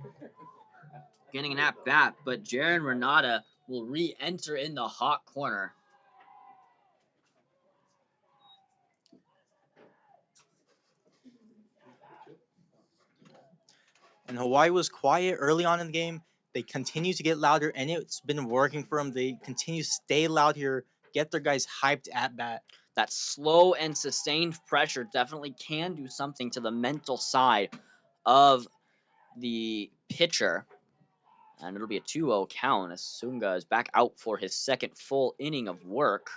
getting an at-bat, but Jaron Renata will re-enter in the hot corner. And Hawaii was quiet early on in the game. They continue to get louder, and it's been working for them. They continue to stay loud here, get their guys hyped at bat. That slow and sustained pressure definitely can do something to the mental side of the pitcher. And it'll be a 2-0 count as Sunga is back out for his second full inning of work.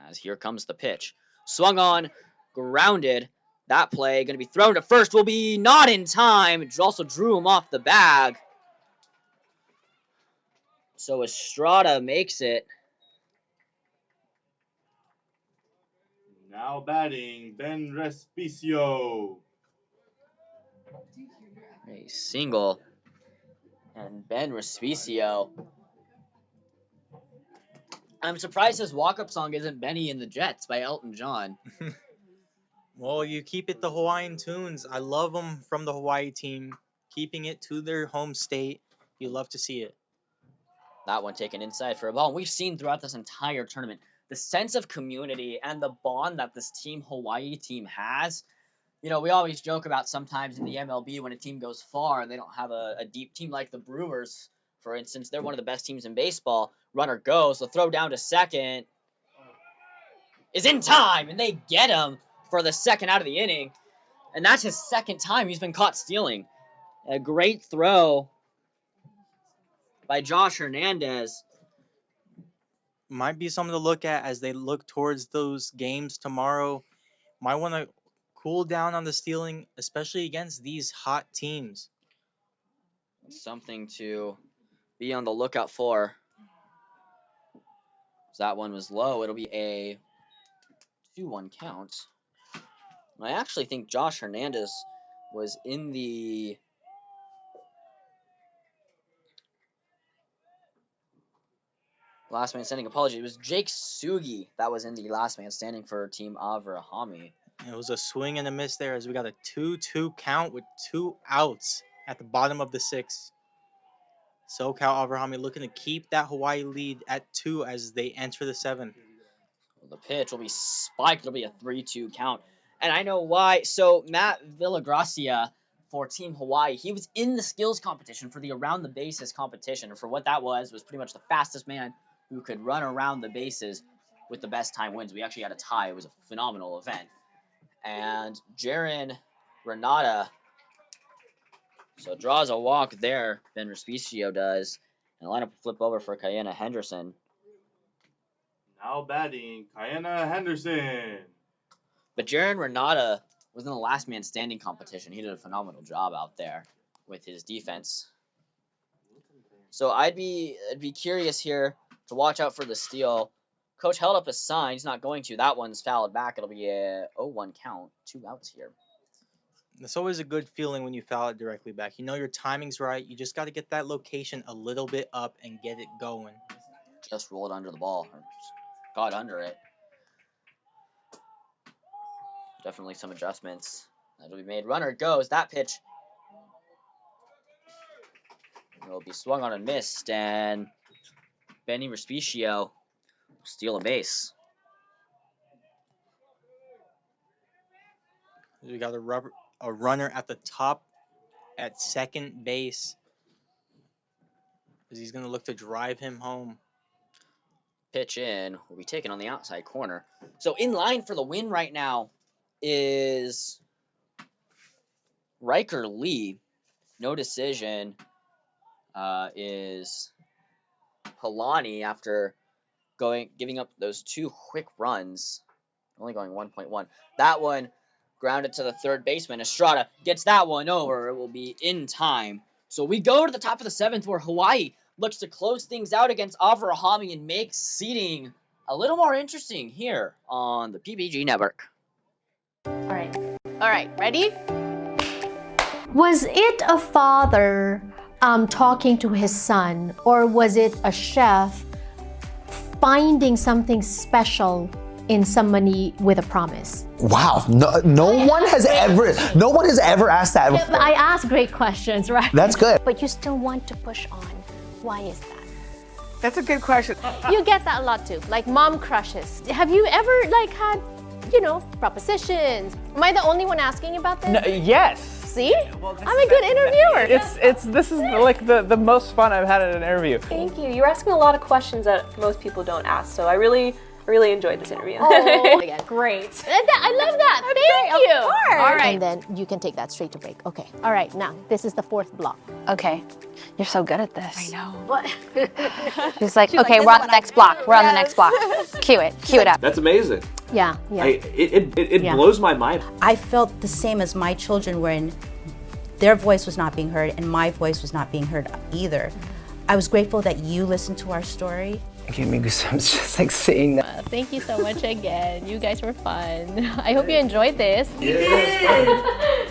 As here comes the pitch. Swung on, grounded. That play going to be thrown to first will be not in time. It also drew him off the bag. So Estrada makes it. Now batting, Ben Respicio. A single. And Ben Respicio. I'm surprised his walk-up song isn't Benny and the Jets by Elton John. Well, you keep it the Hawaiian tunes. I love them from the Hawaii team. Keeping it to their home state. You love to see it. That one taken inside for a ball. We've seen throughout this entire tournament the sense of community and the bond that this Team Hawaii team has. You know, we always joke about sometimes in the MLB when a team goes far and they don't have a deep team like the Brewers, for instance. They're one of the best teams in baseball. Runner goes, the throw down to second is in time, and they get him for the second out of the inning. And that's his second time he's been caught stealing. A great throw by Josh Hernandez. Might be something to look at as they look towards those games tomorrow. Might want to cool down on the stealing, especially against these hot teams. Something to be on the lookout for. That one was low. It'll be a 2-1 count. I actually think Josh Hernandez was in the last man standing. Apology. It was Jake Sugi that was in the last man standing for Team Avrahamy. It was a swing and a miss there as we got a 2-2 count with 2 outs at the bottom of the 6th. SoCal Avrahamy looking to keep that Hawaii lead at 2 as they enter the 7th. The pitch will be spiked. It'll be a 3-2 count. And I know why. So Matt Villagracia for Team Hawaii, he was in the skills competition for the around the bases competition. And for what that was pretty much the fastest man who could run around the bases with the best time wins. We actually had a tie. It was a phenomenal event. And Jaron Renata, so draws a walk there. Ben Respicio does. And the lineup will flip over for Kayana Henderson. Now batting, Kayana Henderson. But Jaron Renata was in the last man standing competition. He did a phenomenal job out there with his defense. So I'd be curious here to watch out for the steal. Coach held up a sign. He's not going to. That one's fouled back. It'll be a 0-1 count. 2 outs here. It's always a good feeling when you foul it directly back. You know your timing's right. You just got to get that location a little bit up and get it going. Just rolled under the ball. Or got under it. Definitely some adjustments that'll be made. Runner goes. That pitch will be swung on and missed. And Benny Respicio will steal a base. We got a runner at the top at second base. Because he's going to look to drive him home. Pitch in will be taken on the outside corner. So in line for the win right now is Riker Lee. No decision is Polani after giving up those 2 quick runs, only going 1.1. That one grounded to the third baseman. Estrada gets that one over. It will be in time. So we go to the top of the 7th where Hawaii looks to close things out against Avrahamy and make seeding a little more interesting here on the PBG network. All right, ready? Was it a father talking to his son, or was it a chef finding something special in somebody with a promise? Wow, no one has ever asked that before. I ask great questions, right? That's good. But you still want to push on. Why is that? That's a good question. You get that a lot too, like mom crushes. Have you ever like had, propositions? Am I the only one asking about this? No, yes. See? I'm a good interviewer. This is like the most fun I've had at an interview. Thank you. You're asking a lot of questions that most people don't ask, so I really enjoyed this interview. Oh, Great. I love that. Thank you. Of course. All right. And then you can take that straight to break. Okay. All right. Now, this is the 4th block. Okay. You're so good at this. I know. What? She's like, okay, we're on the next block. We're on the next block. Cue it up. That's amazing. Yeah. It blows my mind. I felt the same as my children when their voice was not being heard and my voice was not being heard either. I was grateful that you listened to our story. It gave me goosebumps just like saying that. Thank you so much again. You guys were fun. I hope you enjoyed this. I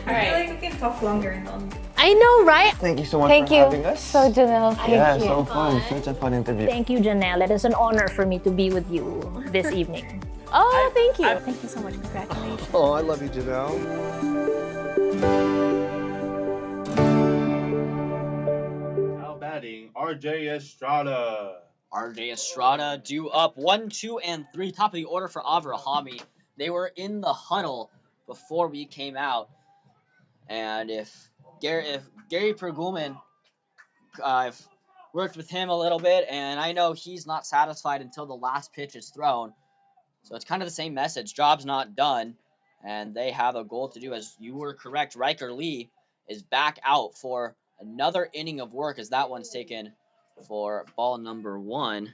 feel like we can talk longer and longer. I know, right? Thank you so much for having us. So, Janelle, thank you. So fun. Such a fun interview. Thank you, Janelle. It is an honor for me to be with you this evening. Oh, thank you. Thank you so much. Congratulations. Oh, I love you, Janelle. Now batting, RJ Estrada. RJ Estrada due up 1, 2, and 3. Top of the order for Avrahamy. They were in the huddle before we came out. And if Gary Perguman, I've worked with him a little bit, and I know he's not satisfied until the last pitch is thrown. So it's kind of the same message. Job's not done, and they have a goal to do. As you were correct, Riker Lee is back out for another inning of work as that one's taken for ball number 1.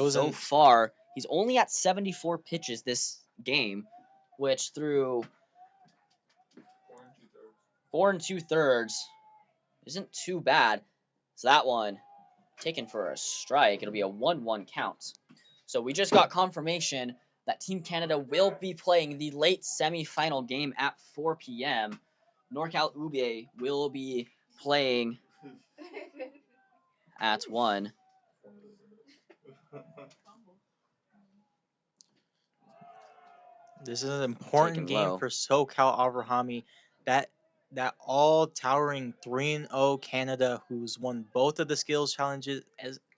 So far, he's only at 74 pitches this game, which through 4 2/3 isn't too bad. So that one taken for a strike. It'll be a 1-1 count. So we just got confirmation that Team Canada will be playing the late semifinal game at 4 p.m. NorCal Ube will be playing at 1. This is an important game for SoCal Avrahamy. That all-towering 3-0 Canada, who's won both of the skills challenges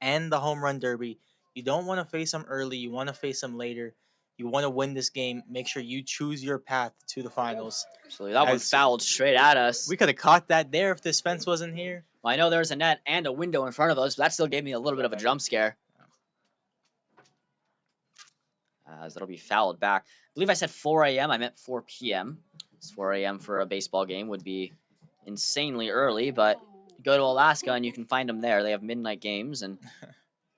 and the home run derby. You don't want to face them early. You want to face them later. You want to win this game. Make sure you choose your path to the finals. Absolutely. That one fouled straight at us. We could have caught that there if this fence wasn't here. Well, I know there's a net and a window in front of us, but that still gave me a little bit of a jump scare. As that'll be fouled back. I believe I said 4 a.m. I meant 4 p.m. 4 a.m. for a baseball game would be insanely early, but you go to Alaska and you can find them there. They have midnight games, and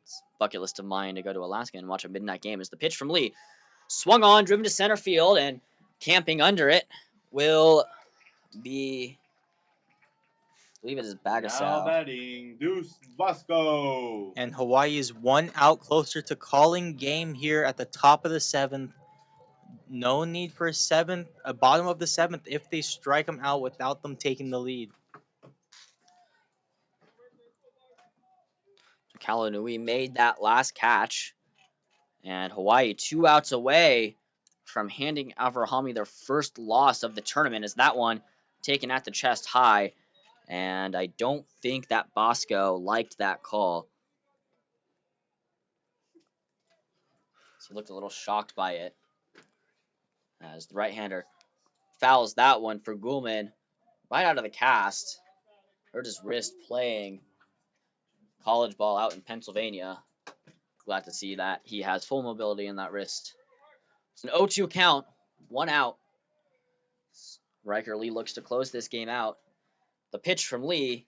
it's a bucket list of mine to go to Alaska and watch a midnight game. As the pitch from Lee swung on, driven to center field, and camping under it will be, I believe it is Bagasal. Now batting, Deuce Vasco. And Hawaii is 1 out closer to calling game here at the top of the 7th. No need for a bottom of the 7th if they strike them out without them taking the lead. Kalanui made that last catch, and Hawaii 2 outs away from handing Avrahamy their first loss of the tournament, as that one taken at the chest high, and I don't think that Bosco liked that call. So he looked a little shocked by it, as the right-hander fouls that one for Gulman right out of the cast. Hurt his wrist playing college ball out in Pennsylvania. Glad to see that he has full mobility in that wrist. It's an 0-2 count, 1 out. Riker Lee looks to close this game out. The pitch from Lee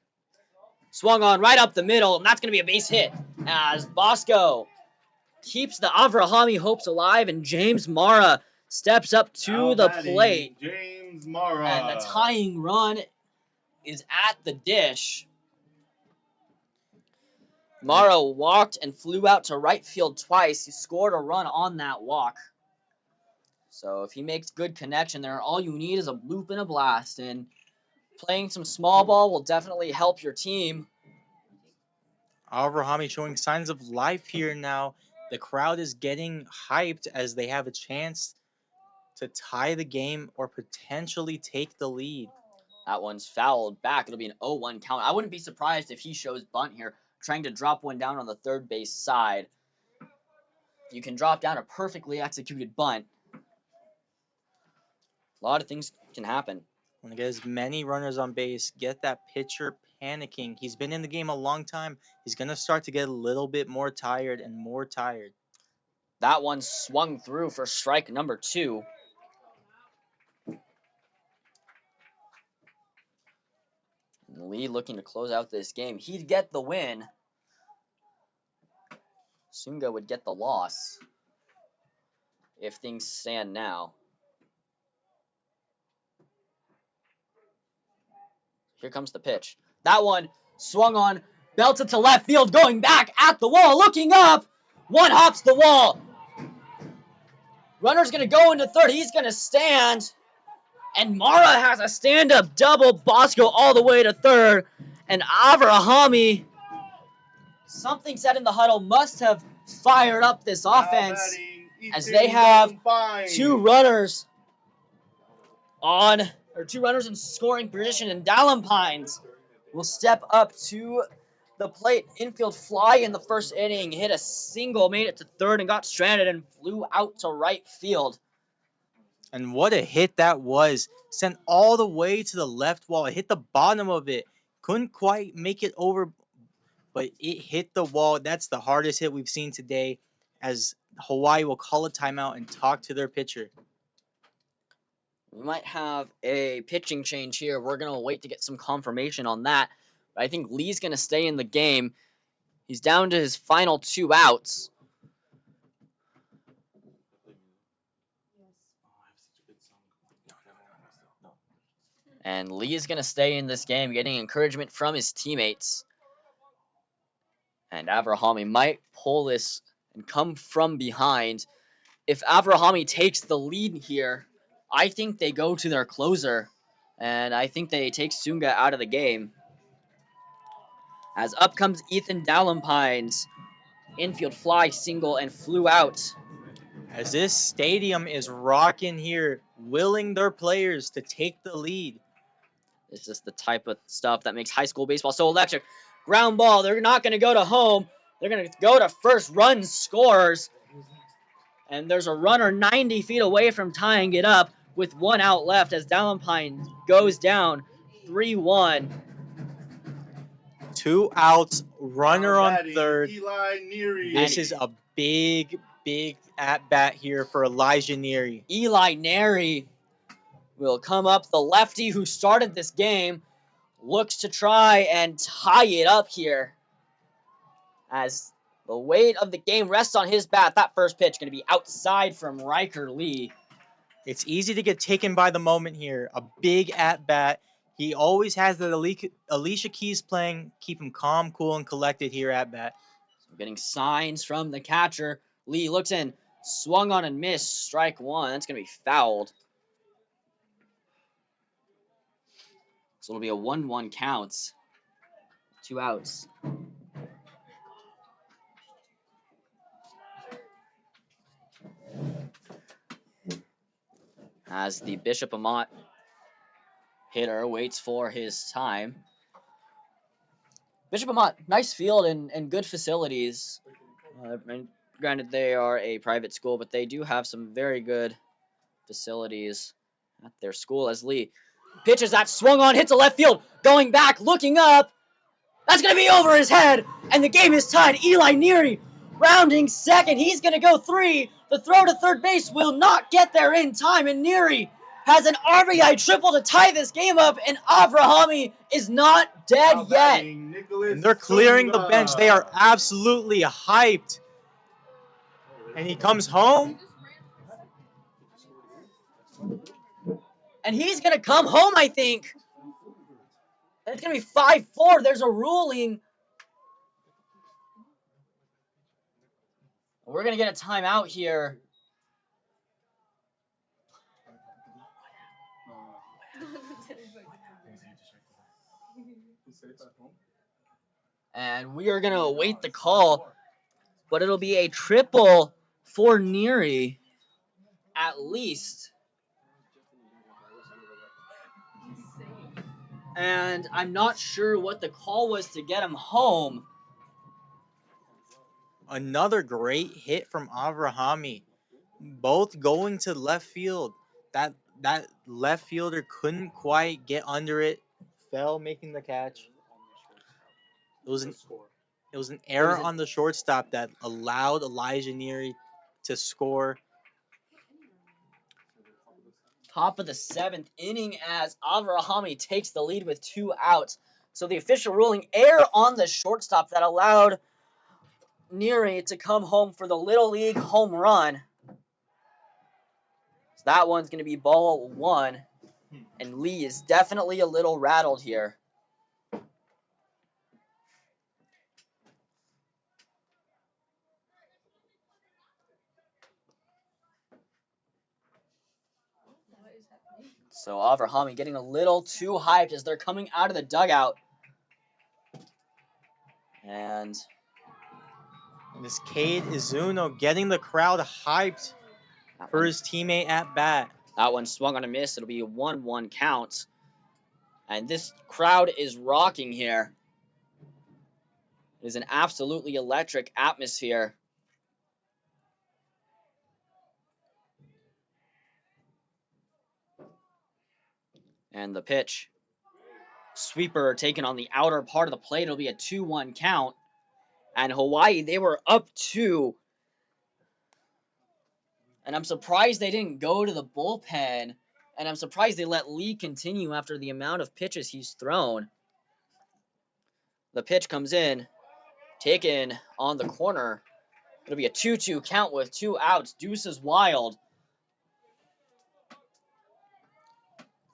swung on right up the middle, and that's going to be a base hit as Bosco keeps the Avrahamy hopes alive, and James Mara steps up to the plate. James Mara. And the tying run is at the dish. Mara walked and flew out to right field twice. He scored a run on that walk. So if he makes good connection there, all you need is a bloop and a blast. And playing some small ball will definitely help your team. Avrahamy showing signs of life here now. The crowd is getting hyped as they have a chance to tie the game or potentially take the lead. That one's fouled back. It'll be an 0-1 count. I wouldn't be surprised if he shows bunt here, trying to drop one down on the third base side. You can drop down a perfectly executed bunt. A lot of things can happen. Want to get as many runners on base, get that pitcher panicking. He's been in the game a long time. He's going to start to get a little bit more tired and more tired. That one swung through for strike number 2. And Lee looking to close out this game. He'd get the win. Sunga would get the loss if things stand now. Here comes the pitch. That one swung on, belted to left field, going back at the wall, looking up. One hops the wall. Runner's going to go into third. He's going to stand. And Mara has a stand-up double. Bosco all the way to third. And Avrahamy, something said in the huddle, must have fired up this offense as they have two runners in scoring position, and Dallin will step up to the plate. Infield fly in the first inning, hit a single, made it to third, and got stranded and flew out to right field. And what a hit that was. Sent all the way to the left wall. It hit the bottom of it. Couldn't quite make it over, but it hit the wall. That's the hardest hit we've seen today, as Hawaii will call a timeout and talk to their pitcher. We might have a pitching change here. We're going to wait to get some confirmation on that. But I think Lee's going to stay in the game. He's down to his final 2 outs. And Lee is going to stay in this game, getting encouragement from his teammates. And Avrahamy might pull this and come from behind. If Avrahamy takes the lead here, I think they go to their closer, and I think they take Sunga out of the game. As up comes Ethan Dallin. Infield fly, single, and flew out. As this stadium is rocking here, willing their players to take the lead. This is the type of stuff that makes high school baseball so electric. Ground ball, they're not going to go to home. They're going to go to first, run scores. And there's a runner 90 feet away from tying it up with 1 out left as Dallin goes down 3-1. 2 outs, runner on third. Eli Neary. This is a big at-bat here for Elijah Neary. Eli Neary will come up. The lefty who started this game looks to try and tie it up here. As the weight of the game rests on his bat. That first pitch going to be outside from Riker Lee. It's easy to get taken by the moment here. A big at-bat. He always has the Alicia Keys playing. Keep him calm, cool, and collected here at-bat. So getting signs from the catcher. Lee looks in. Swung on and missed. Strike 1. That's going to be fouled. So it'll be a 1-1 count. 2 outs. As the Bishop Amat hitter waits for his time. Bishop Amat, nice field and good facilities. And granted, they are a private school, but they do have some very good facilities at their school. As Lee pitches that, swung on, hits a left field, going back, looking up. That's going to be over his head, and the game is tied. Eli Neary rounding second. He's going to go 3. The throw to third base will not get there in time, and Neary has an RBI triple to tie this game up, and Avrahamy is not dead yet. And they're clearing the bench. They are absolutely hyped. And he comes home. And he's going to come home, I think. And it's going to be 5-4. There's a ruling. We're going to get a timeout here. And we are going to await the call. But it'll be a triple for Neary, at least. And I'm not sure what the call was to get him home. Another great hit from Avrahamy. Both going to left field. That left fielder couldn't quite get under it. Fell making the catch. It was an error on the shortstop that allowed Elijah Neary to score. Top of the 7th inning as Avrahamy takes the lead with 2 outs. So the official ruling, error on the shortstop that allowed Neary to come home for the Little League home run. So that one's going to be ball 1. And Lee is definitely a little rattled here. So Avrahamy getting a little too hyped as they're coming out of the dugout. And this Cade Izuno getting the crowd hyped for his teammate at bat. That one swung on a miss. It'll be a 1-1 count. And this crowd is rocking here. It is an absolutely electric atmosphere. And the pitch. Sweeper taken on the outer part of the plate. It'll be a 2-1 count. And Hawaii, they were up 2. And I'm surprised they didn't go to the bullpen. And I'm surprised they let Lee continue after the amount of pitches he's thrown. The pitch comes in. Taken on the corner. It'll be a 2-2 count with 2 outs. Deuce is wild.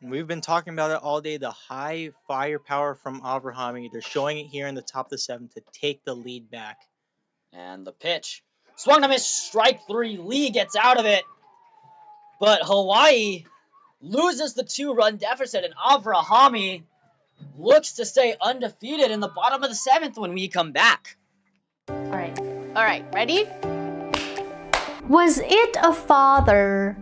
We've been talking about it all day, the high firepower from Avrahamy. They're showing it here in the top of the 7th to take the lead back. And the pitch. Swung to miss, strike 3. Lee gets out of it. But Hawaii loses the 2-run deficit, and Avrahamy looks to stay undefeated in the bottom of the 7th when we come back. All right, ready? Was it a father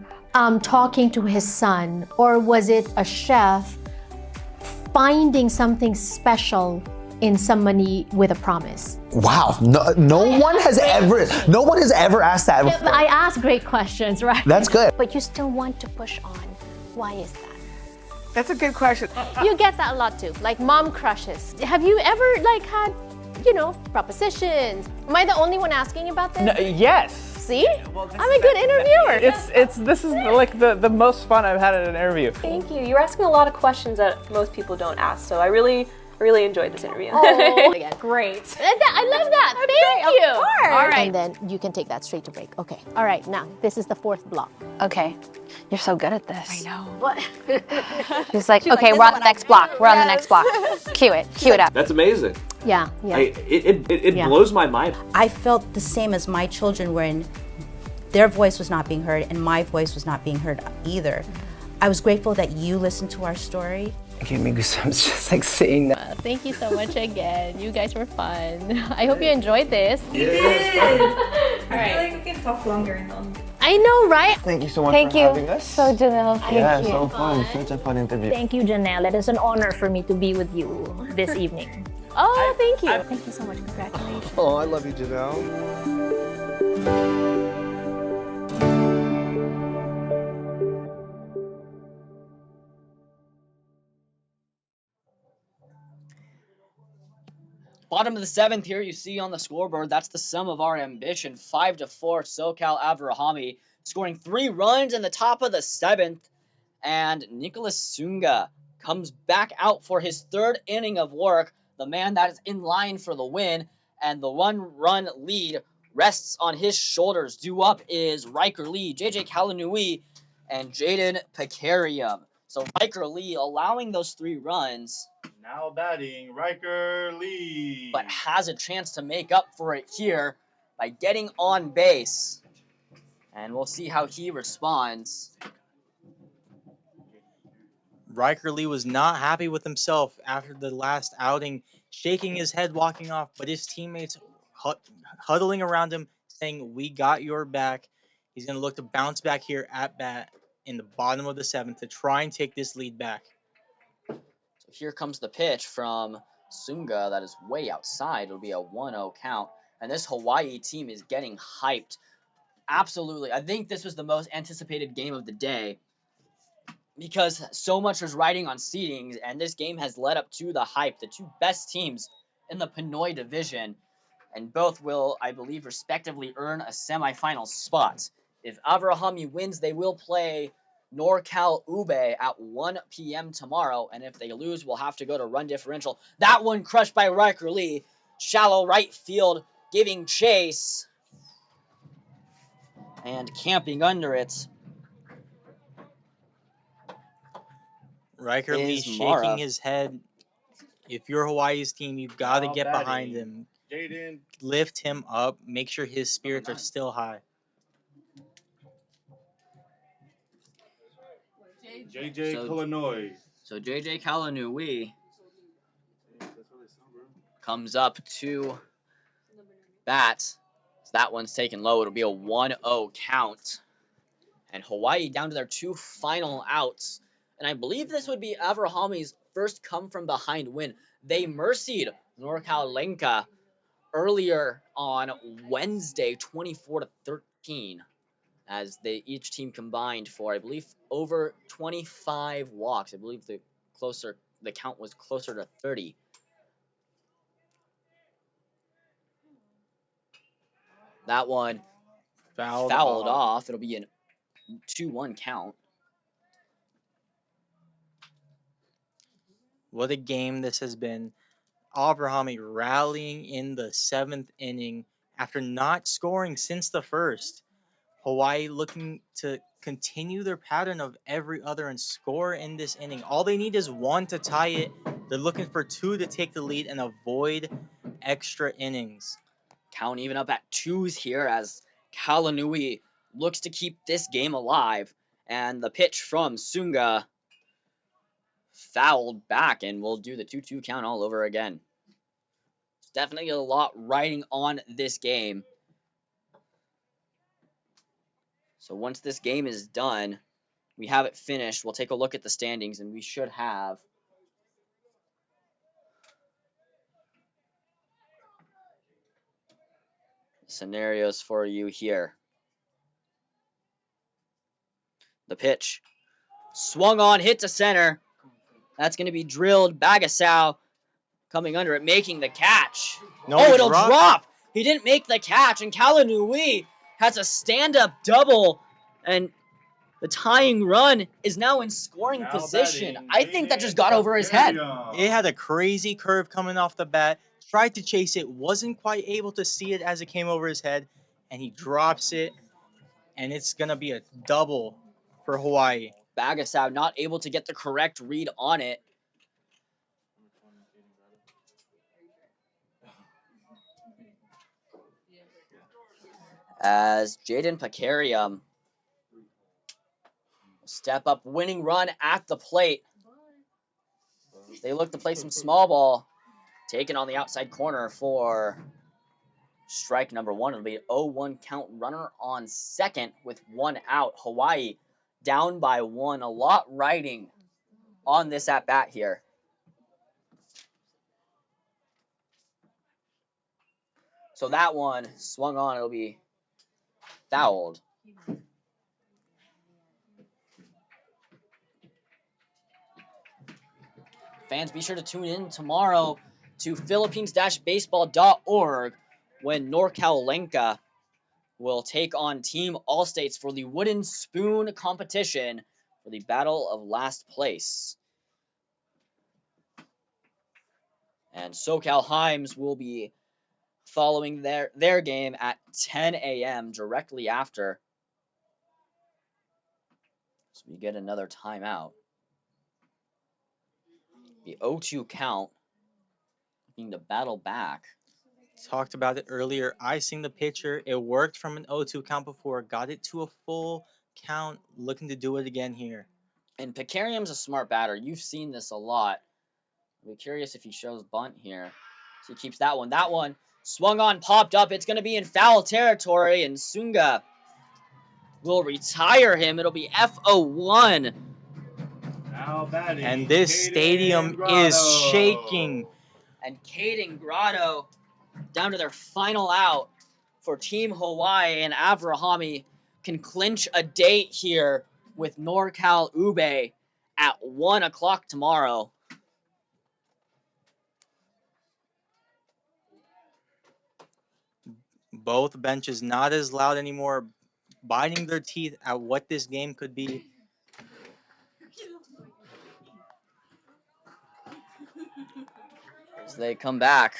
talking to his son, or was it a chef finding something special in somebody with a promise? Wow, no one has ever asked that before. I ask great questions, right? That's good. But you still want to push on. Why is that? That's a good question. You get that a lot too, like mom crushes. Have you ever had, propositions? Am I the only one asking about this? No, yes. See? I'm a good interviewer. This is like the most fun I've had at an interview. Thank you. You're asking a lot of questions that most people don't ask, so I really enjoyed this interview. Oh, great. I love that. Thank you. Of course. All right. And then you can take that straight to break. Okay. All right. Now, this is the 4th block. Okay. You're so good at this. I know. What? She's like, okay, we're on the next block. We're on the next block. Cue it up. That's amazing. Yeah. It blows my mind. I felt the same as my children when their voice was not being heard and my voice was not being heard either. I was grateful that you listened to our story. It gave me goosebumps just saying that. Thank you so much again. You guys were fun. I hope you enjoyed this. We did. I feel like we can talk longer and longer. I know, right? Thank you so much for having us. So, Janelle, Yeah, so fun. Such a fun interview. Thank you, Janelle. It is an honor for me to be with you this evening. Oh, thank you. Thank you so much. Congratulations. Oh, I love you, Janelle. Bottom of the 7th here, you see on the scoreboard, that's the sum of our ambition. 5-4, SoCal Avrahamy scoring 3 runs in the top of the 7th. And Nicholas Sunga comes back out for his 3rd inning of work. The man that is in line for the win. And the 1-run lead rests on his shoulders. Due up is Riker Lee, JJ Kalanui, and Jaden Pekarium. So Riker Lee allowing those 3 runs. Now batting, Riker Lee. But has a chance to make up for it here by getting on base. And we'll see how he responds. Riker Lee was not happy with himself after the last outing, shaking his head, walking off, but his teammates huddling around him, saying, "We got your back." He's going to look to bounce back here at bat in the bottom of the 7th to try and take this lead back. So here comes the pitch from Sunga that is way outside. It'll be a 1-0 count. And this Hawaii team is getting hyped. Absolutely. I think this was the most anticipated game of the day because so much was riding on seedings, and this game has led up to the hype. The 2 best teams in the Pinoy division, and both will, I believe, respectively earn a semifinal spot. If Avrahamy wins, they will play NorCal Ube at 1 p.m. tomorrow, and if they lose, we'll have to go to run differential. That one crushed by Riker Lee. Shallow right field giving chase and camping under it. Riker Lee shaking his head. If you're Hawaii's team, you've got to get behind him. Jaden. Lift him up. Make sure his spirits are still high. JJ Kalanui. So JJ Kalanui comes up to bat. So that one's taken low. It'll be a 1-0 count. And Hawaii down to their 2 final outs. And I believe this would be Avrahamy's first come-from-behind win. They mercied NorCal Lenka earlier on Wednesday, 24-13, as each team combined for, I believe, over 25 walks. I believe the count was closer to 30. That one fouled off. It'll be a 2-1 count. What a game this has been. Avrahamy rallying in the 7th inning after not scoring since the 1st. Hawaii looking to continue their pattern of every other and score in this inning. All they need is 1 to tie it. They're looking for 2 to take the lead and avoid extra innings. Count even up at 2s here as Kalanui looks to keep this game alive. And the pitch from Sunga fouled back, and we'll do the 2-2 count all over again. It's definitely a lot riding on this game. So once this game is done, we have it finished, we'll take a look at the standings, and we should have scenarios for you here. The pitch swung on, hit to center. That's going to be drilled. Bagasau coming under it, making the catch. It'll drop. He didn't make the catch, and Kalanui has a stand-up double, and the tying run is now in scoring position. I think that just got over his head. It had a crazy curve coming off the bat. Tried to chase it, wasn't quite able to see it as it came over his head, and he drops it, and it's going to be a double for Hawaii. Bagasau not able to get the correct read on it. As Jaden Pekarium step up, winning run at the plate. They look to play some small ball. Taken on the outside corner for strike number 1. It'll be an 0-1 count, runner on second with 1 out. Hawaii down by 1. A lot riding on this at-bat here. So that one swung on. It'll be fouled. Fans, be sure to tune in tomorrow to Philippines-baseball.org when NorCal Lenka will take on Team All-States for the Wooden Spoon competition for the Battle of Last Place. And SoCal Himes will be following their game at 10 a.m. directly after. So we get another timeout. The 0-2 count, looking to battle back. Talked about it earlier. Icing the pitcher. It worked from an 0-2 count before. Got it to a full count. Looking to do it again here. And Picarium's a smart batter. You've seen this a lot. I'll be curious if he shows bunt here. So he keeps that one. That one swung on, popped up. It's going to be in foul territory, and Sunga will retire him. It'll be FO1. Now batting. And this Caden stadium Grotto. is shaking. And Caden Grotto down to their final out for Team Hawaii, and Avrahamy can clinch a date here with NorCal Ube at 1 o'clock tomorrow. Both benches not as loud anymore, biting their teeth at what this game could be. As they come back.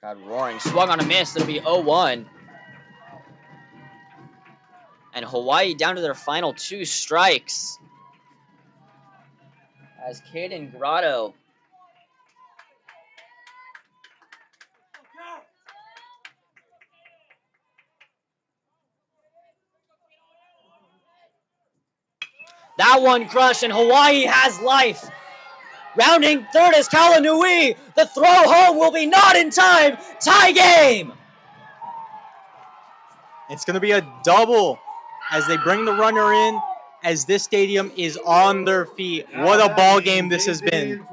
Crowd roaring. Swung on a miss. It'll be 0-1. And Hawaii down to their final 2 strikes. As Caden Grotto that one crushed, and Hawaii has life. Rounding third is Kalanui. The throw home will be not in time. Tie game. It's going to be a double as they bring the runner in, as this stadium is on their feet. What a ball game this has been.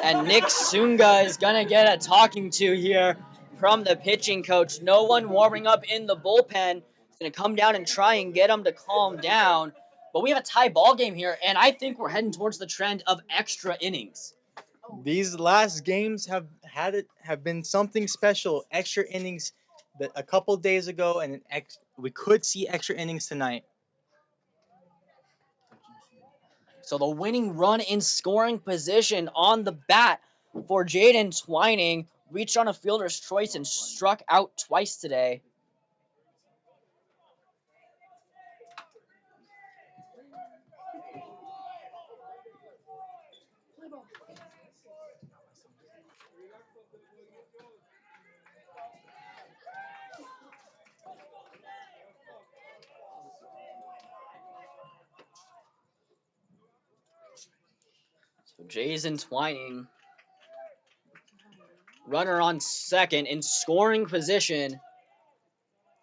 And Nick Sunga is going to get a talking to here from the pitching coach. No one warming up in the bullpen. He's going to come down and try and get him to calm down. But we have a tie ball game here, and I think we're heading towards the trend of extra innings. These last games have been something special. Extra innings that a couple days ago, and we could see extra innings tonight. So the winning run in scoring position on the bat for Jaden Twining. Reached on a fielder's choice and struck out twice today. So Jason Twining, runner on second in scoring position.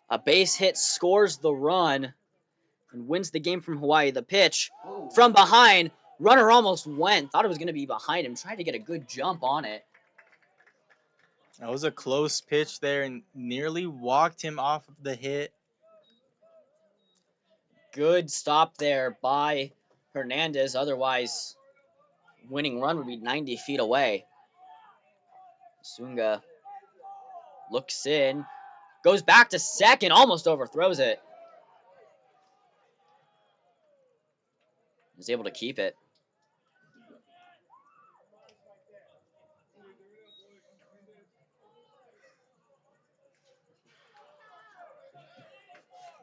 A base hit scores the run and wins the game from Hawaii. The pitch from behind. Runner almost went. Thought it was going to be behind him. Tried to get a good jump on it. That was a close pitch there and nearly walked him off of the hit. Good stop there by Hernandez. Otherwise, winning run would be 90 feet away. Sunga looks in. Goes back to second. Almost overthrows it. Is able to keep it.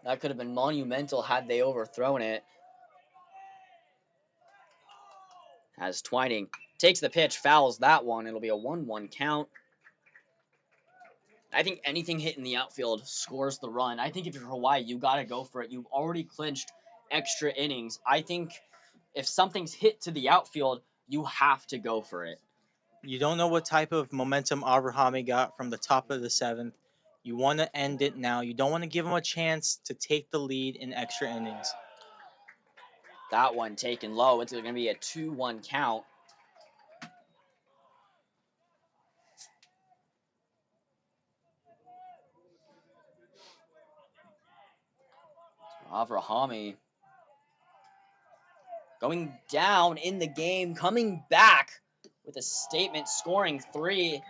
That could have been monumental had they overthrown it. As Twining takes the pitch, fouls that one. It'll be a 1-1 count. I think anything hit in the outfield scores the run. I think if you're Hawaii, you got to go for it. You've already clinched extra innings. I think if something's hit to the outfield, you have to go for it. You don't know what type of momentum Avrahamy got from the top of the 7th. You want to end it now. You don't want to give him a chance to take the lead in extra innings. That one taken low. It's going to be a 2-1 count. Avrahamy going down in the game, coming back with a statement, scoring 3.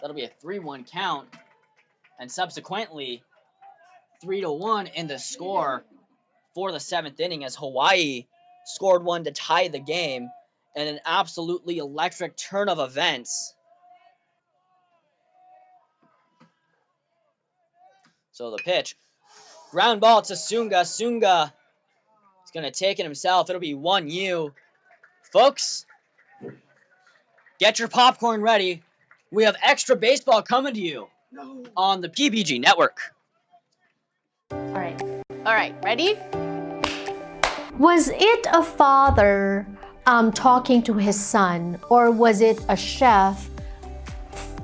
That'll be a 3-1 count. And subsequently, 3-1 in the score for the 7th inning as Hawaii scored 1 to tie the game in an absolutely electric turn of events. So the pitch, ground ball to Sunga. Sunga is going to take it himself. It'll be 1-U. Folks, get your popcorn ready. We have extra baseball coming to you on the PBG network. All right, ready? Was it a father talking to his son, or was it a chef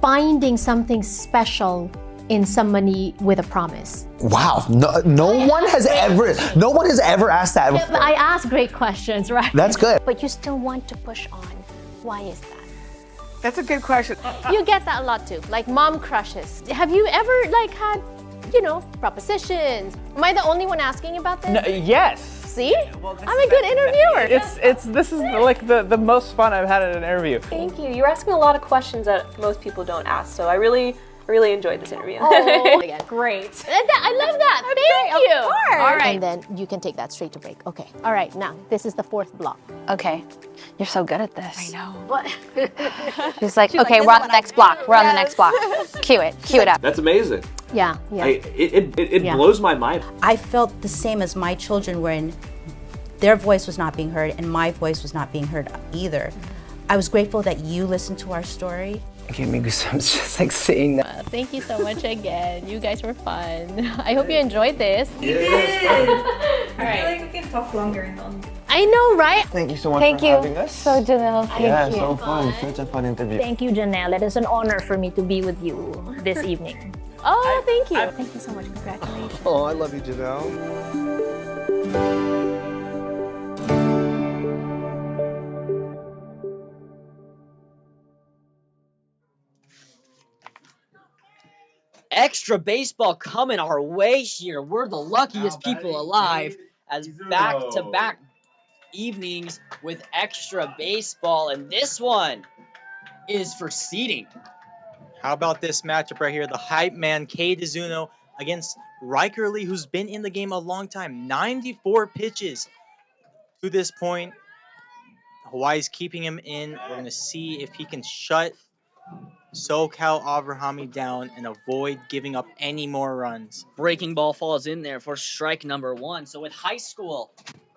finding something special in somebody with a promise? Wow, no one has ever asked that before. I ask great questions, right? That's good. But you still want to push on. Why is that? That's a good question. You get that a lot too, like mom crushes. Have you ever had, propositions? Am I the only one asking about this? No, yes. See? I'm a good interviewer. This is like the most fun I've had in an interview. Thank you. You're asking a lot of questions that most people don't ask, so I really enjoyed this interview. Oh, Great. I love that. Thank you. Of course. All right. And then you can take that straight to break. Okay. All right. Now, this is the 4th block. Okay. You're so good at this. I know. What? She's like, okay, we're on the next block. We're on the next block. Cue it. Cue it up. That's amazing. Yeah. It blows my mind. I felt the same as my children when their voice was not being heard and my voice was not being heard either. I was grateful that you listened to our story. It gave me goosebumps just like seeing that. Thank you so much again. You guys were fun. I hope you enjoyed this. I feel like we can talk longer and longer. I know, right? Thank you so much for having us. So, Janelle, thank you. So fun. Such a fun interview. Thank you, Janelle. It is an honor for me to be with you this evening. Oh, thank you. Thank you so much. Congratulations. Oh, I love you, Janelle. Extra baseball coming our way here. We're the luckiest people alive as back-to-back evenings with extra baseball, and this one is for seeding. How about this matchup right here? The hype man, Cade Izuno, against Riker Lee, who's been in the game a long time. 94 pitches to this point. Hawaii's keeping him in. We're going to see if he can shut SoCal Avrahamy down and avoid giving up any more runs. Breaking ball falls in there for strike number 1. So with high school,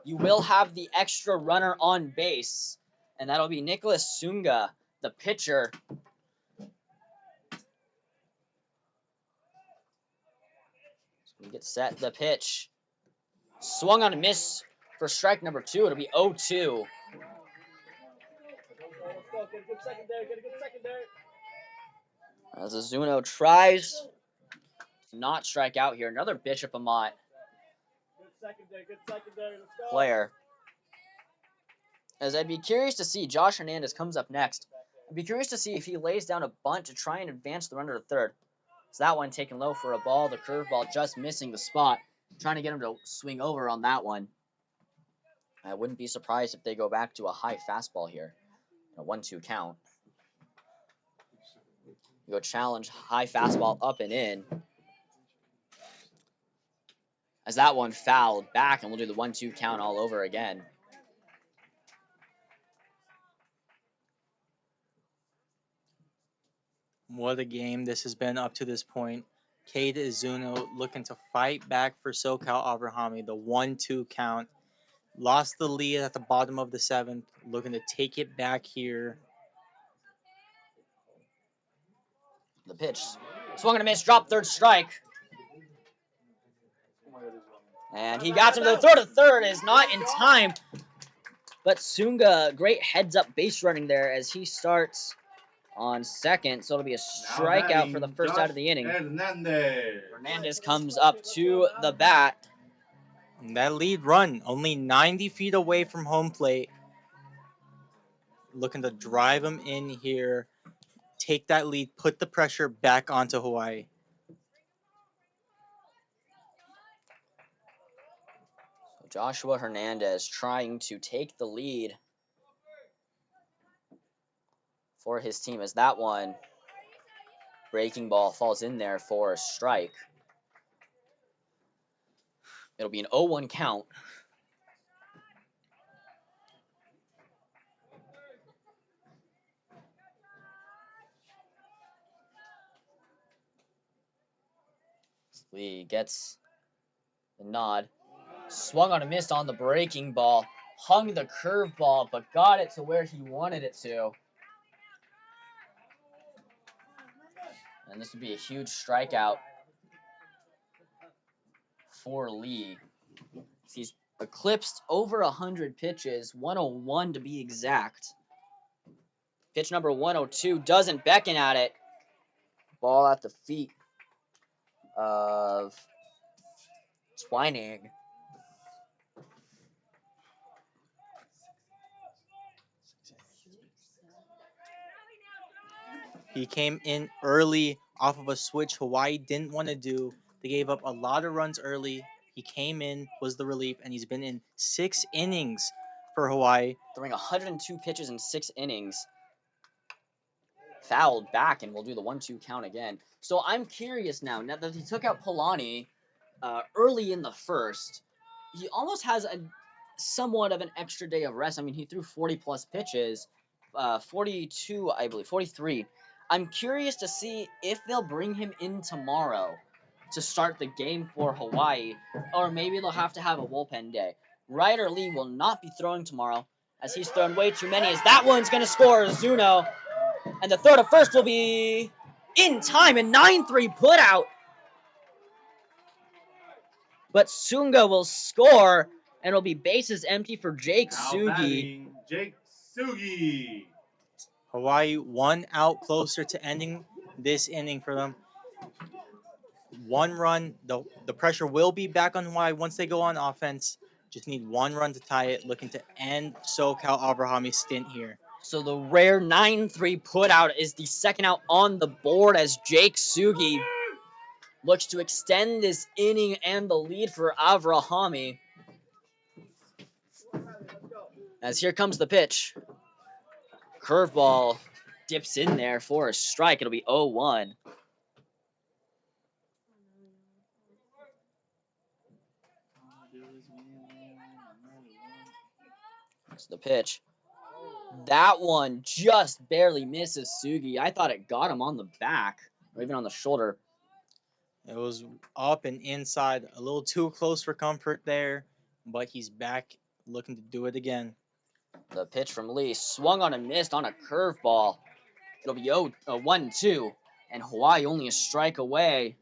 you will have the extra runner on base, and that'll be Nicholas Sunga, the pitcher. We get set, the pitch. Swung on a miss for strike number 2. It'll be 0-2. As Izuno tries to not strike out here. Another Bishop Amat player. As I'd be curious to see, Josh Hernandez comes up next. I'd be curious to see if he lays down a bunt to try and advance the runner to third. So that one taken low for a ball. The curveball just missing the spot. Trying to get him to swing over on that one. I wouldn't be surprised if they go back to a high fastball here. A 1-2 count. Go challenge, high fastball up and in. As that one fouled back, and we'll do the 1-2 count all over again. What a game this has been up to this point. Cade Izuno looking to fight back for SoCal Avrahamy. The 1-2 count. Lost the lead at the bottom of the 7th. Looking to take it back here. The pitch. Swung and a miss, dropped, third strike. And he got to the third. The third is not in time. But Sunga, great heads-up base running there as he starts on second. So it'll be a strikeout for the first out of the inning. Hernandez comes up to the bat. And that lead run, only 90 feet away from home plate. Looking to drive him in here. Take that lead, put the pressure back onto Hawaii. Joshua Hernandez trying to take the lead for his team as that one breaking ball falls in there for a strike. It'll be an 0-1 count. Lee gets the nod. Swung on a miss on the breaking ball. Hung the curveball, but got it to where he wanted it to. And this would be a huge strikeout for Lee. He's eclipsed over 100 pitches, 101 to be exact. Pitch number 102 doesn't beckon at it. Ball at the feet of Twining. He came in early off of a switch Hawaii didn't want to do. They gave up a lot of runs early. He came in, was the relief, and he's been in 6 innings for Hawaii. Throwing 102 pitches in 6 innings. Fouled back, and we'll do the 1-2 count again. So I'm curious now that he took out Polani early in the first, he almost has somewhat of an extra day of rest. I mean, he threw 40-plus pitches, 42, I believe, 43. I'm curious to see if they'll bring him in tomorrow to start the game for Hawaii, or maybe they'll have to have a bullpen day. Ryder Lee will not be throwing tomorrow, as he's thrown way too many, as that one's going to score Zuno. And the throw to first will be in time, and 9-3 put out. But Sunga will score, and it'll be bases empty for Jake Sugi. Jake Sugi. Hawaii 1 out closer to ending this inning for them. 1 run. The pressure will be back on Hawaii once they go on offense. Just need 1 run to tie it, looking to end SoCal Avrahamy stint here. So the rare 9-3 put out is the second out on the board as Jake Sugi looks to extend this inning and the lead for Avrahamy. As here comes the pitch. Curveball dips in there for a strike. It'll be 0-1. That's the pitch. That one just barely misses Sugi. I thought it got him on the back or even on the shoulder. It was up and inside, a little too close for comfort there, but he's back looking to do it again. The pitch from Lee swung on and missed on a curveball. It'll be 1-2, and Hawaii only a strike away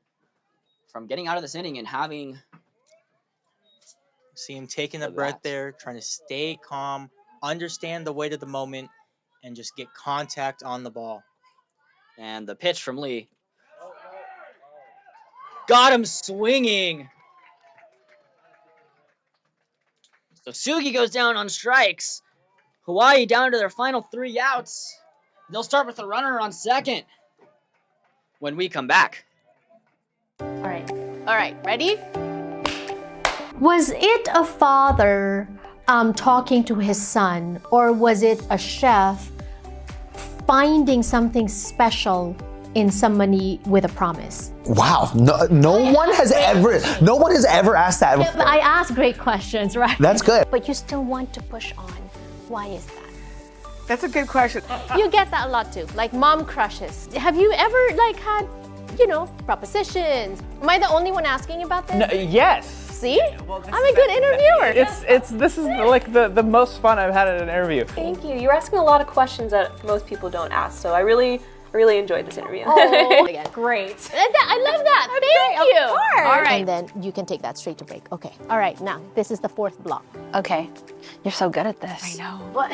from getting out of this inning and having. See him taking a breath there, trying to stay calm, understand the weight of the moment, and just get contact on the ball. And the pitch from Lee. Got him swinging. So Sugi goes down on strikes. Hawaii down to their final 3 outs. They'll start with a runner on second when we come back. All right, ready? Was it a father talking to his son, or was it a chef finding something special in somebody with a promise? Wow, no one has ever asked that before. I ask great questions, right? That's good. But you still want to push on. Why is that? That's a good question. You get that a lot too, like mom crushes. Have you ever had, propositions? Am I the only one asking about this? No, yes. See? I'm a good interviewer. This is like the most fun I've had at an interview. Thank you. You're asking a lot of questions that most people don't ask, so I really enjoyed this interview. Oh, Great. I love that. Thank you. Of course. All right. And then you can take that straight to break. Okay. All right. Now, this is the 4th block. Okay. You're so good at this. I know. What?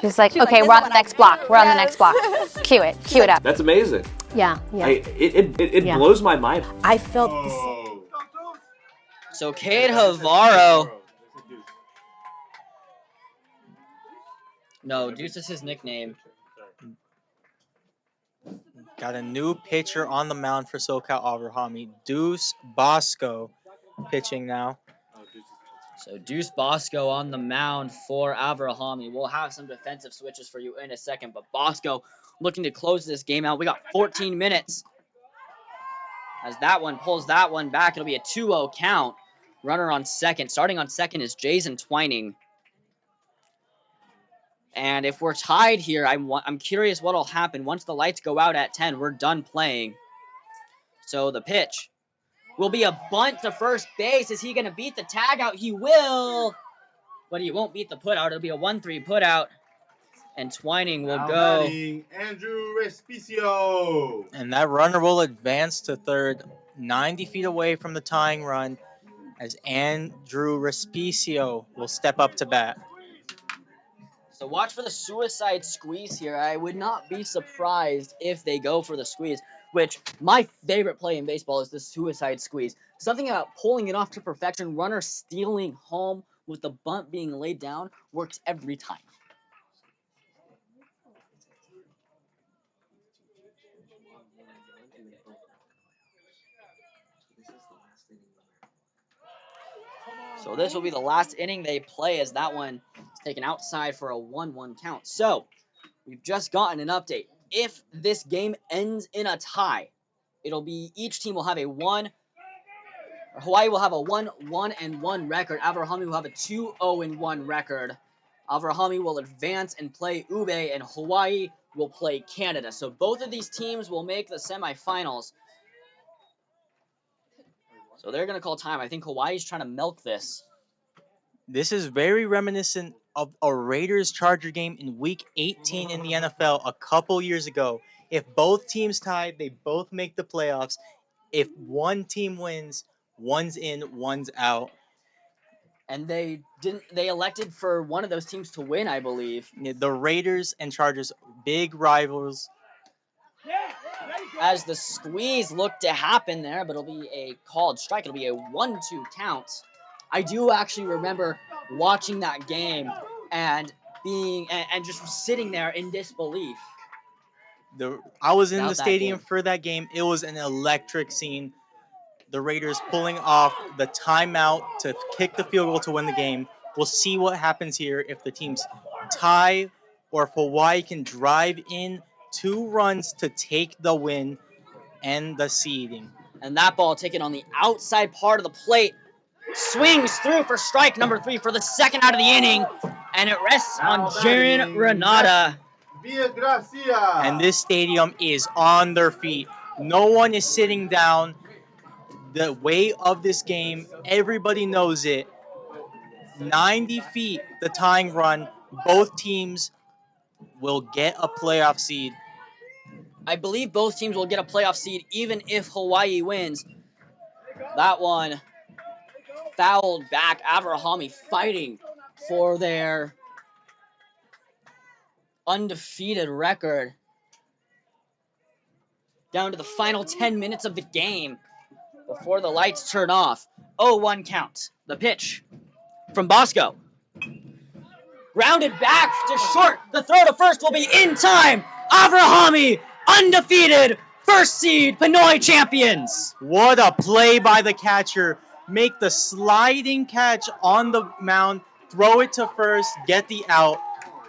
She's like, okay, we're on the next block. We're on the next block. Cue it. Cue it up. That's amazing. Yeah. It Yeah. blows my mind. I felt So Cade Havaro. No, Deuce is his nickname. Got a new pitcher on the mound for SoCal Avrahamy, Deuce Bosco, pitching now. So Deuce Bosco on the mound for Avrahamy. We'll have some defensive switches for you in a second, but Bosco looking to close this game out. We got 14 minutes. As that one pulls that one back, it'll be a 2-0 count. Runner on second. Starting on second is Jason Twining. And if we're tied here, I'm curious what'll happen. Once the lights go out at 10, we're done playing. So the pitch will be a bunt to first base. Is he going to beat the tag out? He will, but he won't beat the put out. It'll be a 1-3 put out, and Twining will go. Andrew Respicio. And that runner will advance to third, 90 feet away from the tying run, as Andrew Respicio will step up to bat. So watch for the suicide squeeze here. I would not be surprised if they go for the squeeze, which my favorite play in baseball is the suicide squeeze. Something about pulling it off to perfection, runner stealing home with the bunt being laid down works every time. So this will be the last inning they play, as that one is taken outside for a 1-1 count. So we've just gotten an update. If this game ends in a tie, it'll be each team will have Hawaii will have a 1-1-1 record. Avrahamy will have a 2-0-1 record. Avrahamy will advance and play Ube, and Hawaii will play Canada. So both of these teams will make the semifinals. So they're going to call time. I think Hawaii's trying to milk this. This is very reminiscent of a Raiders-Charger game in Week 18 in the NFL a couple years ago. If both teams tied, they both make the playoffs. If one team wins, one's in, one's out. And they elected for one of those teams to win, I believe. Yeah, the Raiders and Chargers, big rivals. As the squeeze looked to happen there, but it'll be a called strike. It'll be a 1-2 count. I do actually remember watching that game and just sitting there in disbelief. I was in the stadium for that game. It was an electric scene. The Raiders pulling off the timeout to kick the field goal to win the game. We'll see what happens here if the teams tie or if Hawaii can drive in 2 runs to take the win and the seeding. And that ball taken on the outside part of the plate. Swings through for strike number 3 for the second out of the inning. And it rests on Jaron Renata. And this stadium is on their feet. No one is sitting down. The weight of this game, everybody knows it. 90 feet, the tying run. Both teams will get a playoff seed. I believe both teams will get a playoff seed even if Hawaii wins. That one fouled back. Avrahamy fighting for their undefeated record. Down to the final 10 minutes of the game before the lights turn off. 0-1 count. The pitch from Bosco. Grounded back to short. The throw to first will be in time. Avrahamy, undefeated, first seed Pinoy champions. What a play by the catcher. Make the sliding catch on the mound, throw it to first, get the out,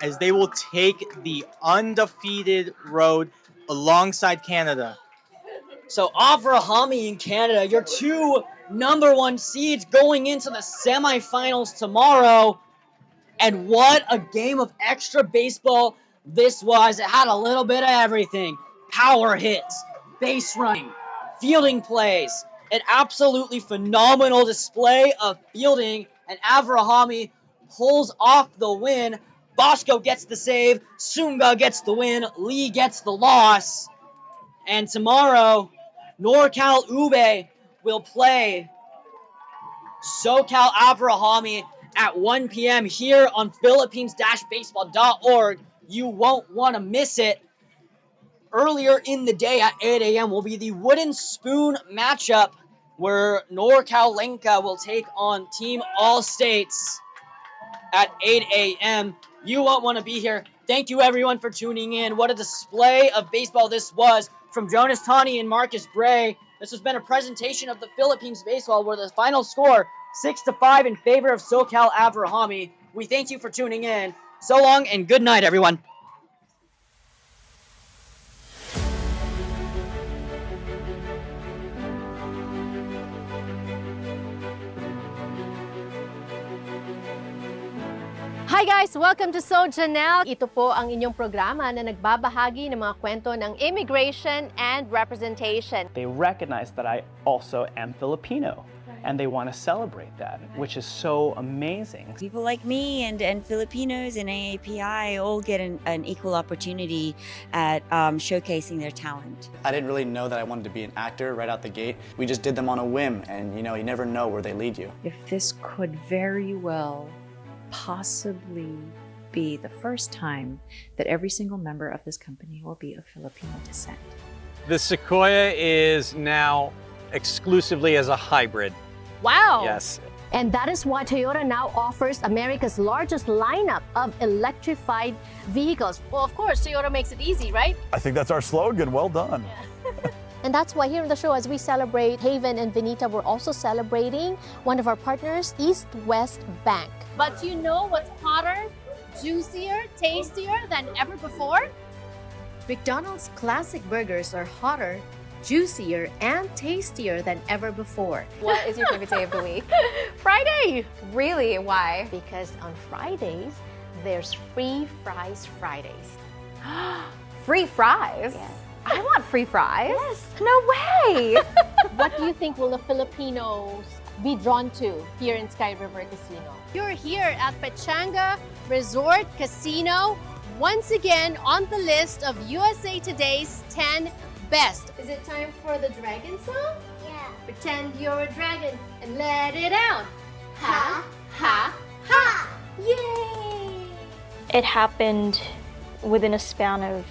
as they will take the undefeated road alongside Canada. So Avrahamy and Canada, your 2 number 1 seeds going into the semifinals tomorrow. And what a game of extra baseball this was. It had a little bit of everything. Power hits, base running, fielding plays, an absolutely phenomenal display of fielding, and Avrahamy pulls off the win. Bosco gets the save, Sunga gets the win, Lee gets the loss. And tomorrow, NorCal Ube will play SoCal Avrahamy at 1 p.m. here on Philippines-baseball.org. You won't want to miss it. Earlier in the day at 8 a.m. will be the Wooden Spoon matchup where NorCal Lenka will take on Team All States at 8 a.m. You won't want to be here. Thank you, everyone, for tuning in. What a display of baseball this was from Jonas Tani and Marcus Bray. This has been a presentation of the Philippines baseball where the final score 6-5 in favor of SoCal Avrahamy. We thank you for tuning in. So long and good night, everyone. Hi guys! Welcome to So Janelle. Ito po ang inyong programa na nagbabahagi ng mga kwento ng immigration and representation. They recognize that I also am Filipino. And they want to celebrate that, which is so amazing. People like me and Filipinos and AAPI all get an equal opportunity at showcasing their talent. I didn't really know that I wanted to be an actor right out the gate. We just did them on a whim, and you never know where they lead you. If this could very well possibly be the first time that every single member of this company will be of Filipino descent. The Sequoia is now exclusively as a hybrid. Wow! Yes. And that is why Toyota now offers America's largest lineup of electrified vehicles. Well, of course, Toyota makes it easy, right? I think that's our slogan. Well done. Yeah. And that's why here in the show, as we celebrate Haven and Venita, we're also celebrating one of our partners, East West Bank. But you know what's hotter, juicier, tastier than ever before? McDonald's classic burgers are hotter, juicier, and tastier than ever before. What is your favorite day of the week? Friday! Really? Why? Because on Fridays, there's Free Fries Fridays. Free fries? Yes. I want free fries. Yes. No way! What do you think will the Filipinos be drawn to here in Sky River Casino? You're here at Pechanga Resort Casino, once again on the list of USA Today's 10 Best. Is it time for the dragon song? Yeah. Pretend you're a dragon and let it out. Ha, ha, ha! Yay! It happened within a span of,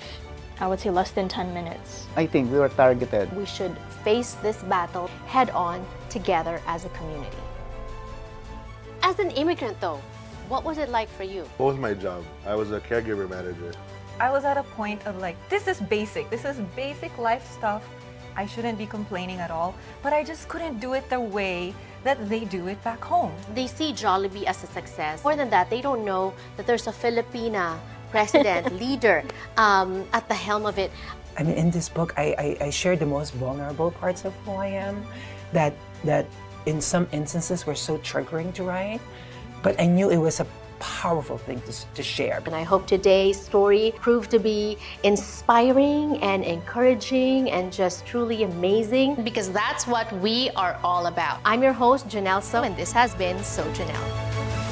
I would say, less than 10 minutes. I think we were targeted. We should face this battle head on together as a community. As an immigrant though, what was it like for you? What was my job? I was a caregiver manager. I was at a point of like, this is basic life stuff. I shouldn't be complaining at all, but I just couldn't do it the way that they do it back home. They see Jollibee as a success. More than that, they don't know that there's a Filipina president, leader at the helm of it. I mean, in this book, I shared the most vulnerable parts of who I am that in some instances were so triggering to write, but I knew it was a powerful thing to share. And I hope today's story proved to be inspiring and encouraging and just truly amazing, because that's what we are all about. I'm your host, Janelle So, and this has been So Janelle.